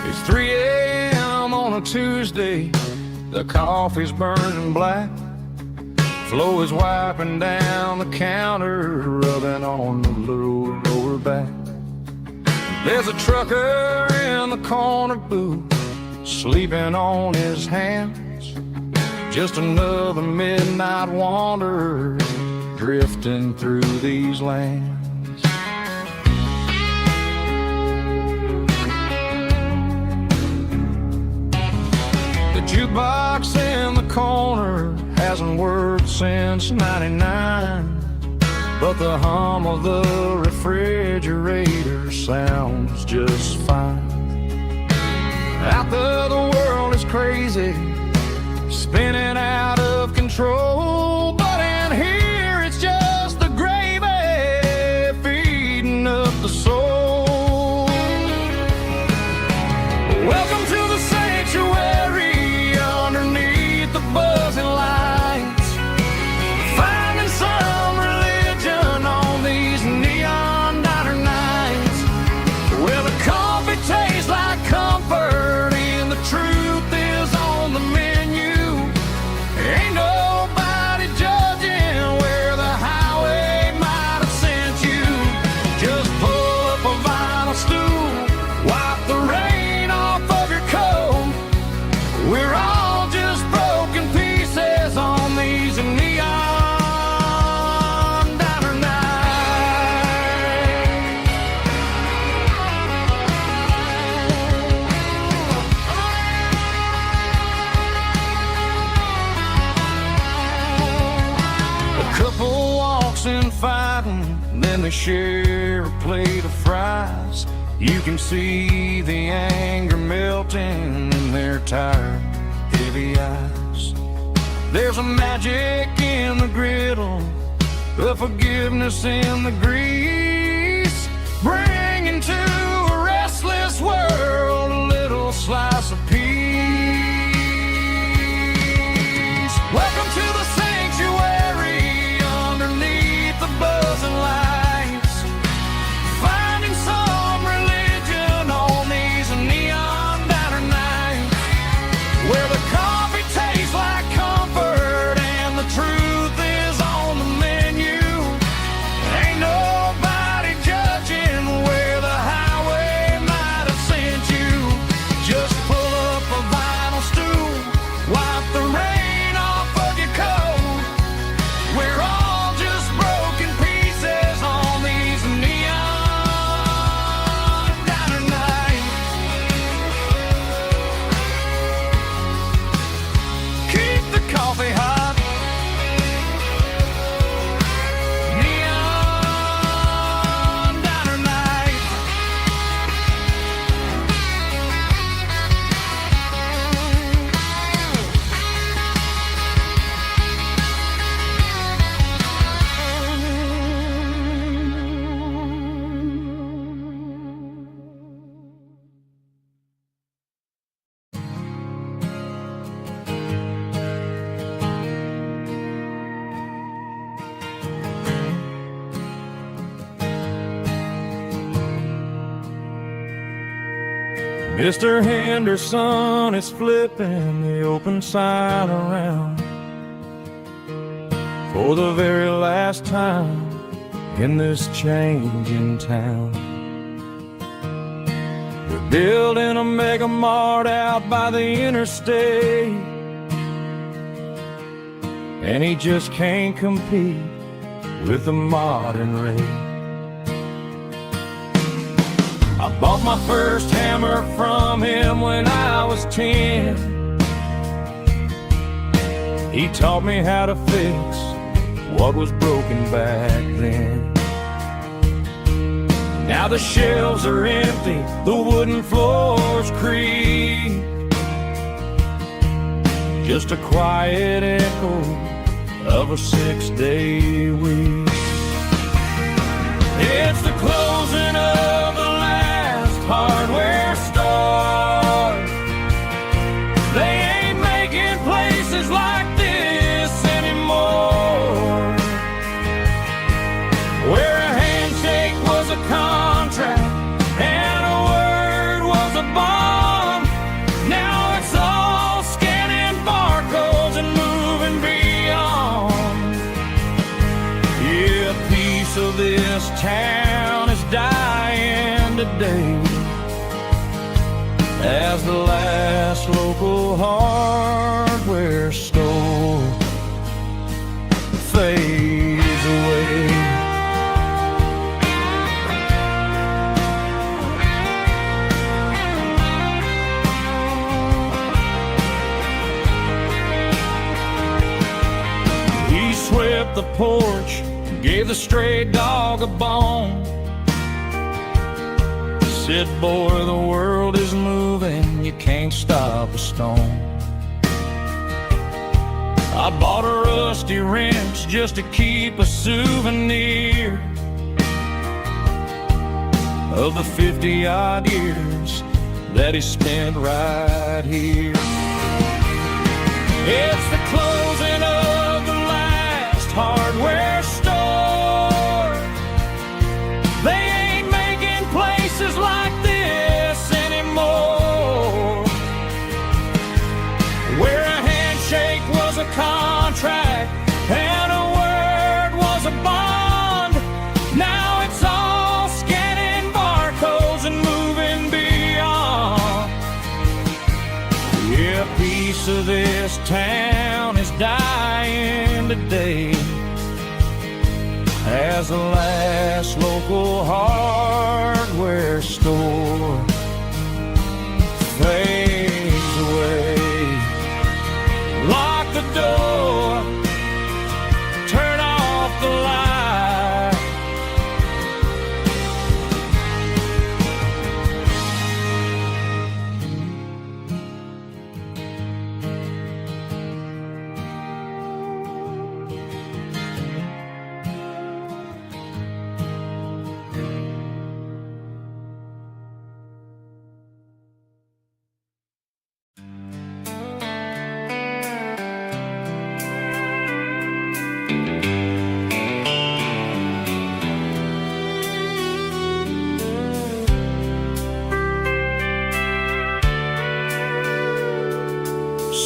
S1: It's 3 a.m. on a Tuesday, the coffee's burning black, Flo is wiping down the counter, rubbing on the little lower back. There's a trucker in the corner booth, sleeping on his hands, just another midnight wanderer drifting through these lands. The jukebox in the corner hasn't worked since '99, but the hum of the refrigerator sounds just fine. Out there the world is crazy, spinning out of control, but in here it's just the gravy feeding up the soul. Welcome to the sanctuary underneath the buzzing lights, finding some religion on these neon diner nights, where the coffee tastes like comfort and the truth is on the menu. Ain't nobody judging where the highway might have sent you. Just pull up a vinyl stool, wipe the rain off of your coat. We're all just broken pieces on these neon diner nights. A couple walks in fighting, then they share a plate of fries. You can see the anger melting in their tired, heavy eyes. There's a magic in the griddle, a forgiveness in the grease, bringing to a restless world a little slice of peace. Welcome to the sanctuary underneath the buzzing lights, finding some religion on these neon diner nights, where the coffee tastes like comfort and the truth is on the menu. Ain't nobody judging where the highway might have sent you. Just pull up
S3: Mr. Henderson is flipping the open sign around for the very last time in this changing town. They're building a mega mart out by the interstate, and he just can't compete with the modern rate. I bought my first hammer from him when I was 10. He taught me how to fix what was broken back then. Now the shelves are empty, the wooden floors creak, just a quiet echo of a 6-day week. It's the closing of the last hardware store. They ain't making places like this anymore, where a handshake was a contract and a word was a bond. Now it's all scanning barcodes and moving beyond. Yeah, a piece of this town is dying today as the last local hardware store fades away. He swept the porch, gave the stray dog a bone, said, boy, the world is moving, you can't stop a stone. I bought a rusty wrench just to keep a souvenir of the 50-odd years that he spent right here. It's the closing of the last hardware store. They ain't making places like this anymore, where a handshake was a contract and a word was a bond. Now it's all scanning barcodes and moving beyond. Yeah, a piece of this town is dying today as the last local hardware store fades away. Lock the door, turn off the light.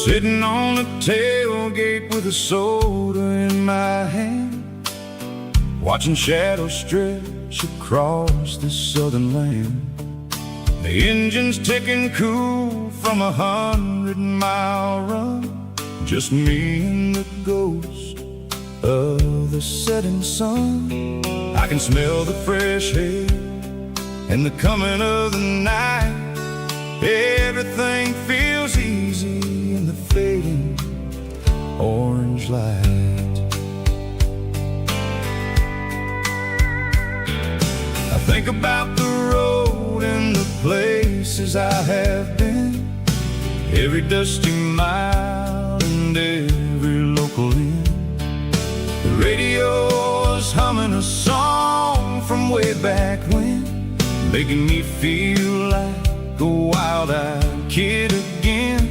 S1: Sitting on the tailgate with a soda in my hand, watching shadows stretch across this southern land. The engine's ticking cool from 100-mile run, just me and the ghost of the setting sun. I can smell the fresh air and the coming of the night. Everything feels easy in the fading orange light. I think about the road and the places I have been, every dusty mile and every local inn. The radio is humming a song from way back when, making me feel like a wild-eyed kid again.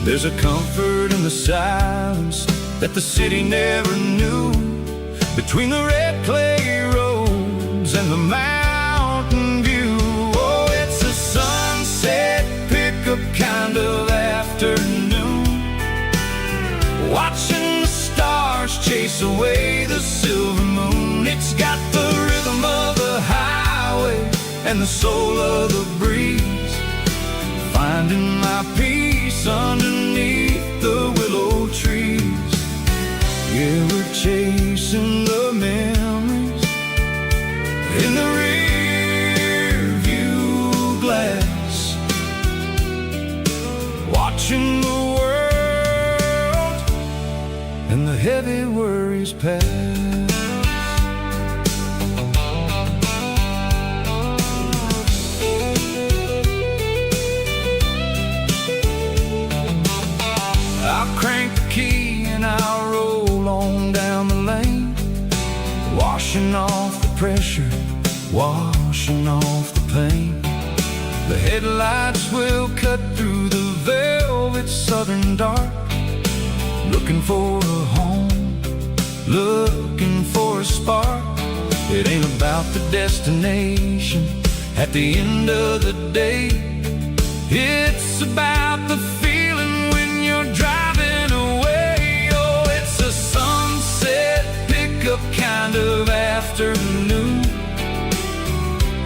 S1: There's a comfort in the silence that the city never knew, between the red clay roads and the mountain view. Oh, it's a sunset watching the stars chase away the silver moon. It's got the rhythm of the highway and the soul of the breeze, finding my peace underneath the willow trees. Yeah, we're chasing the memories in the rear view glass, watching the world and the heavy worries pass. I'll crank the key and I'll roll on down the lane, washing off the pressure, washing off the pain. The headlights will cut through the velvet southern dark, looking for a home, looking for a spark. It ain't about the destination at the end of the day, it's about the feeling when you're driving away. Oh, it's a sunset pickup kind of afternoon,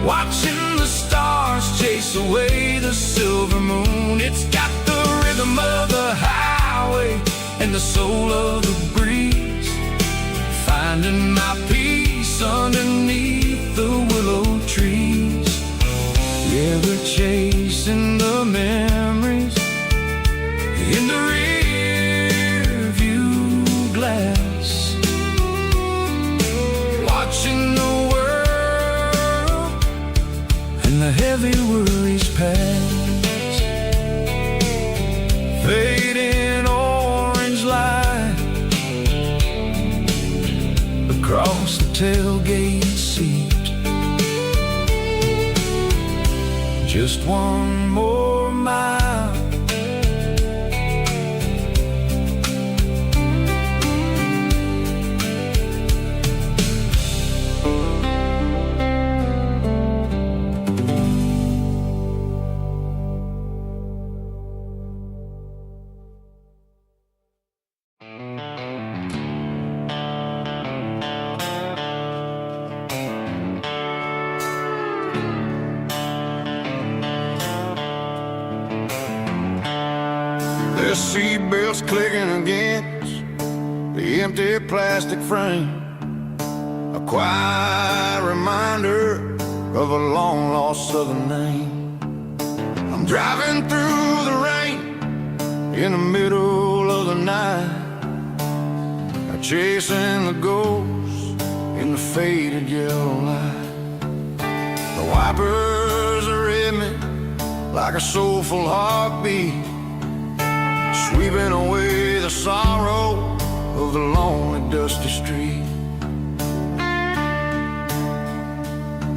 S1: watching the stars chase away the silver moon. It's got the rhythm of the highway and the soul of the breeze, finding my peace underneath the willow trees. Yeah, we're chasing the memories in the rear view glass, watching the world and the heavy worries pass. Fading orange light across the tailgate seat, just one more mile.
S3: The seatbelts clicking against the empty plastic frame, a quiet reminder of a long-lost southern name. I'm driving through the rain in the middle of the night, chasing the ghosts in the faded yellow light. The wipers are in me like a soulful heartbeat, sweeping away the sorrow of the lonely, dusty street.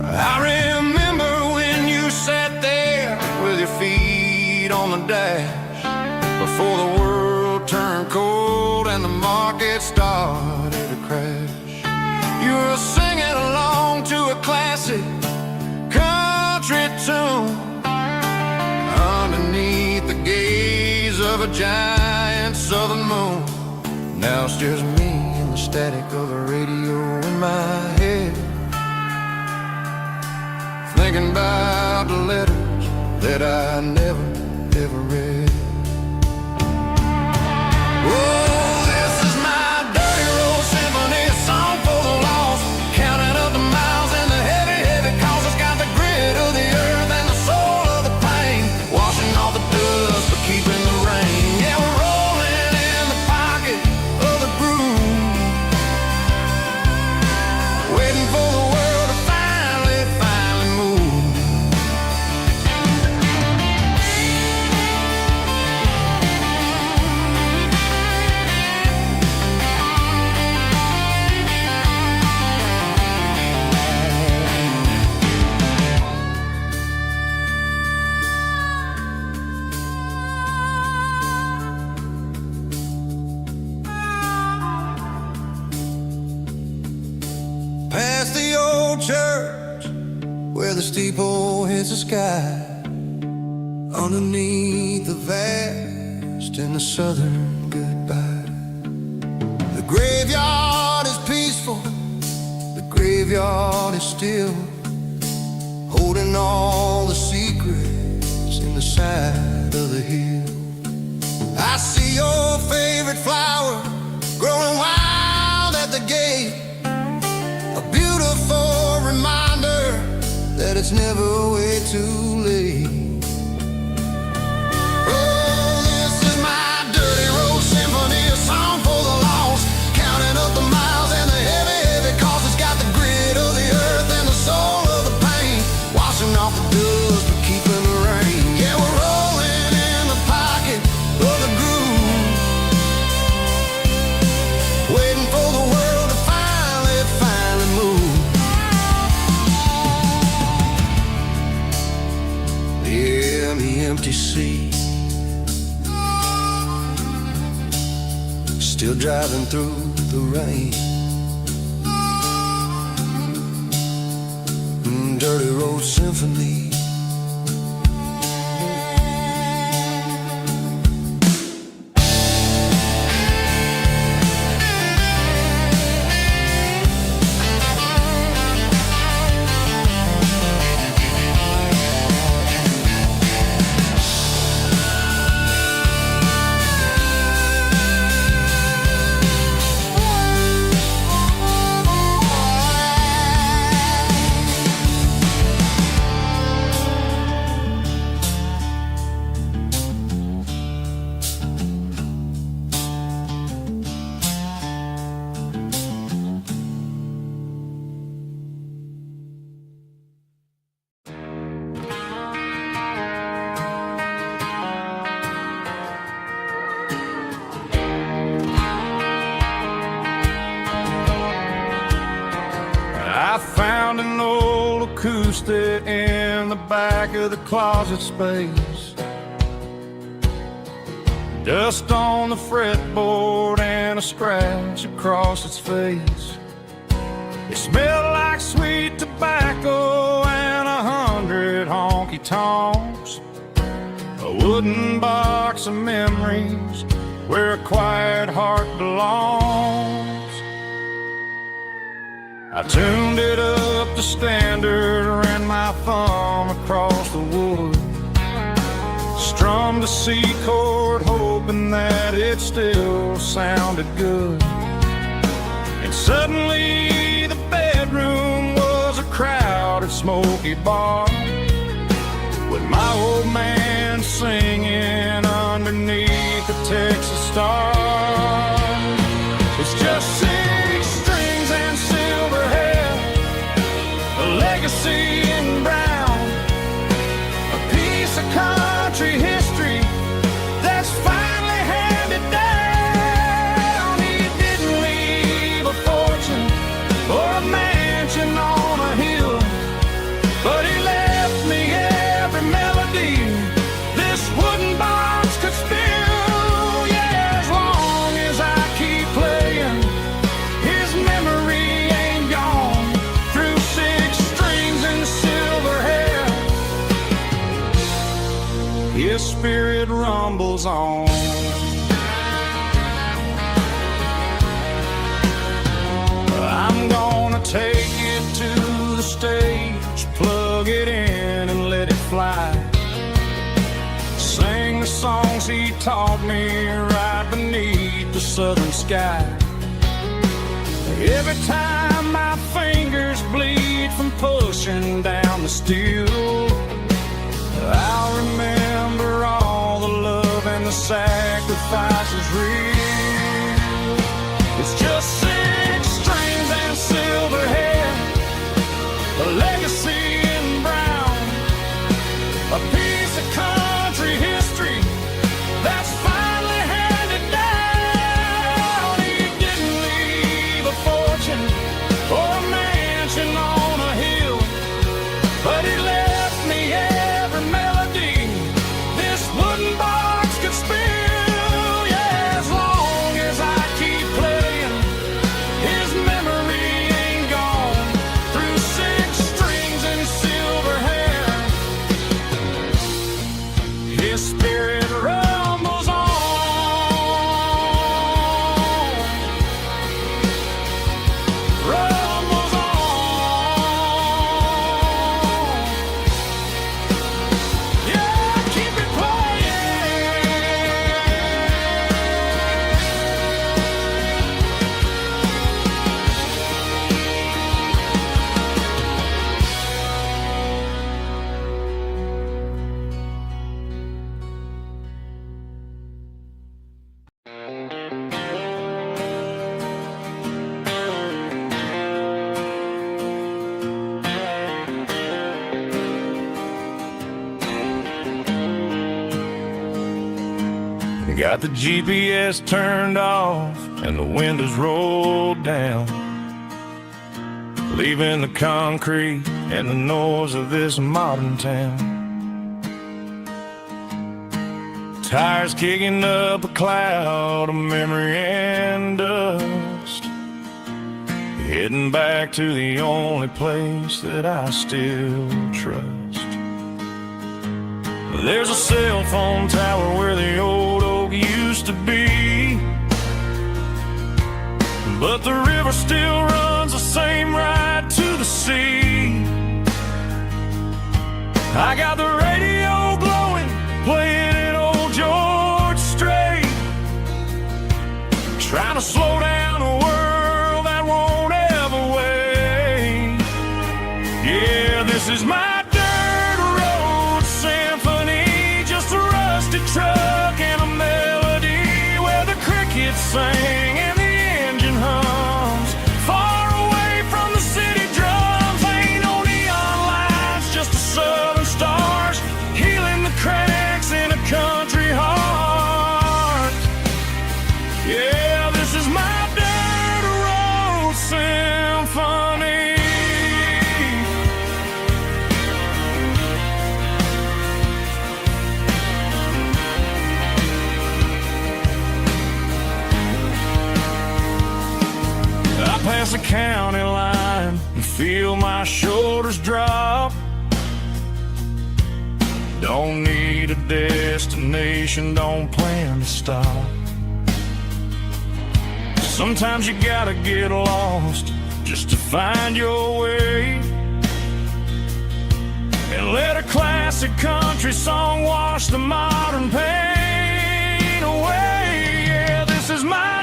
S3: I remember when you sat there with your feet on the dash, before the world turned cold and the market started to crash. You were singing along to a classic country tune underneath the gaze of a giant southern moon. Now it's just me and the static of the radio in my head, thinking about the letters that I never, ever read. Oh, this is my dirty road symphony, a song for the lost, counting up the miles and the heavy, heavy calls. It's got the grit of the earth and the soul of the pain, washing off the dust but keeping the rain. Yeah, we're rolling in the pocket of the groove, waiting for the world to finally move. Past the old church where the steeple hits the sky, underneath the vast and the southern goodbye. The graveyard is peaceful, the graveyard is still, holding all the secrets in the side of the hill. I see your favorite flower growing wild at the gate, a beautiful reminder that it's never way too late. Oh, this is my dirty road symphony, a song for the lost, counting up the miles and the heavy, heavy cost. It's got the grit of the earth and the soul of the pain, washing off the dust but keeping the rain. Yeah, we're rolling in the pocket of the groove, waiting for the world to finally move. Yeah, the empty sea, still driving through the rain. Dirty road symphony.
S1: I found an old acoustic in the back of the closet space, dust on the fretboard and a scratch across its face. It smelled like sweet tobacco and 100 honky-tonks, a wooden box of memories where a quiet heart belongs. I tuned it up to standard, ran my thumb across the wood, strummed a C chord hoping that it still sounded good. And suddenly the bedroom was a crowded smoky bar, with my old man singing underneath the Texas stars. It's just 6 strings and silver hair, a legacy in brown, a piece of country history that's finally handed down. He didn't leave a fortune or a mansion on a hill, but he left me every melody this wooden box could spill. Yeah, as long as I keep playing, his memory ain't gone. Through 6 strings and silver hair, his spirit rumbles on. I'm gonna take it to the stage, plug it in and let it fly, sing the songs he taught me right beneath the southern sky. Every time my fingers bleed from pushing down the steel, I'll remember all the love and the sacrifices real. It's just 6 strings and silver hair, a legacy in brown, a piece of country history that's finally handed down. He didn't leave a fortune or a mansion on a hill, but he left me every melody this wooden box could spill. Yeah, as long
S3: Got the GPS turned off and the windows rolled down, leaving the concrete and the noise of this modern town. Tires kicking up a cloud of memory and dust, heading back to the only place that I still trust. There's a cell phone tower where the old oak used to be, but the river still runs the same right to the sea. I got the radio glowing, playing an old George Strait, trying to slow down a world that won't ever wait. Yeah, this is my truck and a melody where the crickets sing and the engine hums, far away from the city drums. Ain't no neon lights, just the southern stars healing the cracks in a country heart. Yeah, this is my dirt road symphony. Past the county line and feel my shoulders drop. Don't need a destination, don't plan to stop. Sometimes you gotta get lost just to find your way, and let a classic country song wash the modern pain away. Yeah, this is my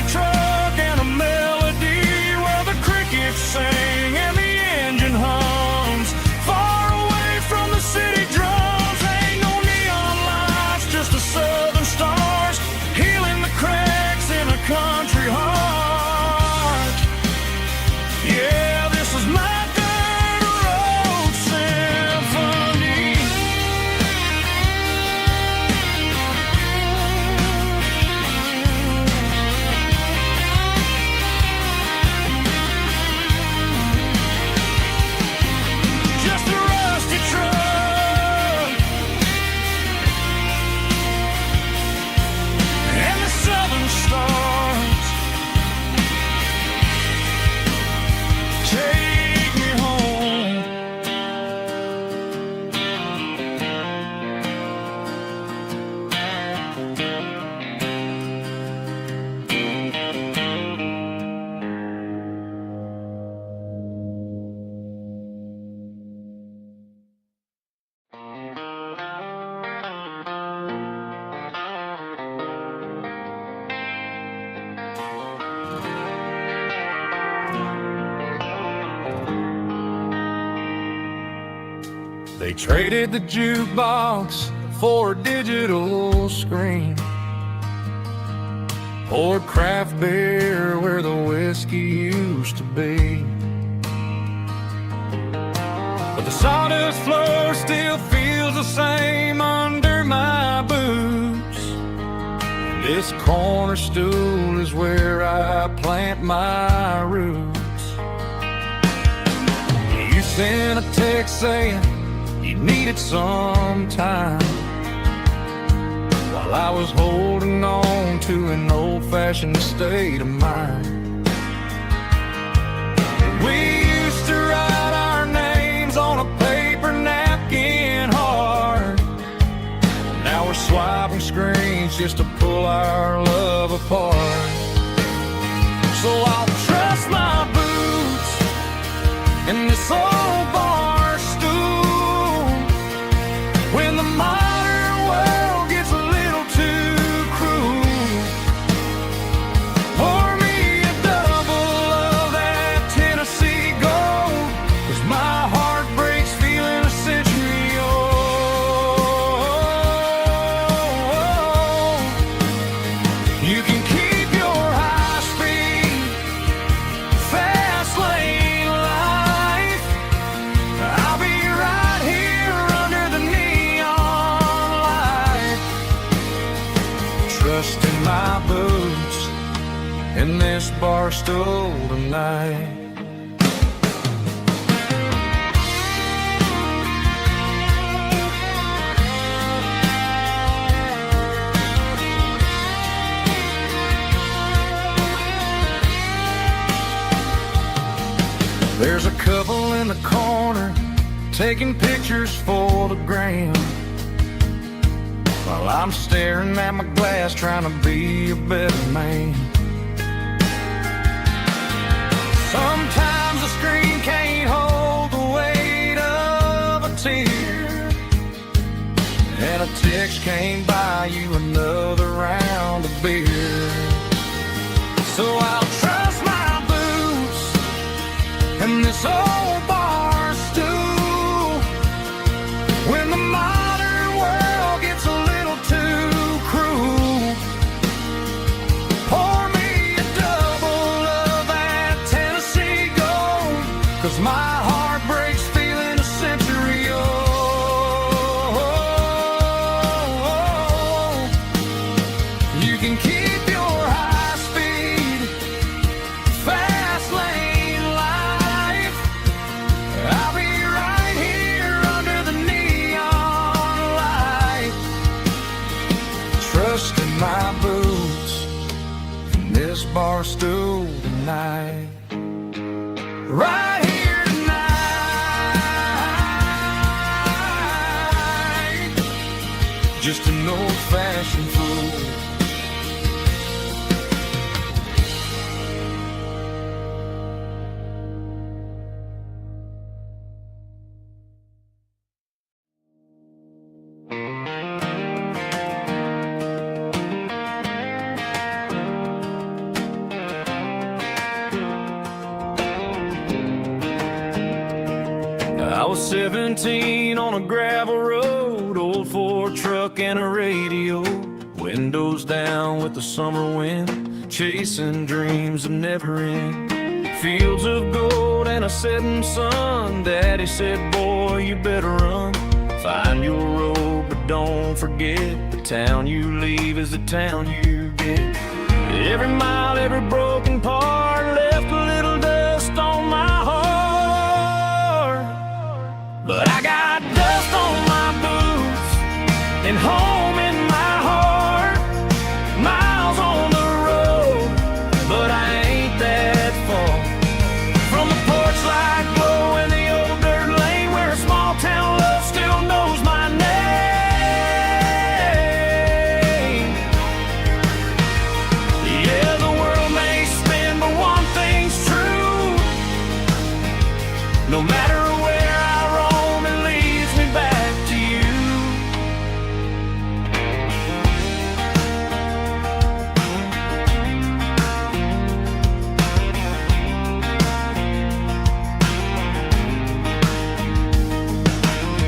S3: truck and a melody where the crickets sing and the engine hums, far away from the city drums. Ain't no neon lights, just the southern stars healing the cracks in a country heart. Yeah, this is my dirt road symphony. They traded the jukebox for a digital screen, poured craft beer where the whiskey used to be. But the sawdust floor still feels the same under my boots. This corner stool is where I plant my roots. You sent a text saying you needed some time, while I was holding on to an old-fashioned state of mind. We used to write our names on a paper napkin hard. Now we're swiping screens just to pull our love apart. So I'll trust my boots in this old bar stool when the modern world gets a little too cruel. Pour me a double of that Tennessee Gold, 'cause my heart breaks feeling a century old. You can keep your high-speed fast lane life. I'll be right here under the neon boots in this bar stool tonight. There's a couple in the corner taking pictures for the gram, while I'm staring at my glass trying to be a better man. Sometimes the screen can't hold the weight of a tear, and a text can't buy you another round of beer. So I'll trust my and this old bar stool when the modern world gets a little too cruel. Pour me a double of that Tennessee Gold, 'cause my heart breaks feeling a century old. You can keep your high speed fast lane. My boots in this bar stool tonight, right here tonight. Just an old-fashioned fool. I was 17 on a gravel road, old Ford truck and a radio, windows down with the summer wind, chasing dreams of never end. Fields of gold and a setting sun. Daddy said, boy, you better run. Find your road, but don't forget, the town you leave is the town you get. Every mile, every broken part left a little dust on my heart. But I got dust on my boots and home in my heart. Miles on the road, but I ain't that far from the porch light glow in the old dirt lane where a small town love still knows my name. Yeah, the world may spin, but one thing's true. No matter where I roam, it leads me back to you.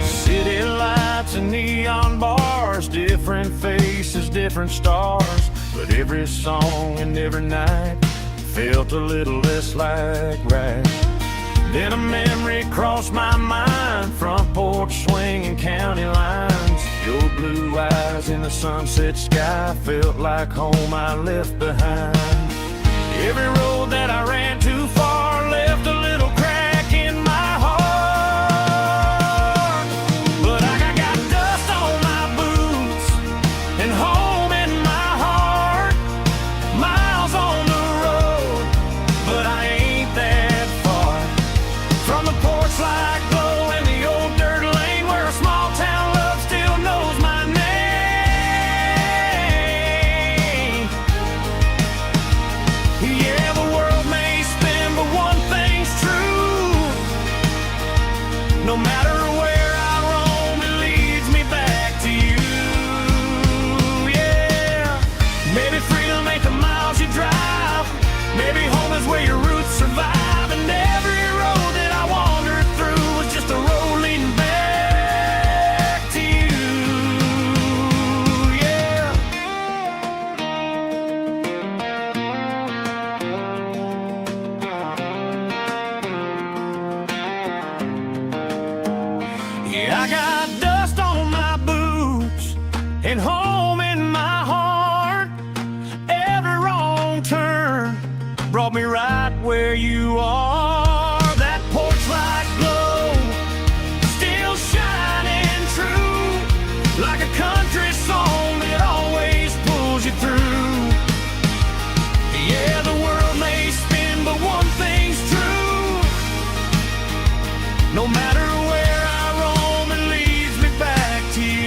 S3: City lights and neon bars, different faces, different stars, but every song and every night felt a little less like right. Then a memory crossed my mind, front porch swinging county lines. Your blue eyes in the sunset sky felt like home I left behind. Every road that I ran too far left a little crack in my heart. But I got dust on my boots and home in my heart. Miles on the road, but I ain't that far from the porch light glow in the old dirt lane where a small town love still knows my name. Yeah, the world may spin,
S2: caught me right where you are. That porch light glow, still shining true, like a country song that always pulls you through. Yeah, the world may spin, but one thing's true. No matter where I roam, it leads me back to you.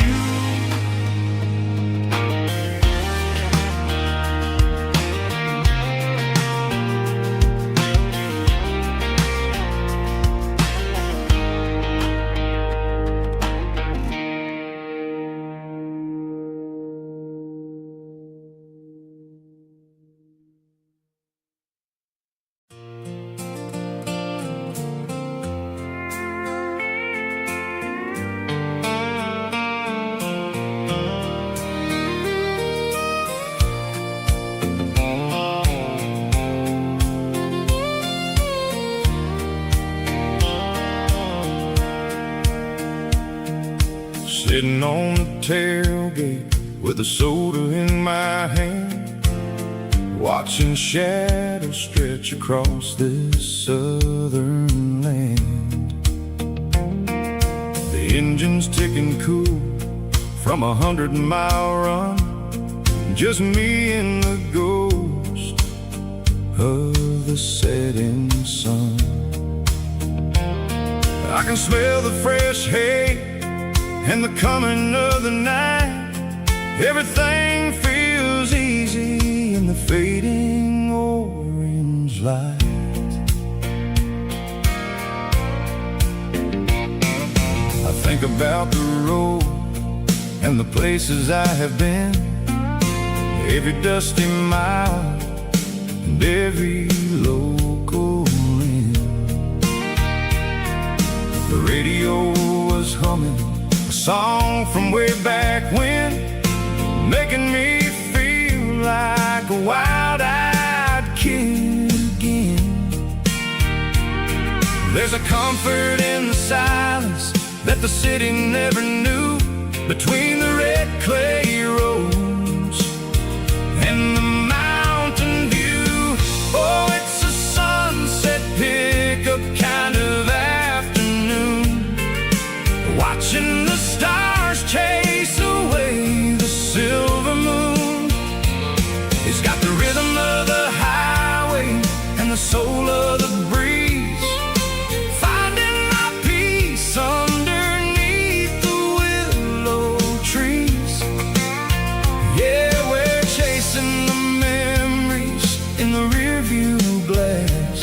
S3: Sitting on the tailgate with a soda in my hand, watching shadows stretch across this southern land. The engine's ticking cool from 100-mile run, just me and the ghost of the setting sun. I can smell the fresh hay and the coming of the night. Everything feels easy in the fading orange light. I think about the road and the places I have been, every dusty mile and every local inn. The radio was humming a song from way back when, making me feel like a wild-eyed kid again. There's a comfort in the silence that the city never knew, between the red clay roads and the mountain view. Oh, it's a sunset pickup kind of afternoon, watching the stars chase away the silver moon. It's got the rhythm of the highway and the soul of the breeze, finding my peace underneath the willow trees. Yeah, we're chasing the memories in the rearview glass,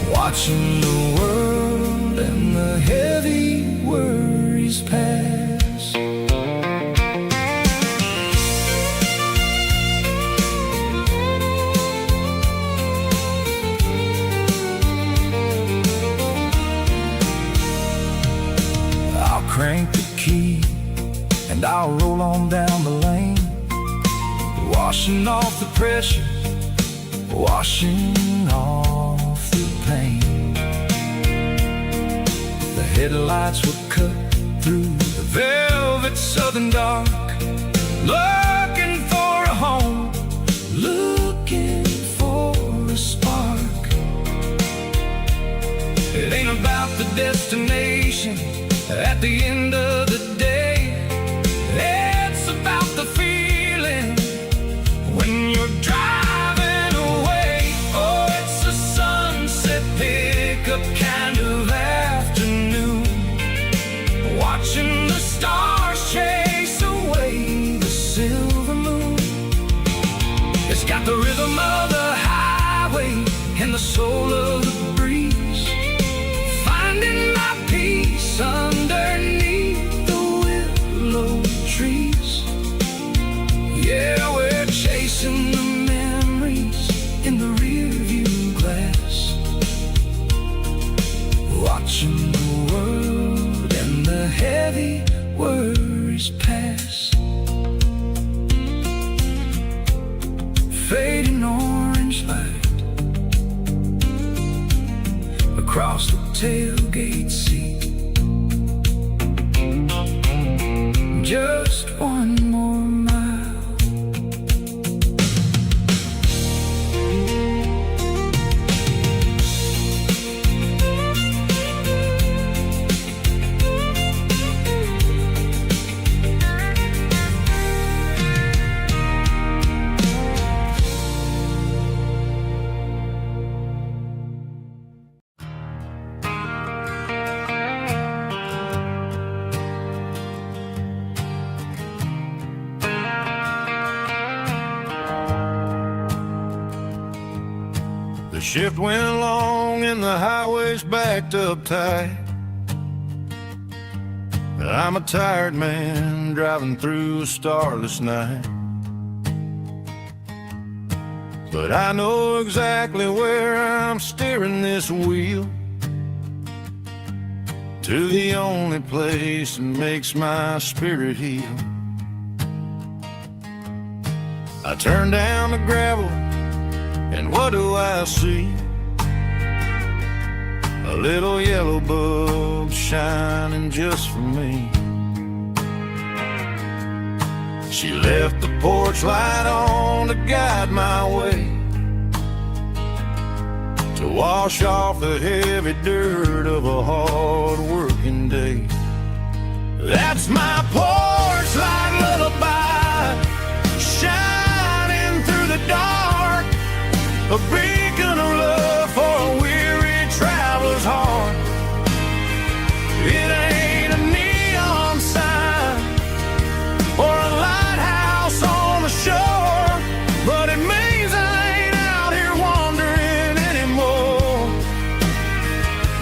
S3: watching the world and the heavy worries pass. I'll crank the key and I'll roll on down the lane, washing off the pressure, washing off the pain. The headlights were cut through the velvet southern dark, looking for a home, looking for a spark. It ain't about the destination at the end of the day, it's about the feeling when you're driving away. Oh, it's a sunset pickup kind of afternoon, watching the stars chase away the silver moon. It's got the rhythm of the highway and the soul of the breeze, finding my peace underneath the willow trees. Yeah, we're chasing the memories in the rearview glass, watching the world and the heavy worries pass. Fading orange light across the tailgate seat. Just one more mile. The shift went long and the highway's backed up tight. I'm a tired man driving through a starless night. But I know exactly where I'm steering this wheel, to the only place that makes my spirit heal. I turn down the gravel, and what do I see? A little yellow bulb shining just for me. She left the porch light on to guide my way, to wash off the heavy dirt of a hard-working day. That's my porch light lullaby, shining through the dark, a beacon of love for a weary traveler's heart. It ain't a neon sign or a lighthouse on the shore, but it means I ain't out here wandering anymore.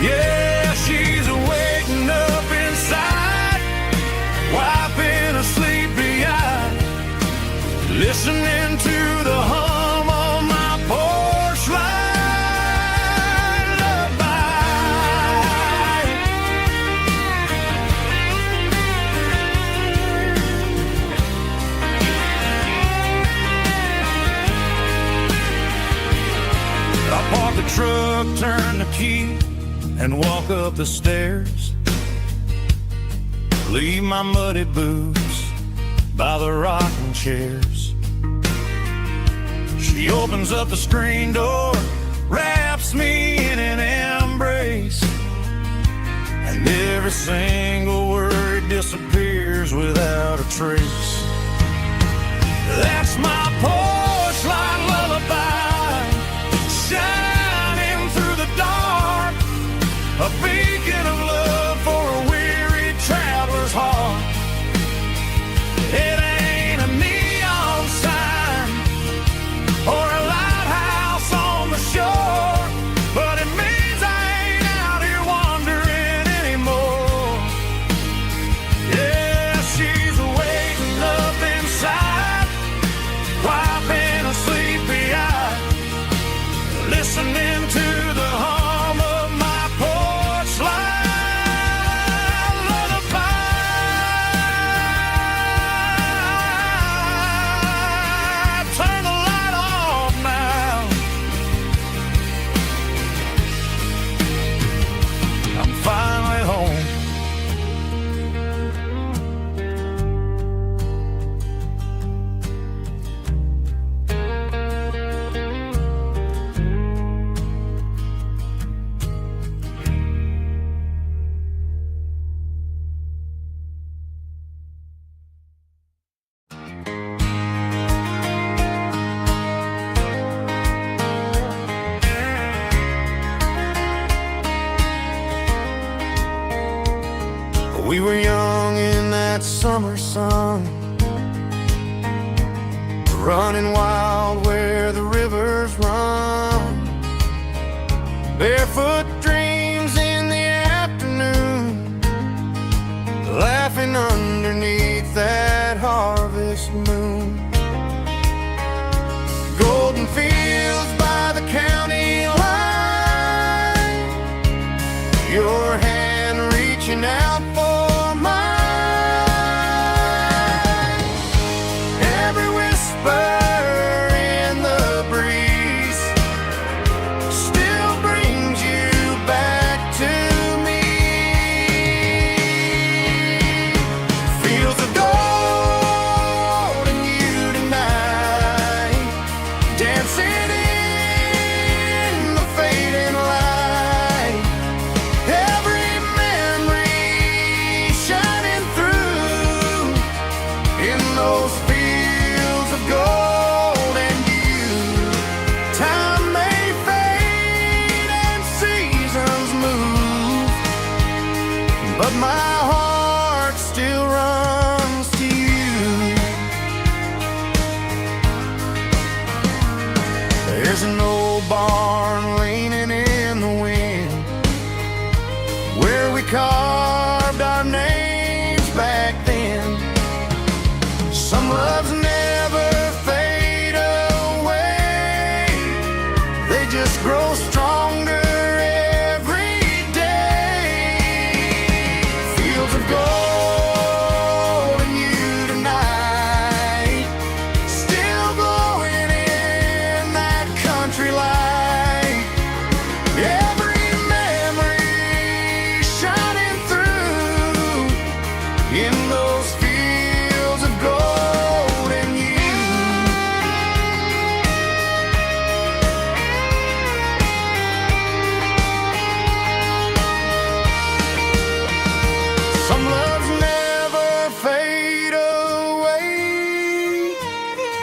S3: Yeah, she's waking up inside, wiping a sleepy eye, listening to the hum of my porch light lullaby. I park the truck, turn the key, and walk up the stairs. Leave my muddy boots by the rocking chairs. She opens up the screen door, wraps me in an embrace, and every single word disappears without a trace. That's my porch light lullaby, shining through the dark, a beacon of love for a weary traveler's heart. It ain't a neon sign or a lighthouse on the shore, but it means I ain't out here wandering anymore. Yeah, she's waking up inside, wiping a sleepy eye, listening to the hum of my porch light lullaby. Turn the light off now. I'm finally home. We were young in that summer sun, running wild where the rivers run, barefoot dreams in the afternoon, laughing underneath that harvest moon. Golden fields by the county line, your hand reaching out for mine. Every whisper in the breeze still brings you back to me. Feels the gold in you tonight, dancing in the fading light. Every memory shining through in those fields of gold and you. Time may fade and seasons move, but my heart still runs to you. There's an old old barn leaning in the wind, where we carved our names back then. Some loves never fade away, they just grow stronger every day. Fields of gold in you tonight, still glowing in that country light. Every memory shining through in those fields of gold in you. Some loves never fade away,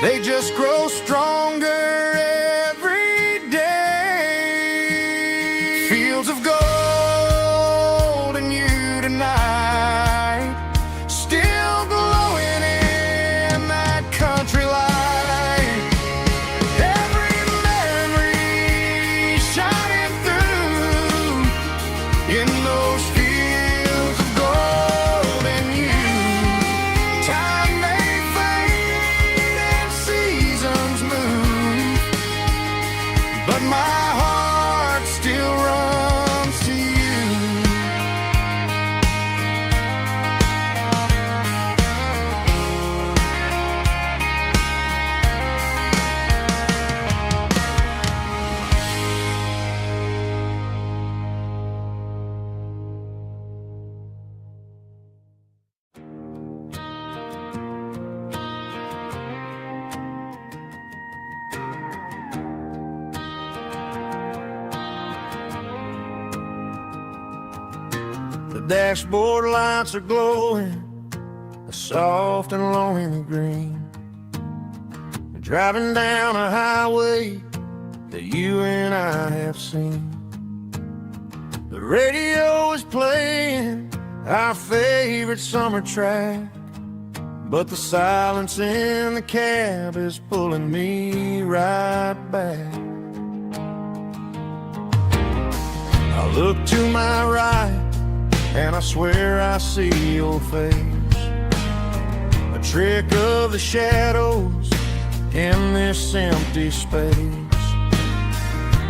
S3: they just grow stronger every day. Fields of gold in you tonight, still glowing in that country light. Every memory shining through in those fields of gold in you. Time may fade and seasons move, but my heart still runs to you. The dashboard lights are glowing, a soft and lonely green. We're driving down a highway that you and I have seen. The radio is playing our favorite summer track, but the silence in the cab is pulling me right back. I look to my right and I swear I see your face, a trick of the shadows in this empty space.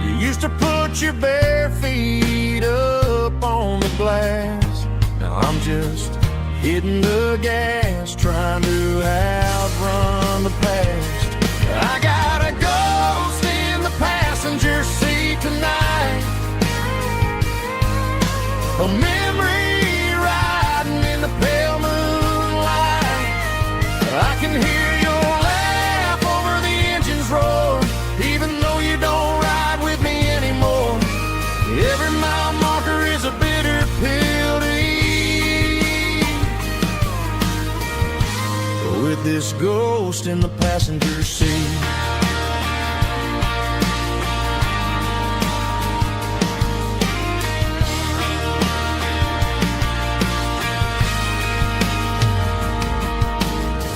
S3: You used to put your bare feet up on the glass, now I'm just hitting the gas, trying to outrun the past. I got a ghost in the passenger seat tonight, a memory riding in the pale moonlight. I can hear your laugh over the engine's roar, even though you don't ride with me anymore. Every mile marker is a bitter pill to eat, with this ghost in the passenger seat.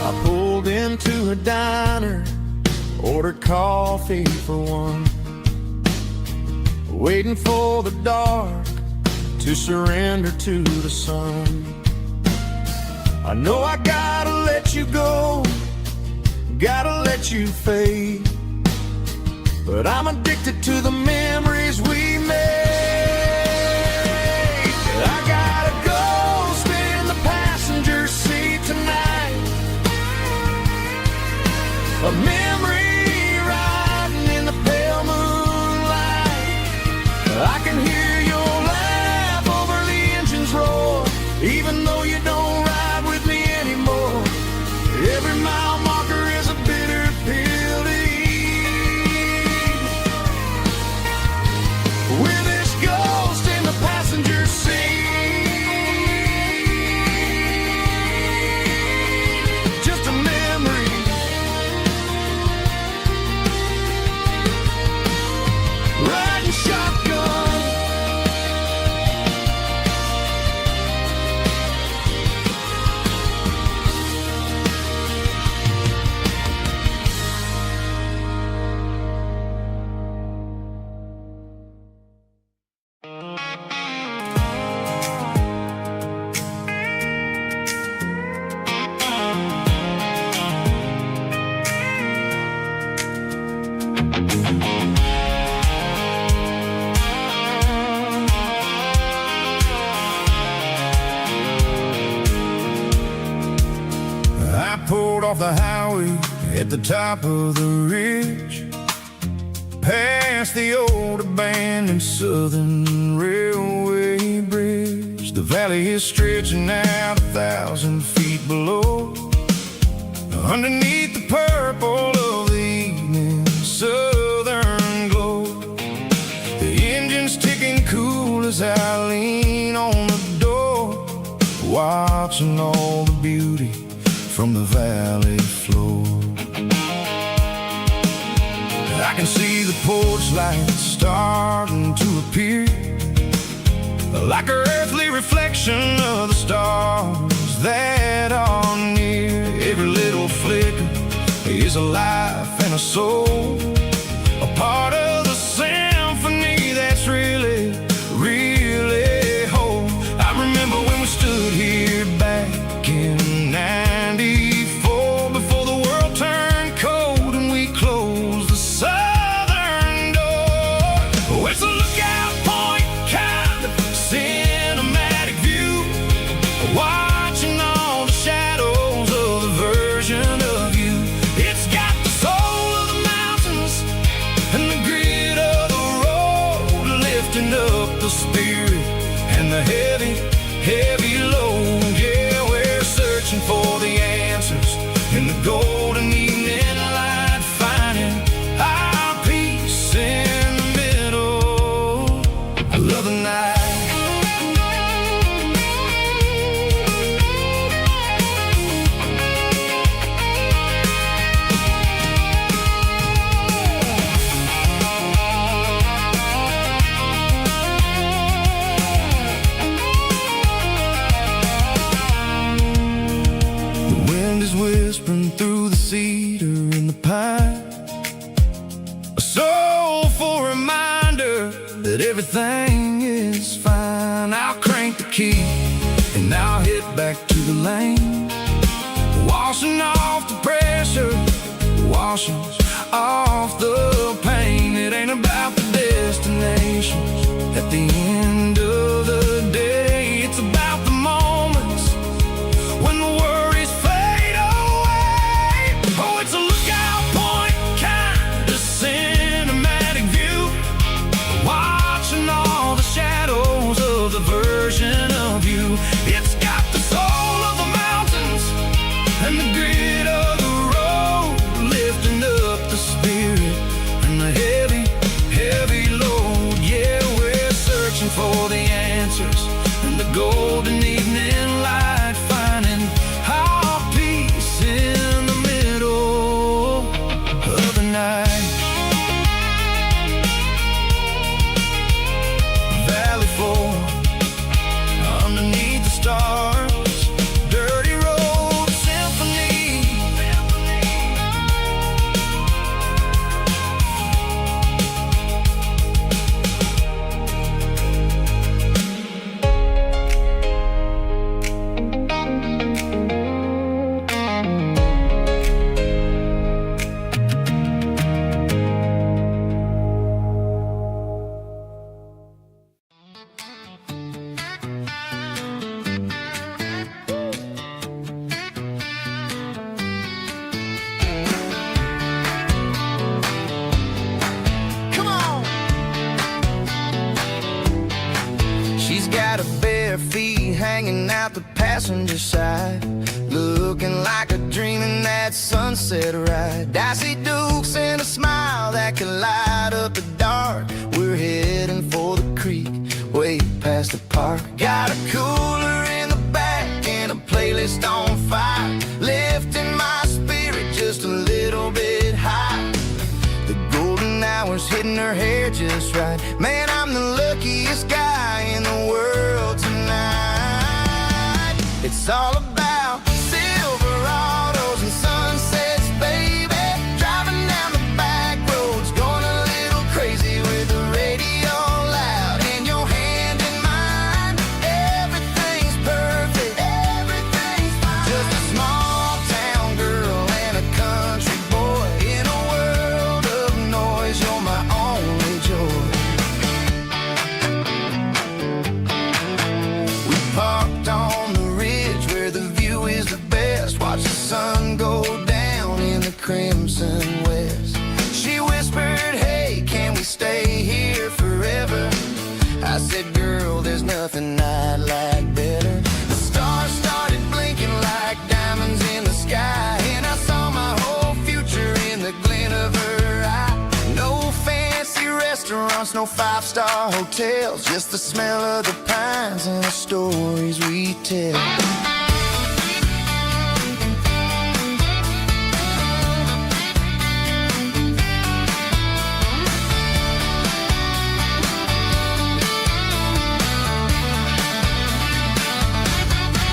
S3: I pulled into a diner, ordered coffee for one, waiting for the dark to surrender to the sun. I know I gotta let you go, gotta let you fade, but I'm addicted to the memories we made. I got a ghost in the passenger seat tonight, a memory riding in the pale moonlight. I can hear your laugh over the engine's roar, even though you don't ride with me anymore. Every mile marker is a bitter pill to eat, with this ghost in the passenger seat. Just a memory,
S1: I pulled off the highway at the top of the ridge, past the old abandoned Southern Railway bridge. The valley is stretching out 1,000 feet below, underneath the purple of the evening southern glow. The engine's ticking cool as I lean on the door, watching all the beauty from the valley floor. I can see the porch lights starting to appear, like an earthly reflection of the stars that are near. Every little flicker is a life and a soul, a part of the symphony that's really, really whole. I remember when we stood here back in '94, before the world turned cold and we closed the southern door. Oh, it's a lookout point, kind of cinematic view, watching all the shadows of the version of you. It's got the soul of the mountains and the grit of the road, lifting up the spirit and the heavy, heavy load. Yeah, we're searching for the answers in the golden evening light, finding our peace in the middle of the night. The wind is whispering through the cedar and the pine, a soulful reminder that everything is fine. I'll crank the key and I'll hit back to the lane, washing off the pressure, washing off the pain. It ain't about the destinations at the end of the day, it's about the moments when the worries fade away. Oh, it's a lookout point, kind of cinematic view, watching all the shadows of the version of you. It's got the soul of the mountains and the grit of the road, lifting up the spirit and the heavy, heavy load. Yeah, we're searching for the answers in the golden evening light, finding our peace in the middle of the night. Valley floor, underneath the stars, dirty road symphony.
S2: Come on. She's got her bare feet hanging out the passenger side, looking like a dream in that sunset ride. I see Dukes and a smile that can light up the dark. We're heading for the creek, way past the park. Got a cooler in the back and a playlist on fire, lifting my spirit just a little bit high. The golden hours hitting her hair just right. Man, I'm the luckiest guy in the world tonight. It's all about Silverados and sunsets, baby. Driving down the back roads, going a little crazy with the radio loud and your hand in mine. Everything's perfect, everything's fine. Just a small town girl and a country boy in a world of noise. restaurants, no five-star hotels, just the smell of the pines and the stories we tell.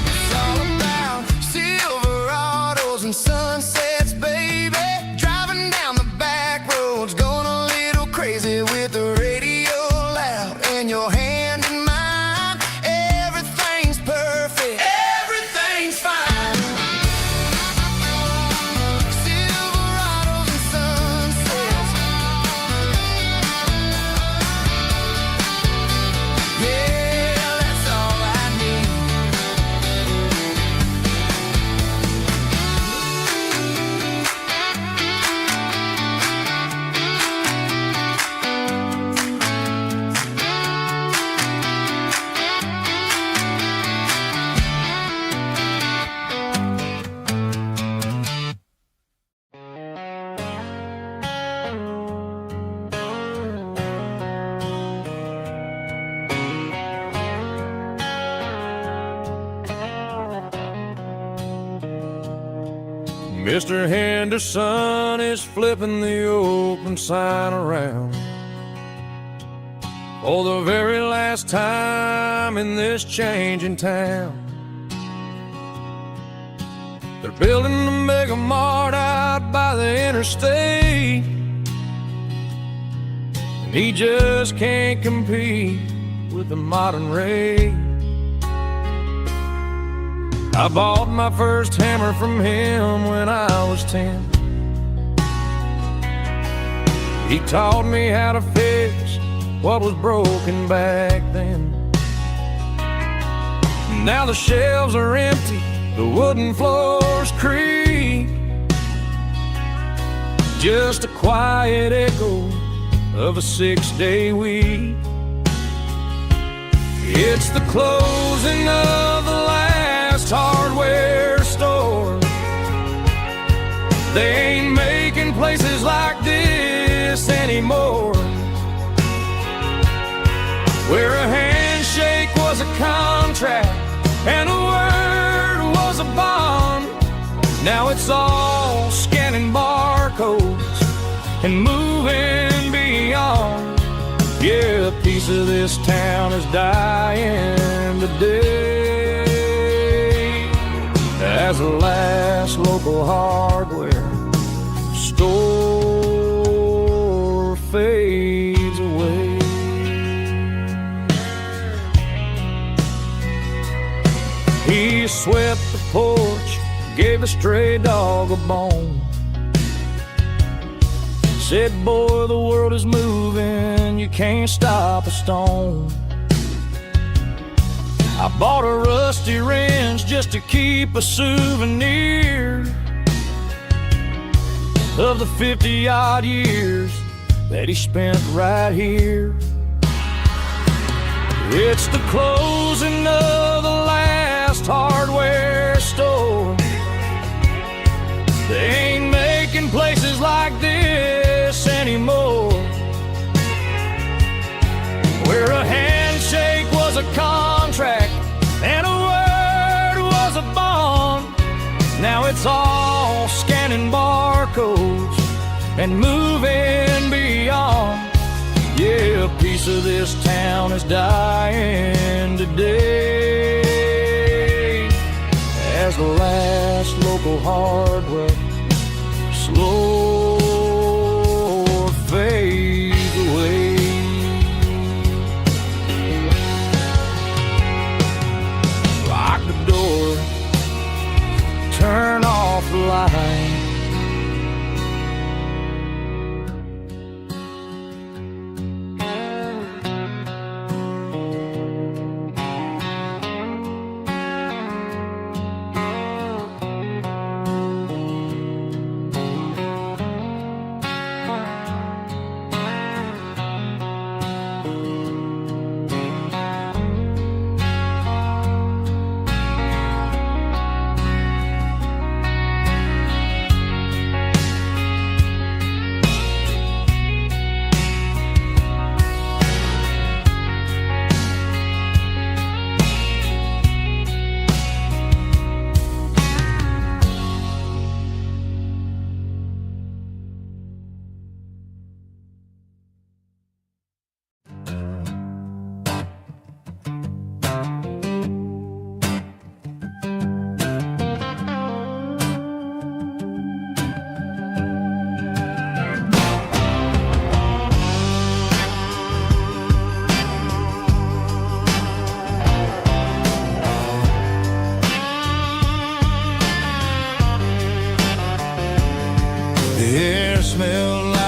S2: It's all about Silverados and sunsets, baby. Driving down the back roads, going a little crazy with the radio loud and your hand in mine. Everything's perfect, everything's fine. Silverados and sunsets, yeah, that's all I need.
S3: Mr. Henderson is flipping the open sign around for the very last time in this changing town. They're building a mega mart out by the interstate, and he just can't compete with the modern rate. I bought my first hammer from him when I was 10. He taught me how to fix what was broken back then. Now the shelves are empty, the wooden floors creak, just a quiet echo of a 6-day week. It's the closing of the last hardware store. They ain't making places like this anymore, where a handshake was a contract and a word was a bond. Now it's all scanning barcodes and moving beyond. Yeah, a piece of this town is dying today as the last local hardware store fades away. He swept the porch, gave a stray dog a bone, said, boy, the world is moving, you can't stop a stone. I bought a rusty wrench just to keep a souvenir of the 50-odd years that he spent right here. It's the closing of the last hardware store. They ain't making places like this anymore, where a handshake was a contract and a word was a bond. Now it's all scanning barcodes and moving beyond. Yeah, a piece of this town is dying today as the last local hardware slow fades away. Lock the door, turn off the light.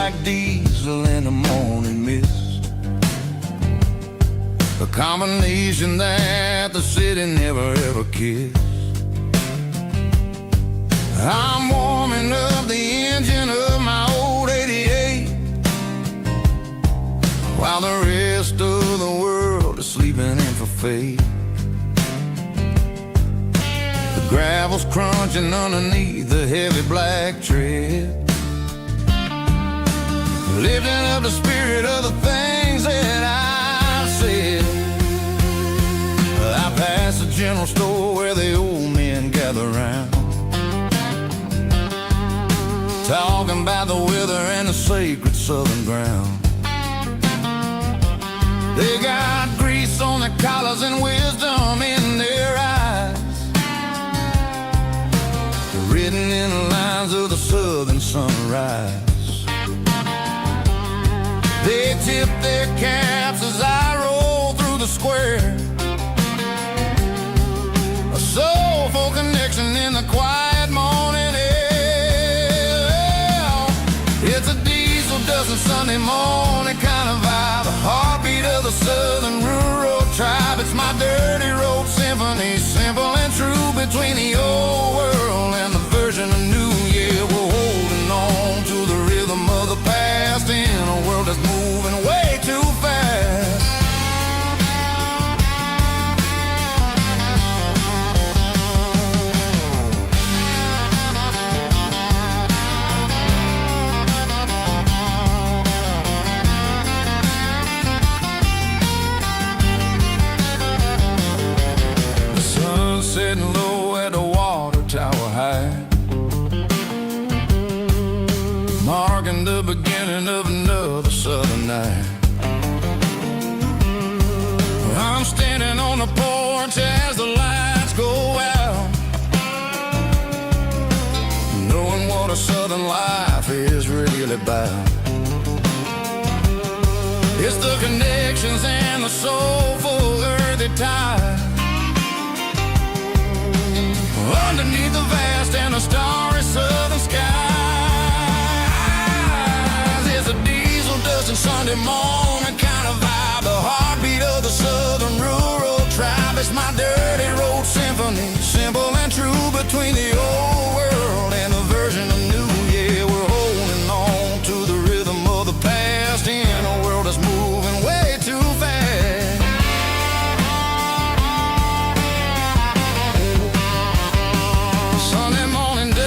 S3: like diesel in the morning mist, a combination that the city never ever kissed. I'm warming up the engine of my old 88, while the rest of the world is sleeping in for fate. The gravel's crunching underneath the heavy black tread, lifting up the spirit of the things that I said. I passed the general store where the old men gather round, talking about the weather and the sacred southern ground. They got grease on their collars and wisdom in their eyes, written in the lines of the southern sunrise. They tip their caps as I roll through the square, a soulful connection in the quiet morning air. It's a diesel dusting Sunday morning kind of vibe, a heartbeat of the southern rural tribe. It's my dirty road symphony, simple and true, between the old world and the version of new. Yeah, we're holding on to the rhythm of the past in a world that's moving way too fast. The sun's setting low at the water tower high, marking the beginning of another southern night. I'm standing on the porch as the lights go out, knowing what a southern life is really about. It's the connections and the soulful earthy tide, underneath the vast and the starry southern skies. It's a diesel dusting Sunday morning kind of vibe, the heartbeat of the southern rural tribe. It's my dirty road symphony, simple and true, between the old world and the version of new. Yeah, we're holding on to the rhythm of the past in a world that's moving way too fast. Sunday morning dust,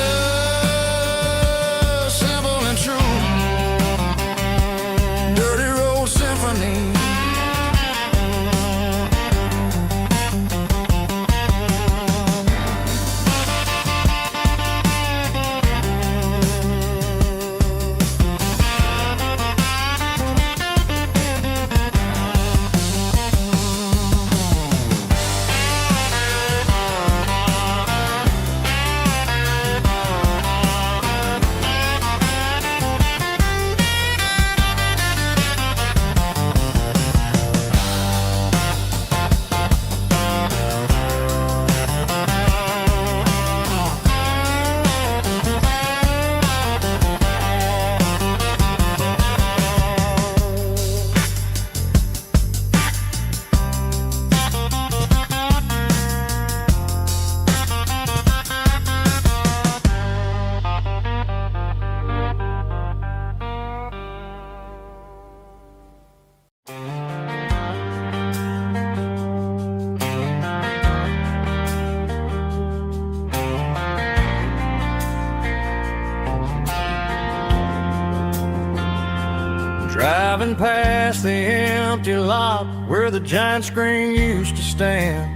S3: simple and true, dirty road symphony. Driving past the empty lot where the giant screen used to stand,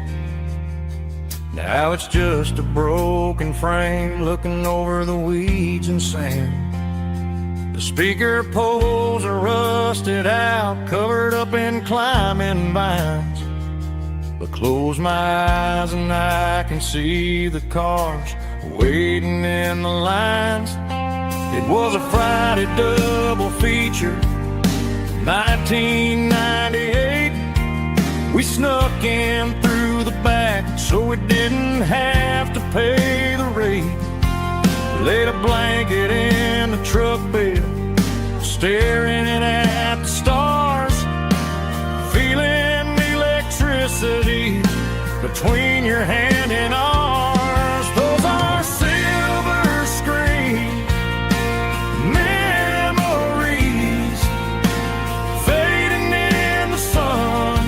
S3: now it's just a broken frame looking over the weeds and sand. The speaker poles are rusted out, covered up in climbing vines, but close my eyes and I can see the cars waiting in the lines. It was a Friday double feature, 1998. We snuck in through the back so we didn't have to pay the rate. Laid a blanket in the truck bed,
S1: staring at the stars, feeling electricity between your hand and ours. Those are silver screen memories fading in the sun.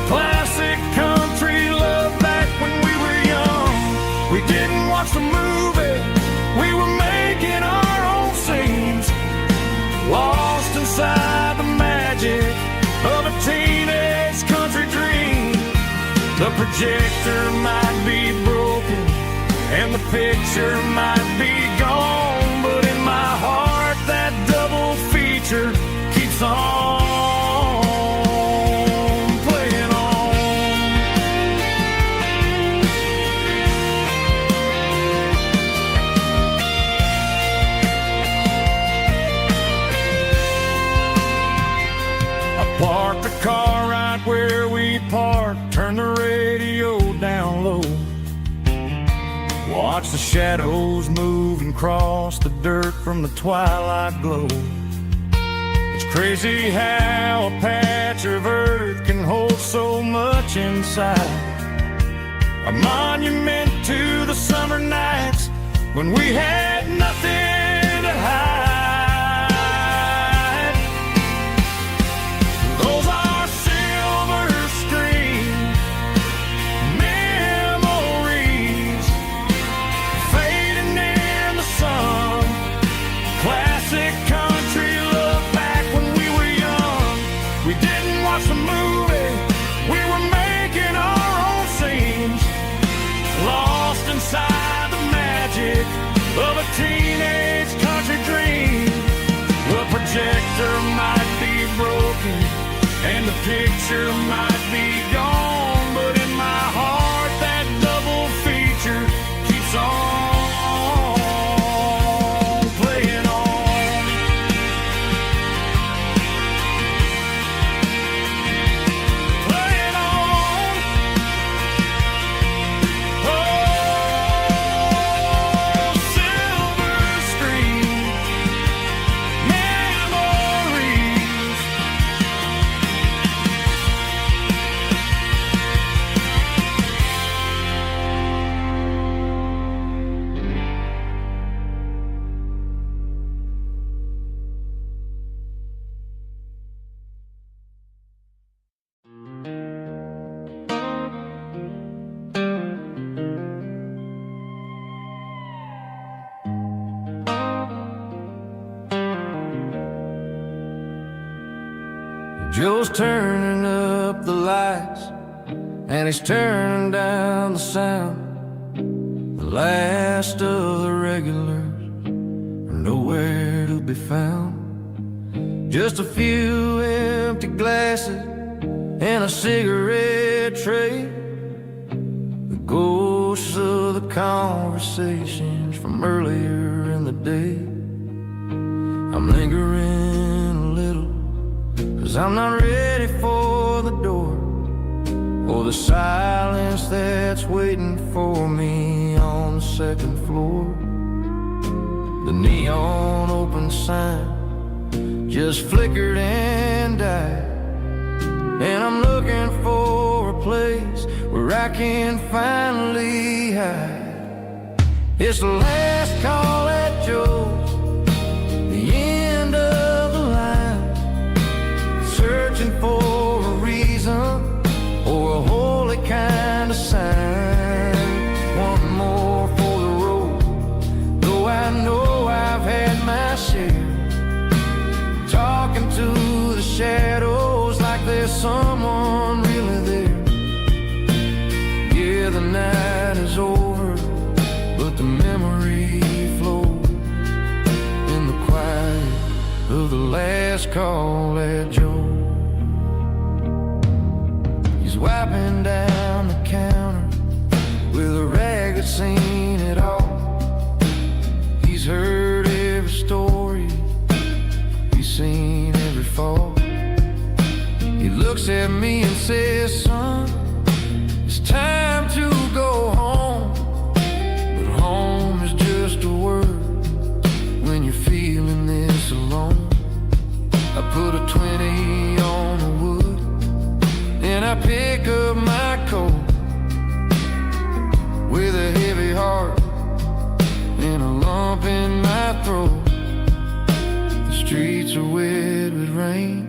S1: Classic country love back when we were young. We didn't watch the movie, we were making our own scenes, lost inside the magic of a teenage country dream. The projector might be broken and the picture might be gone, but in my heart that double feature keeps on playing on. I parked the car right where we parked, turn the radio down low, watch the shadows move and cross the dirt from the twilight glow. It's crazy how a patch of earth can hold so much inside, a monument to the summer nights when we had nothing to hide. Those are silver screen memories fading in the sun. Classic country love back when we were young. We didn't watch the movie, we were making our own scenes, lost inside the magic of a teenage country dream. The projector might be broken and the picture might be gone, but in my heart that double feature keeps on playing on. Playing on. Oh, silver screen memories. Joe's turning up the lights and he's turning down the sound. The last of the regulars are nowhere to be found. Just a few empty glasses and a cigarette tray, the ghosts of the conversations from earlier in the day. I'm lingering a little, 'cause I'm not ready for the door or the silence that's waiting for me on the second floor. The neon open sign just flickered and died, and I'm looking for a place where I can finally hide. It's the last call at Joe's, the end of the line, searching for a reason or a holy kind of sign. One more for the road, though I know I've had my share, talking to the shadows like there's someone really there. Yeah, the night is over, but the memory flows in the quiet of the last call at Joe. He's wiping down the counter with a rag that's seen it all. He's heard every story, he's seen every fall. He looks at me and says, son, it's time to go home. But home is just a word when you're feeling this alone. pick up my coat with a heavy heart and a lump in my throat. The streets are wet with rain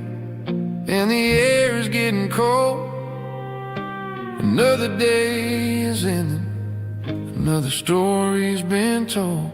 S1: and the air is getting cold. Another day is ending, another story's been told.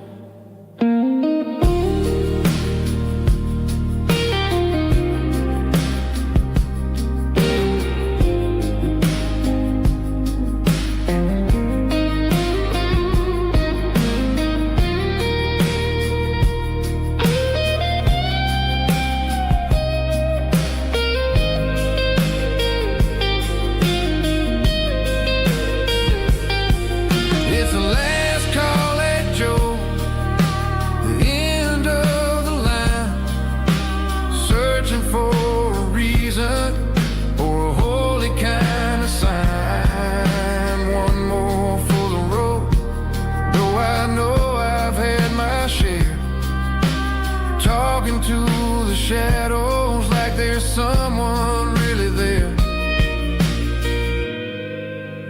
S1: To the shadows like there's someone really there.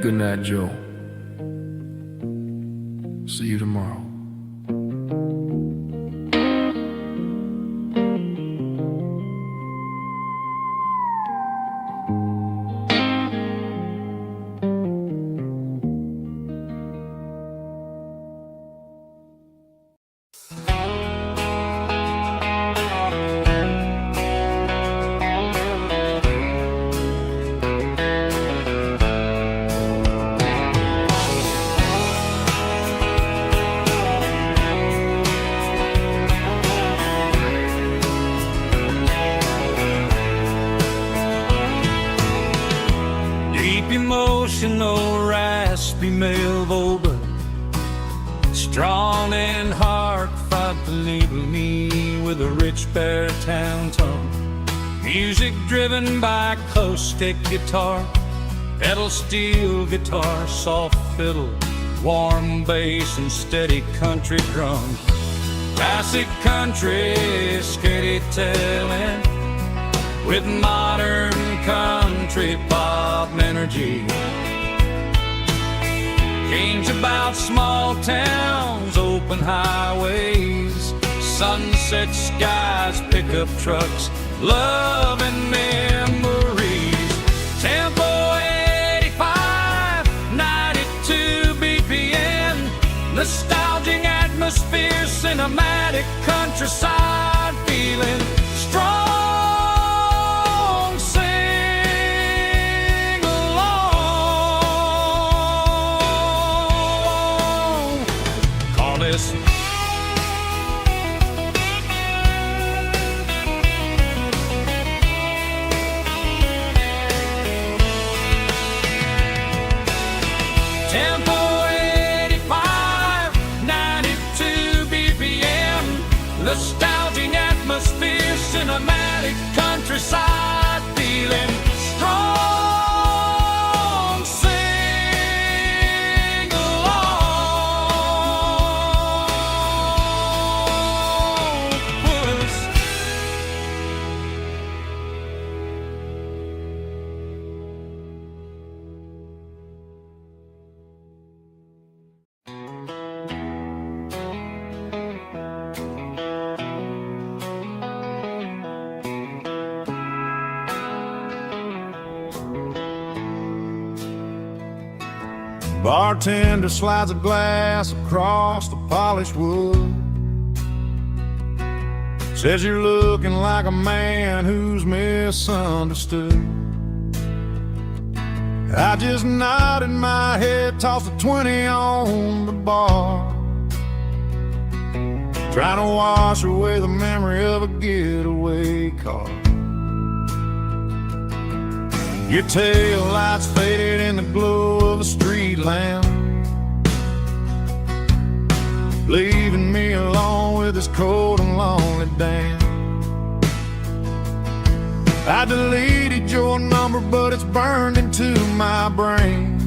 S1: Good night, Joe. See you tomorrow.
S6: Emotional, raspy male vocal, strong and heartfelt, believe me, with a rich baritone tone. Music driven by close stick guitar, pedal steel guitar, soft fiddle, warm bass and steady country drums. Classic country, steady telling, with modern country pop energy. Games about small towns, open highways, sunset skies, pickup trucks, love and memories. Tempo 85, 92 BPM, nostalgic atmosphere, cinematic countryside feeling, strong.
S1: Tempo 85, 92 BPM, nostalgic atmosphere, cinematic countryside feeling, strong, sing along with us.
S3: Bartender slides a glass across the polished wood. Says you're looking like a man who's misunderstood. I just nodded my head, tossed a 20 on the bar, trying to wash away the memory of a getaway car. Your tail lights faded in the glow of a street lamp, leaving me alone with this cold and lonely damn. I deleted your number, but it's burned into my brain.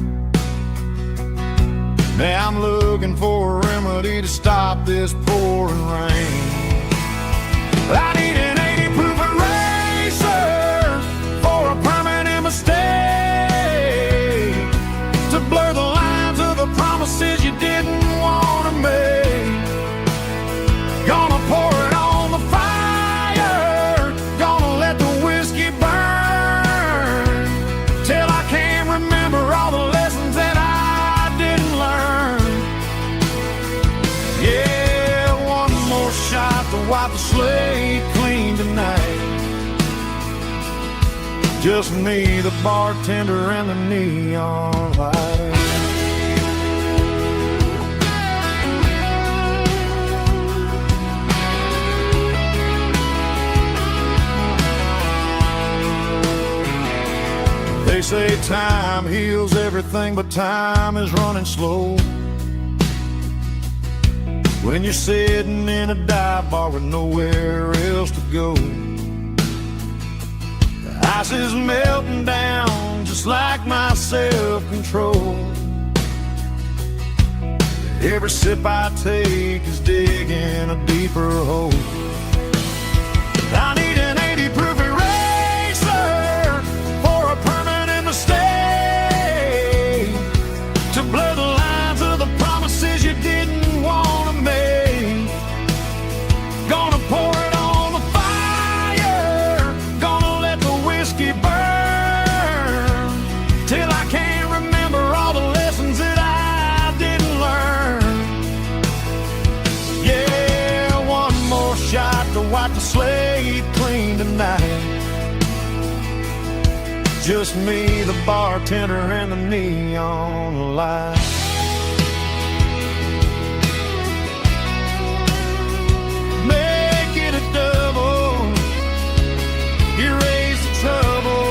S3: Now I'm looking for a remedy to stop this pouring rain. I need an 80 proof eraser for a permanent mistake. Just me, the bartender, and the neon light. They say time heals everything, but time is running slow. When you're sitting in a dive bar with nowhere else to go, the ice is melting down just like my self-control. Every sip I take is digging a deeper hole. I need an 80 proof eraser for a permanent mistake, to blur the lines of the promises you didn't want to make. Gonna pour it on the fire, gonna let the whiskey burn, till I can't remember all the lessons that I didn't learn. Yeah, one more shot to wipe the slate clean tonight. Just me, the bartender, and the neon light. Make it a double, erase the trouble.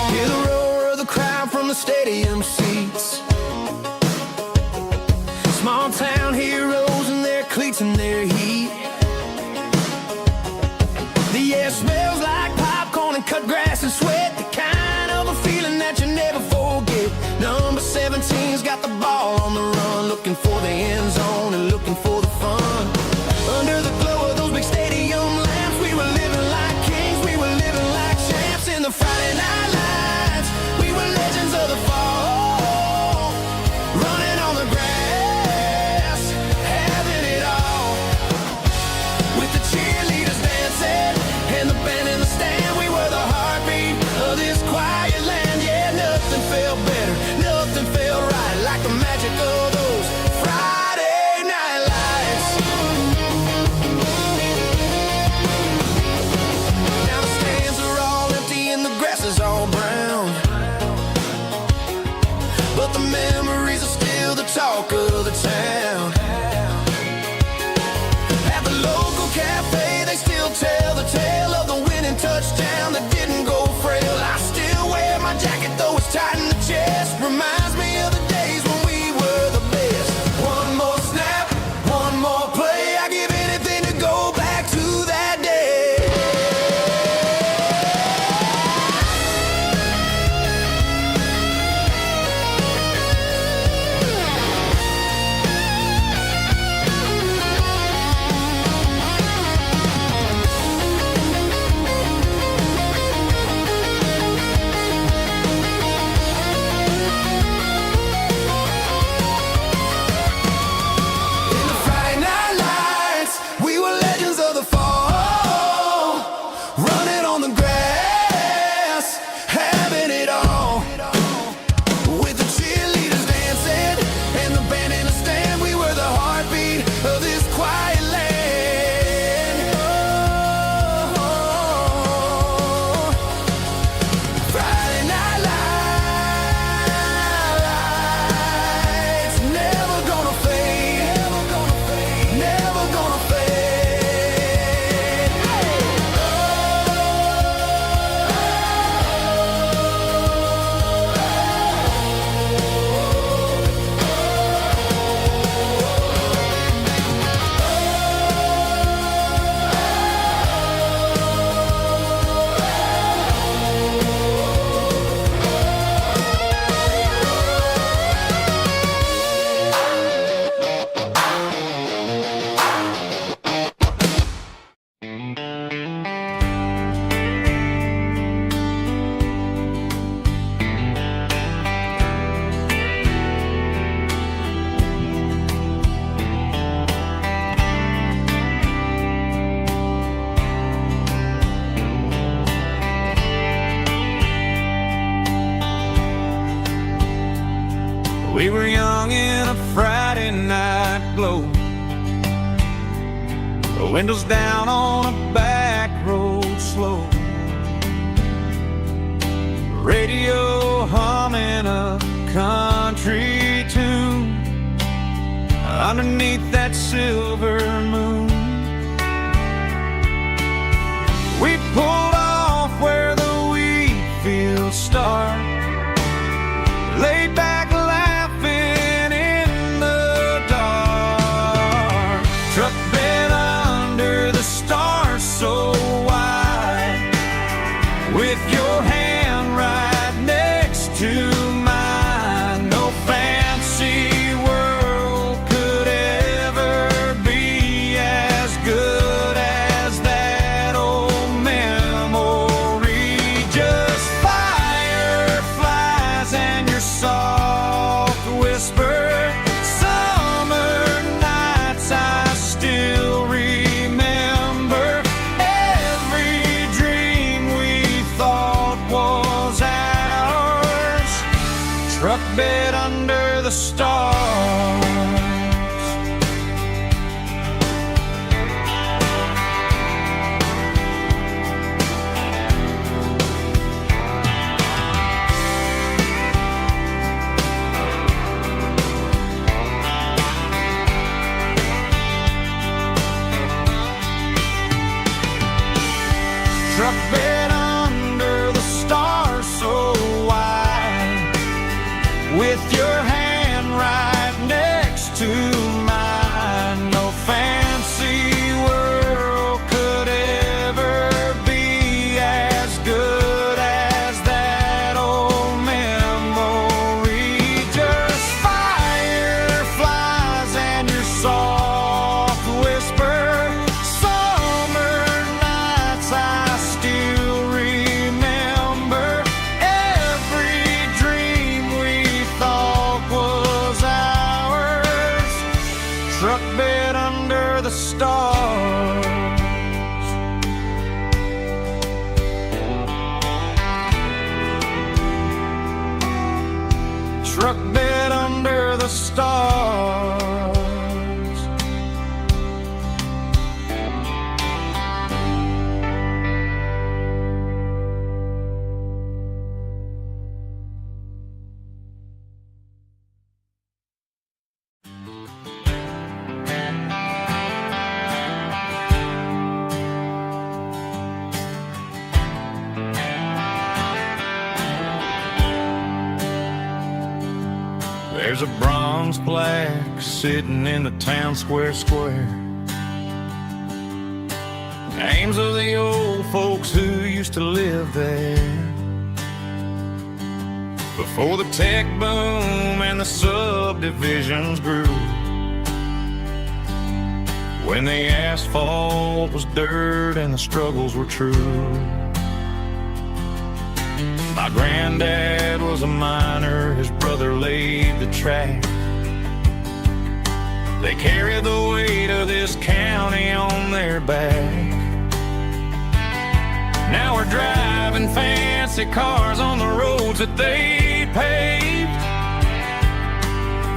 S2: Hear the roar of the crowd from the stadium seats. Small town heroes in their cleats and their heat. The air smells like popcorn and cut grass and sweat, the kind of a feeling that you never forget. Number 17's got the ball on the run, looking for the end zone and looking for the fun. Under the glow of those big stadium lamps, we were living like kings, we were living like champs in the Friday night lights. We were legends of the fall, running on the grass, having it all. With the cheerleaders dancing and the band in the stand, we were the heartbeat of this quiet land. Yeah, nothing felt better, nothing felt right like the magic of those Friday
S6: glow. The windows down on a back road slow. Radio humming a country tune underneath that silver moon. We pulled off where the wheat fields start, laid back laughing in the dark. Truck bed under the stars so wide, with your hand right next to mine. No fancy world could ever be as good as that old memory. Just fireflies and your soft whisper. Summer nights I still remember. Every dream we thought was ours. Truck bed under the stars. Truck bed under the stars so wide, with your hand right next to mine. No fancy world could ever be as good as that old memory. Just fireflies and your soft whisper. Summer nights I still remember. Every dream we thought was ours. Truck bed under the stars. Truck bed under the stars. There's a bronze plaque sitting in the town square. Names of the old folks who used to live there before the tech boom and the subdivisions grew. When the asphalt was dirt and the struggles were true. My granddad was a miner, his brother laid the track. They carried the weight of this county on their back. Now we're driving fancy cars on the roads that they paved,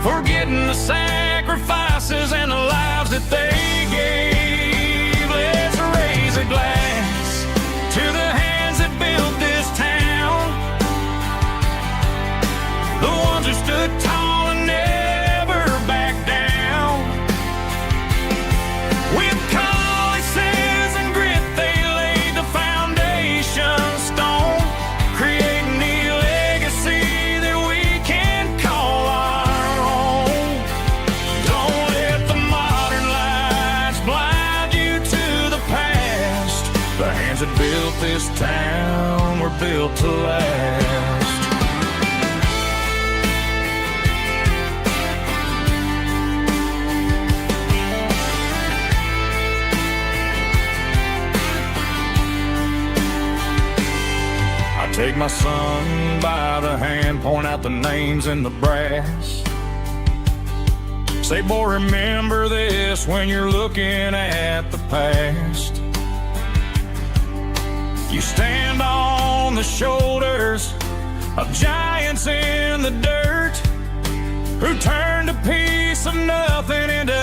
S6: forgetting the sacrifices and the lives that they gave. Let's raise a glass to the hands that built this town, the ones who stood tall and never backed down. With calluses and grit they laid the foundation stone, creating the legacy that we can call our own. Don't let the modern lights blind you to the past. The hands that built this town were built to last. Take my son by the hand, point out the names in the brass. Say, boy, remember this when you're looking at the past. You stand on the shoulders of giants in the dirt, who turned a piece of nothing into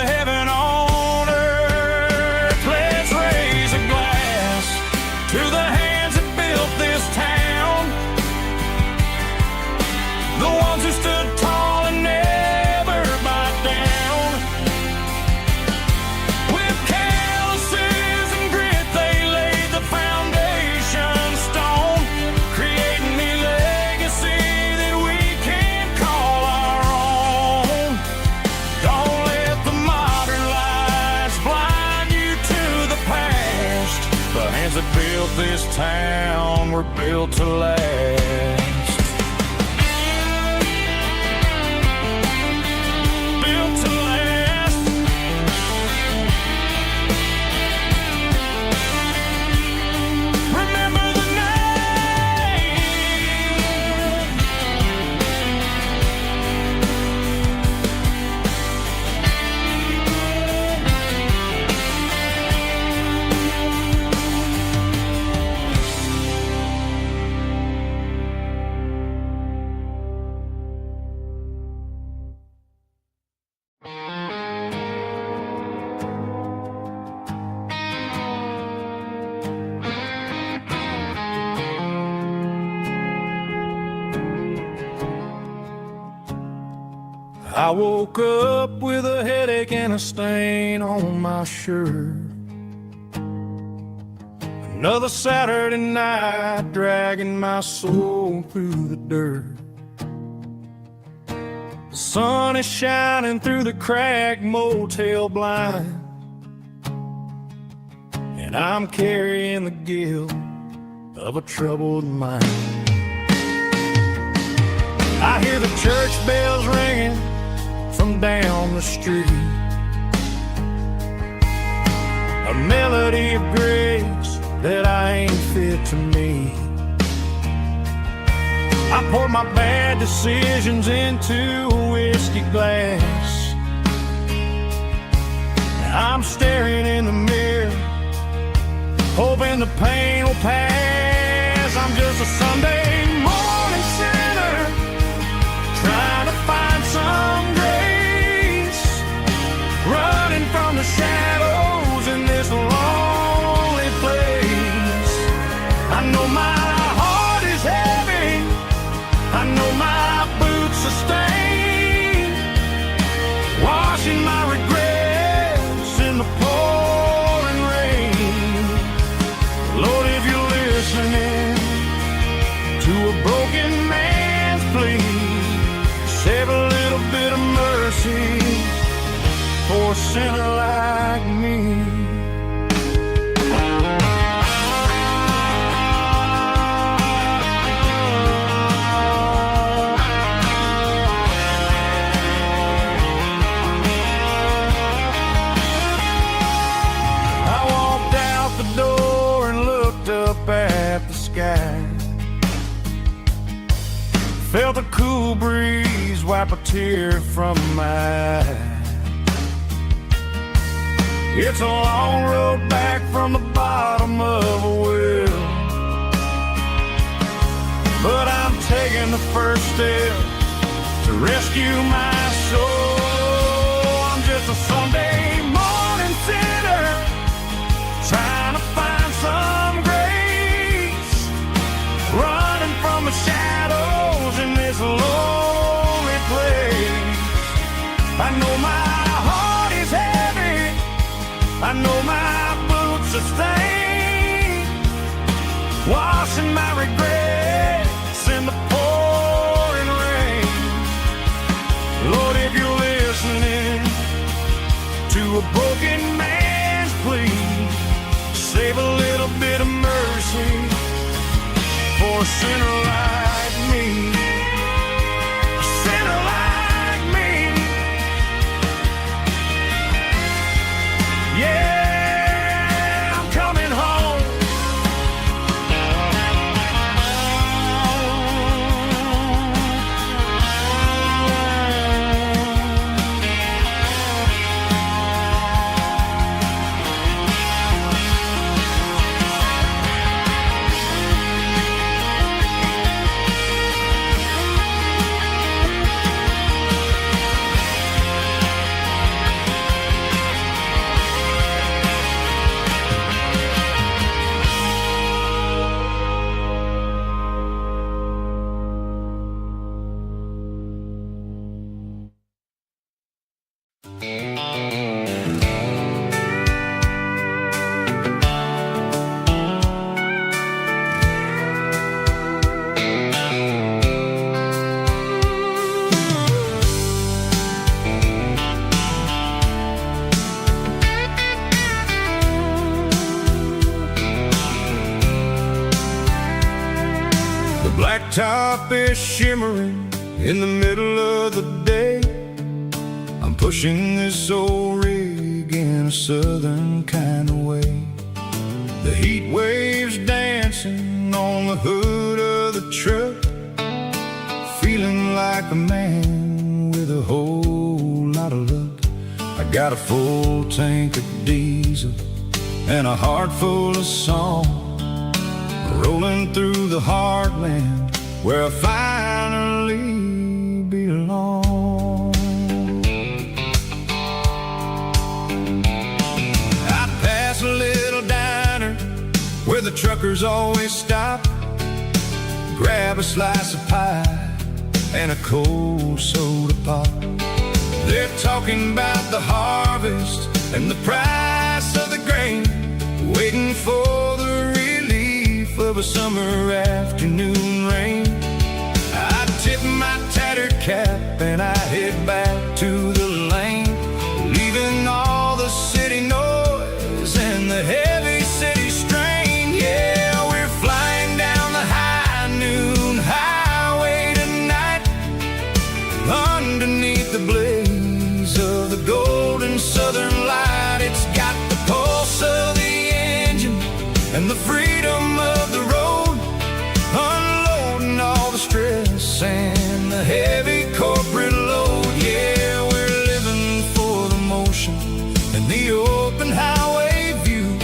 S6: that built this town were built to last. Built to last. Remember the name. I woke up with a headache and a stain on my shirt. Another Saturday night dragging my soul through the dirt. The sun is shining through the cracked motel blind, and I'm carrying the guilt of a troubled mind. I hear the church bells ringing from down the street, a melody of grace that I ain't fit to meet. I poured my bad decisions into a whiskey glass. I'm staring in the mirror, hoping the pain will pass. I'm just a Sunday morning sinner, trying to find some grace, running from the shadows in this lonely place. I know my heart is heavy, I know my boots are stained, washing my regrets in the pouring rain. Lord, if you're listening to a broken man's plea, save a little bit of mercy for a sinner like me. I walked out the door and looked up at the sky, felt a cool breeze wipe a tear from my eye. It's a long road back from the bottom of a well, but I'm taking the first step to rescue my soul. I'm just a Sunday morning sinner, trying to find some grace, running from the shadows in this lonely place. I know my heart is heavy, I know my boots are stained, washing my regrets in the pouring rain. Lord, if you're listening to a broken man's plea, save a little bit of mercy for a sinner like me. A sinner like me. Yeah, I'm coming home.
S3: top is shimmering in the middle of the day. I'm pushing this old rig in a southern kind of way. The heat waves dancing on the hood of the truck, feeling like a man with a whole lot of luck. I got a full tank of diesel and a heart full of song, rolling through the heartland where I finally belong. I'd pass a little diner where the truckers always stop, grab a slice of pie and a cold soda pop. They're talking about the harvest and the price of the grain, waiting for the relief of a summer afternoon rain. I tip my tattered cap and I head back to the lane, leaving all the city noise and the heavy city strain. Yeah, we're flying down the high noon highway tonight, underneath the blaze of the golden southern light. It's got the pulse of the engine and the freedom of the road, unloading all the stress and the heavy corporate load. Yeah, we're living for the motion and the open highway view,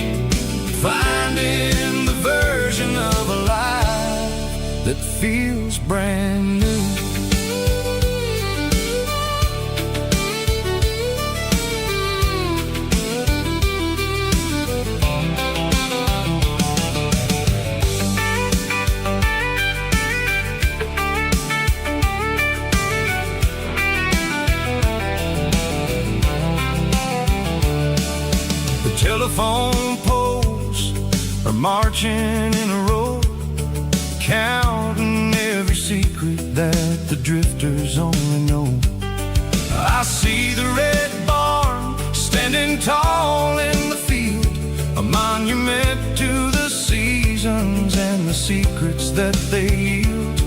S3: finding the version of a life that feels brand new. Telephone poles are marching in a row, counting every secret that the drifters only know. I see the red barn standing tall in the field, a monument to the seasons and the secrets that they yield.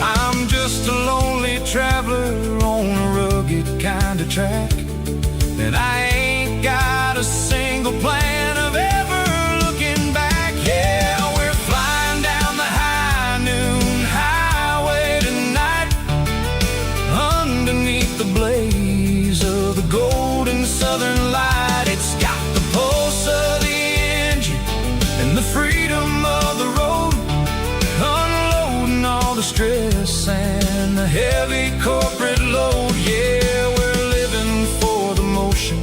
S3: I'm just a lonely traveler on a rugged kind of track, and I ain't got a single plan of ever looking back. Yeah, we're flying down the high noon highway tonight, underneath the blaze of the golden southern light. It's got the pulse of the engine and the freedom of the road, unloading all the stress and the heavy corporate load. Yeah, we're living for the motion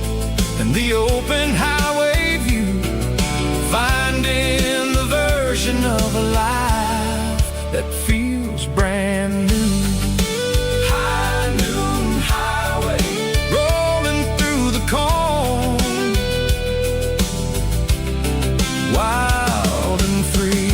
S3: and the open highway view, finding the version of a life that feels brand new. High noon highway, rolling through the corn, wild and free.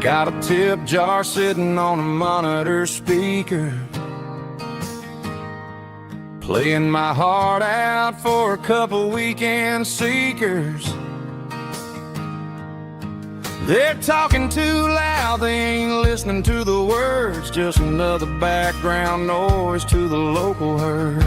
S3: Got a tip jar sitting on a monitor speaker, playing my heart out for a couple weekend seekers. They're talking too loud, they ain't listening to the words, just another background noise to the local herd.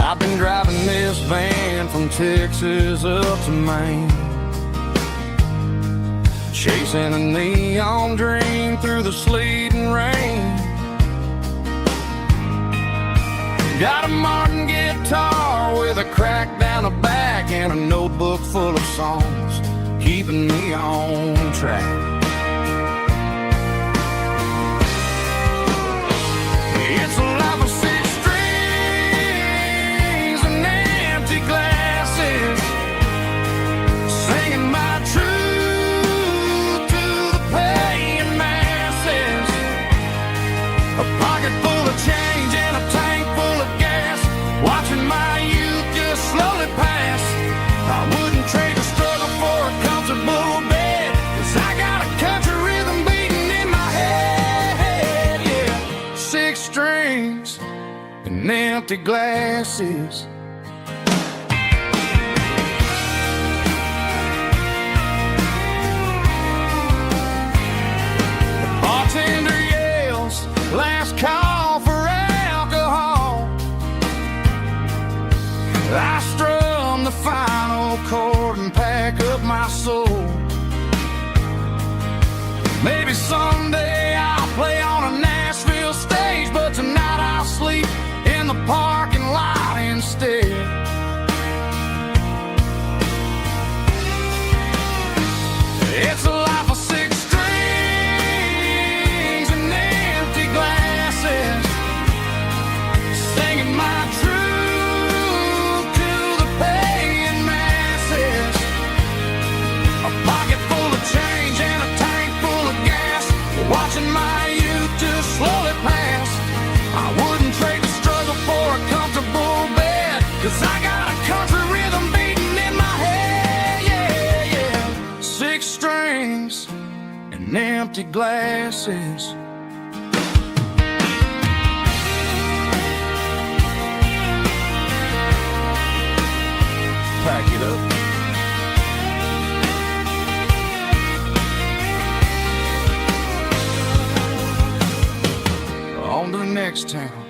S3: I've been driving this van from Texas up to Maine, chasing a neon dream through the sleet and rain. Got a Martin guitar with a crack down the back and a notebook full of songs,
S1: keeping me on track. It's a life of six strings and empty glasses, singing my truth to the paying masses. A pocket full of change and a tank full of gas, watching my youth just slowly pass. I wouldn't trade the struggle for a comfortable bed, 'cause I got a country rhythm beating in my head, yeah. Six strings and empty glasses. The bartender yells, last call for alcohol. I strum the final chord and pack up my soul. Maybe someday I'll play on a Nashville stage, but tonight I'll sleep in the parking lot instead. It's a life of six strings and empty glasses, singing my truth to the paying masses. A pocket full of change and a tank full of gas, watching my youth just slowly pass. I wouldn't trade the struggle for a comfortable bed, 'cause I got a country rhythm beating in my head, yeah, yeah. Six strings and empty glasses. Pack it up. On to the next town.